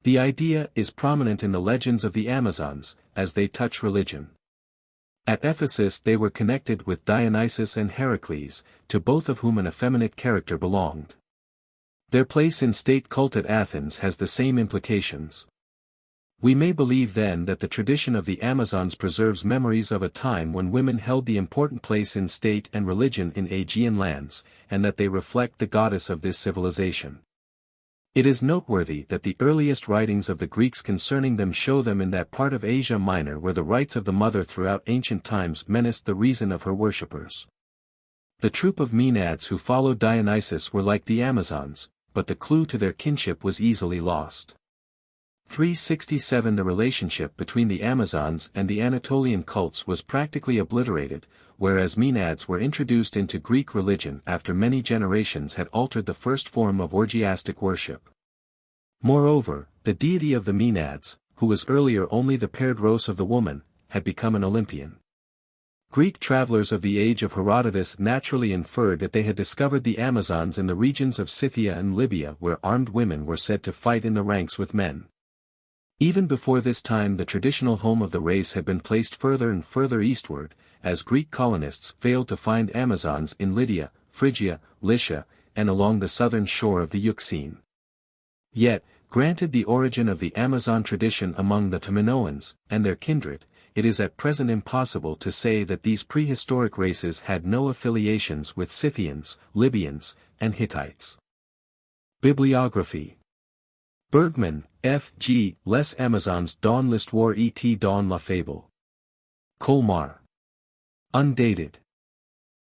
The idea is prominent in the legends of the Amazons, as they touch religion. At Ephesus they were connected with Dionysus and Heracles, to both of whom an effeminate character belonged. Their place in state cult at Athens has the same implications. We may believe then that the tradition of the Amazons preserves memories of a time when women held the important place in state and religion in Aegean lands, and that they reflect the goddess of this civilization. It is noteworthy that the earliest writings of the Greeks concerning them show them in that part of Asia Minor where the rights of the mother throughout ancient times menaced the reason of her worshippers. The troop of Maenads who followed Dionysus were like the Amazons, but the clue to their kinship was easily lost. 367 The relationship between the Amazons and the Anatolian cults was practically obliterated, whereas Maenads were introduced into Greek religion after many generations had altered the first form of orgiastic worship. Moreover, the deity of the Maenads, who was earlier only the paired rose of the woman, had become an Olympian. Greek travelers of the age of Herodotus naturally inferred that they had discovered the Amazons in the regions of Scythia and Libya where armed women were said to fight in the ranks with men. Even before this time the traditional home of the race had been placed further and further eastward, as Greek colonists failed to find Amazons in Lydia, Phrygia, Lycia, and along the southern shore of the Euxine. Yet, granted the origin of the Amazon tradition among the Minoans, and their kindred, it is at present impossible to say that these prehistoric races had no affiliations with Scythians, Libyans, and Hittites. Bibliography. Bergman, F. G. Les Amazons dans l'histoire et dans la fable. Colmar. Undated.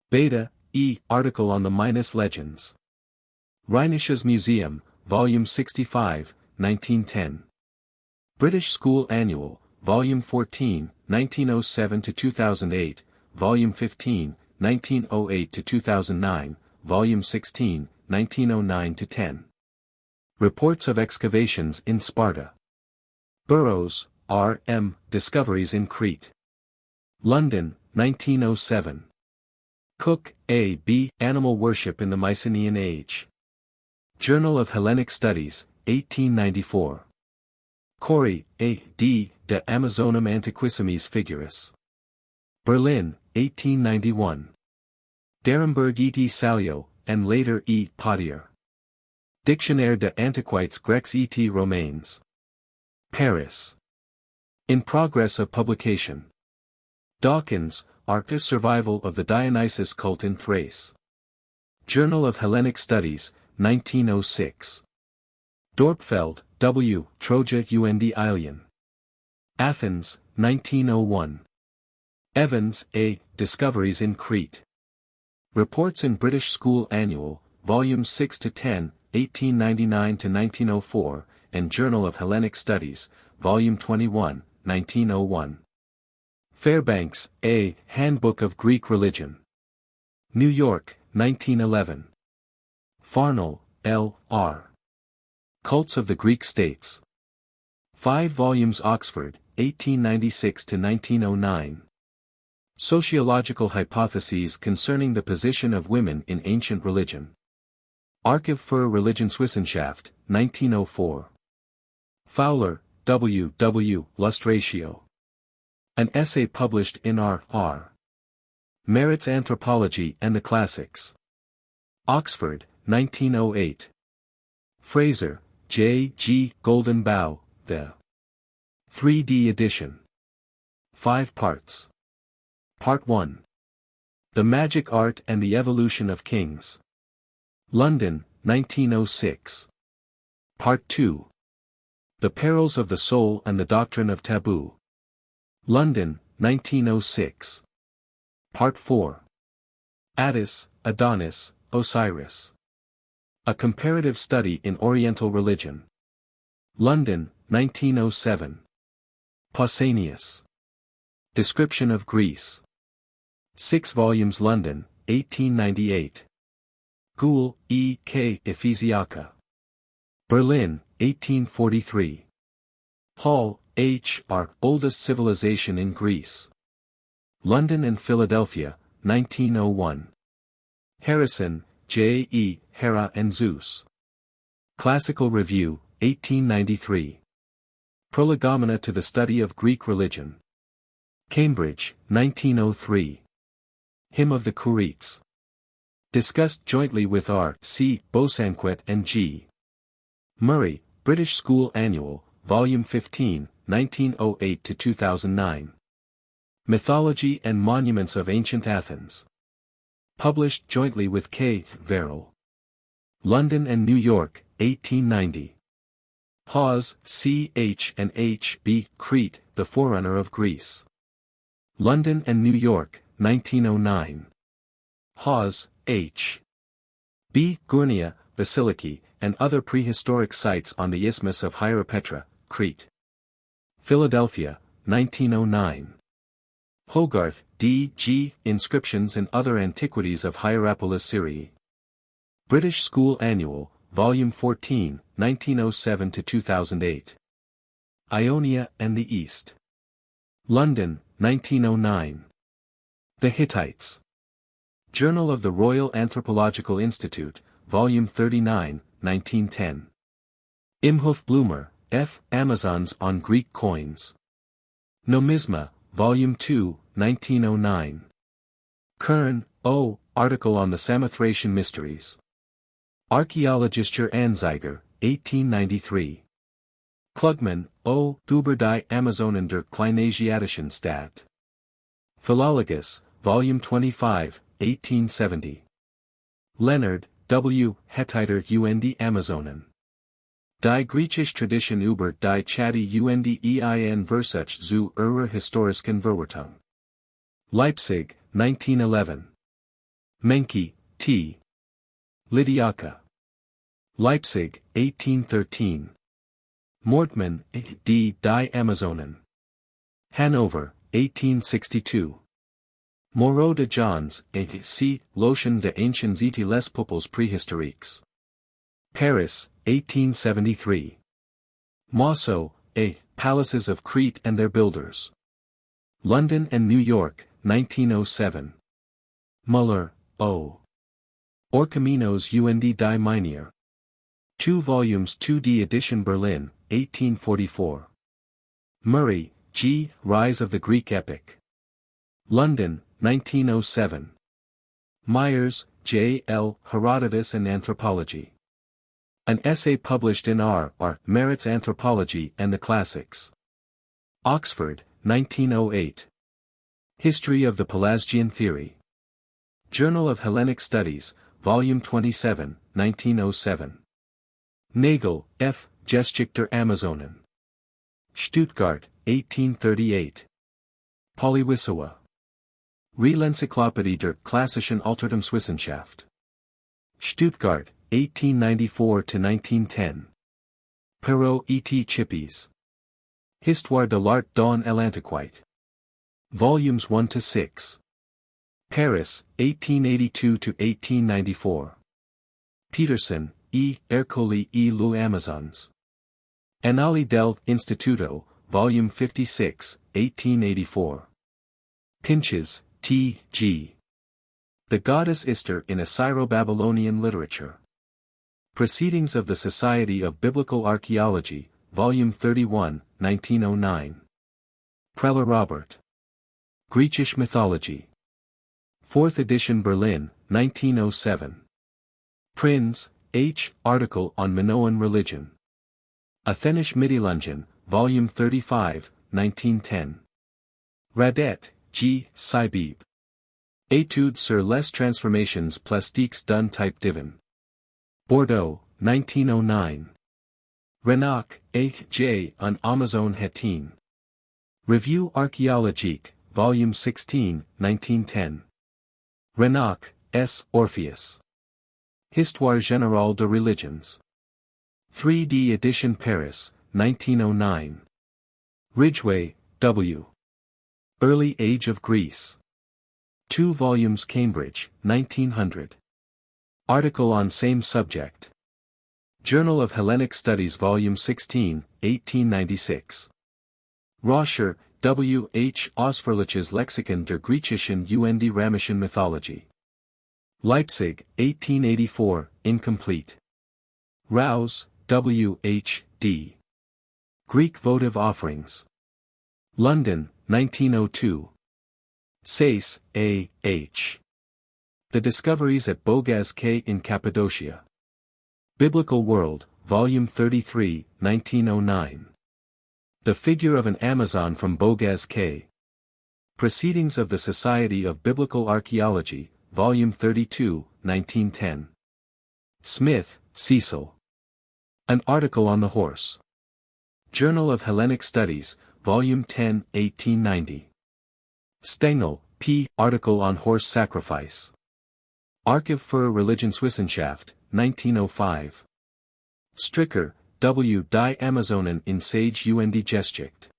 Beta, E. Article on the Minos Legends. Rheinisches Museum, Volume 65, 1910. British School Annual, Volume 14, 1907-2008, Volume 15, 1908-2009, Volume 16, 1909-10. Reports of excavations in Sparta. Burroughs, R. M., Discoveries in Crete. London, 1907. Cook, A. B., Animal Worship in the Mycenaean Age. Journal of Hellenic Studies, 1894. Corey, A. D., De Amazonum Antiquissimis Figuris. Berlin, 1891. Derenberg et Salio, and later E. Potier. Dictionnaire de Antiquités Grecs et Romains. Paris. In progress of publication. Dawkins, Arca Survival of the Dionysus Cult in Thrace. Journal of Hellenic Studies, 1906. Dorpfeld, W. Troja und Ilion. Athens, 1901. Evans, A. Discoveries in Crete. Reports in British School Annual, Volumes 6-10, 1899-1904, and Journal of Hellenic Studies, Volume 21, 1901. Fairbanks, A. Handbook of Greek Religion. New York, 1911. Farnell, L. R. Cults of the Greek States. 5 volumes Oxford, 1896-1909. Sociological Hypotheses Concerning the Position of Women in Ancient Religion. Archiv für Religionswissenschaft, 1904. Fowler, W. W. Lustratio. An essay published in R. R. Merritt's Anthropology and the Classics. Oxford, 1908. Fraser, J. G. Golden Bough, The 3D edition. 5 parts. Part 1. The Magic Art and the Evolution of Kings. London, 1906. Part 2. The Perils of the Soul and the Doctrine of Taboo. London, 1906. Part 4. Attis, Adonis, Osiris. A Comparative Study in Oriental Religion. London, 1907. Pausanias. Description of Greece. 6 volumes London, 1898. Gould, E. K. Ephesiaca. Berlin, 1843. Hall, H. R. Oldest Civilization in Greece. London and Philadelphia, 1901. Harrison, J. E. Hera and Zeus. Classical Review, 1893. Prolegomena to the Study of Greek Religion. Cambridge, 1903. Hymn of the Curites. Discussed jointly with R. C. Bosanquet and G. Murray, British School Annual, Volume 15, 1908-2009. Mythology and Monuments of Ancient Athens. Published jointly with K. Verrill. London and New York, 1890. Hawes, C. H. and H. B. Crete, the Forerunner of Greece. London and New York, 1909. Hawes, H. B. Gurnia, Basiliki, and Other Prehistoric Sites on the Isthmus of Hieropetra, Crete. Philadelphia, 1909. Hogarth, D. G. Inscriptions and Other Antiquities of Hierapolis, Syria. British School Annual, Volume 14, 1907-2008. Ionia and the East. London, 1909. The Hittites. Journal of the Royal Anthropological Institute, Volume 39, 1910. Imhoff Bloomer, F. Amazons on Greek Coins. Nomisma, Volume 2, 1909. Kern, O. Article on the Samothracian Mysteries. Archaeologischer Anzeiger, 1893. Klugman, O. Über die Amazonen der Kleinasiatischen Stadt. Philologus, Volume 25, 1870. Leonard, W. Hettiter und Amazonen. Die Griechische Tradition über die Chatti und ein Versuch zu ihrer historischen Verwertung. Leipzig, 1911. Menke, T. Lydiaca. Leipzig, 1813. Mortmann, D. Die Amazonen. Hanover, 1862. Moreau de Jans, C. Lotion de Anciens et les Peuples Préhistoriques. Paris, 1873. Mosso, A. Palaces of Crete and Their Builders. London and New York, 1907. Muller, O. Orchaminos und die Minier. 2 volumes 2d edition Berlin, 1844. Murray, G. Rise of the Greek Epic. London, 1907. Myers, J. L. Herodotus and Anthropology. An essay published in R. Merritt's Anthropology and the Classics. Oxford, 1908. History of the Pelasgian Theory. Journal of Hellenic Studies, Volume 27, 1907. Nagel, F. Geschichte Amazonen. Stuttgart, 1838. Polywissowa. Relencyclopädie der klassischen Altertumswissenschaft. Stuttgart, 1894-1910. Perrault et Chippies. Histoire de l'art dans l'Antiquité. Volumes 1-6. Paris, 1882-1894. Peterson, E. Ercole e les Amazons. Annali del Instituto, Volume 56, 1884. Pinches, T. G. The Goddess Ister in Assyro-Babylonian Literature. Proceedings of the Society of Biblical Archaeology, Volume 31, 1909. Preller Robert. Grecian Mythology. 4th edition Berlin, 1907. Prins, H. Article on Minoan Religion. Athenische Mittelungen, Volume 35, 1910. Radet, G. Cybele. Études sur les transformations plastiques d'un type divin. Bordeaux, 1909. Renac, H. J. on Amazon Hetine. Revue archéologique, Volume 16, 1910. Renac, S. Orpheus. Histoire générale de religions. 3d edition Paris, 1909. Ridgway, W. Early Age of Greece. 2 volumes Cambridge, 1900. Article on same subject. Journal of Hellenic Studies Volume 16, 1896. Roscher, W. H. Ausführliches Lexikon der Griechischen und Römischen Mythology. Leipzig, 1884, incomplete. Rouse, W. H. D. Greek Votive Offerings. London, 1902. Sayce, A. H. The Discoveries at Bogaz K in Cappadocia. Biblical World, Volume 33, 1909. The Figure of an Amazon from Bogas K. Proceedings of the Society of Biblical Archaeology, Volume 32, 1910. Smith, Cecil. An Article on the Horse. Journal of Hellenic Studies, Volume 10, 1890. Stengel, P. Article on Horse Sacrifice. Archiv für Religionswissenschaft, 1905. Stricker, W. Die Amazonen in Sage und Geschichte.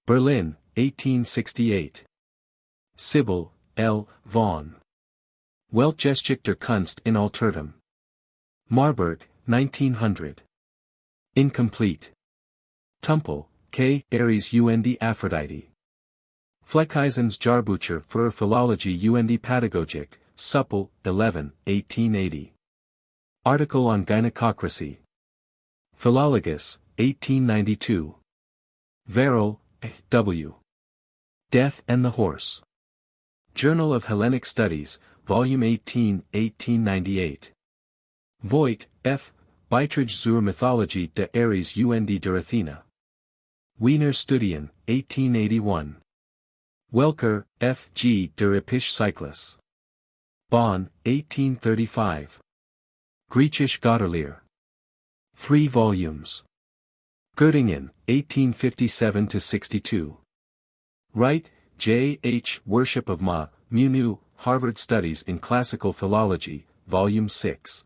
Berlin, 1868. Cybele, L. von Weltgeschichte der Kunst in Altertum. Marburg, 1900. Incomplete. Tumpel, K. Aries und Aphrodite. Fleckeisens Jahrbucher für Philologie und Pädagogik, Suppl, 11, 1880. Article on Gynecocracy. Philologus, 1892. Verrill, W. Death and the Horse. Journal of Hellenic Studies, Volume 18, 1898. Voigt, F. Beitrag zur Mythologie der Ares und der Athena. Wiener Studien, 1881. Welker, F. G. Der Epische Cyclus. Bonn, 1835. Griechisch Götterlehre. 3 volumes. Göttingen, 1857-62. Wright, J. H. Worship of Ma, Munu, Harvard Studies in Classical Philology, Volume 6.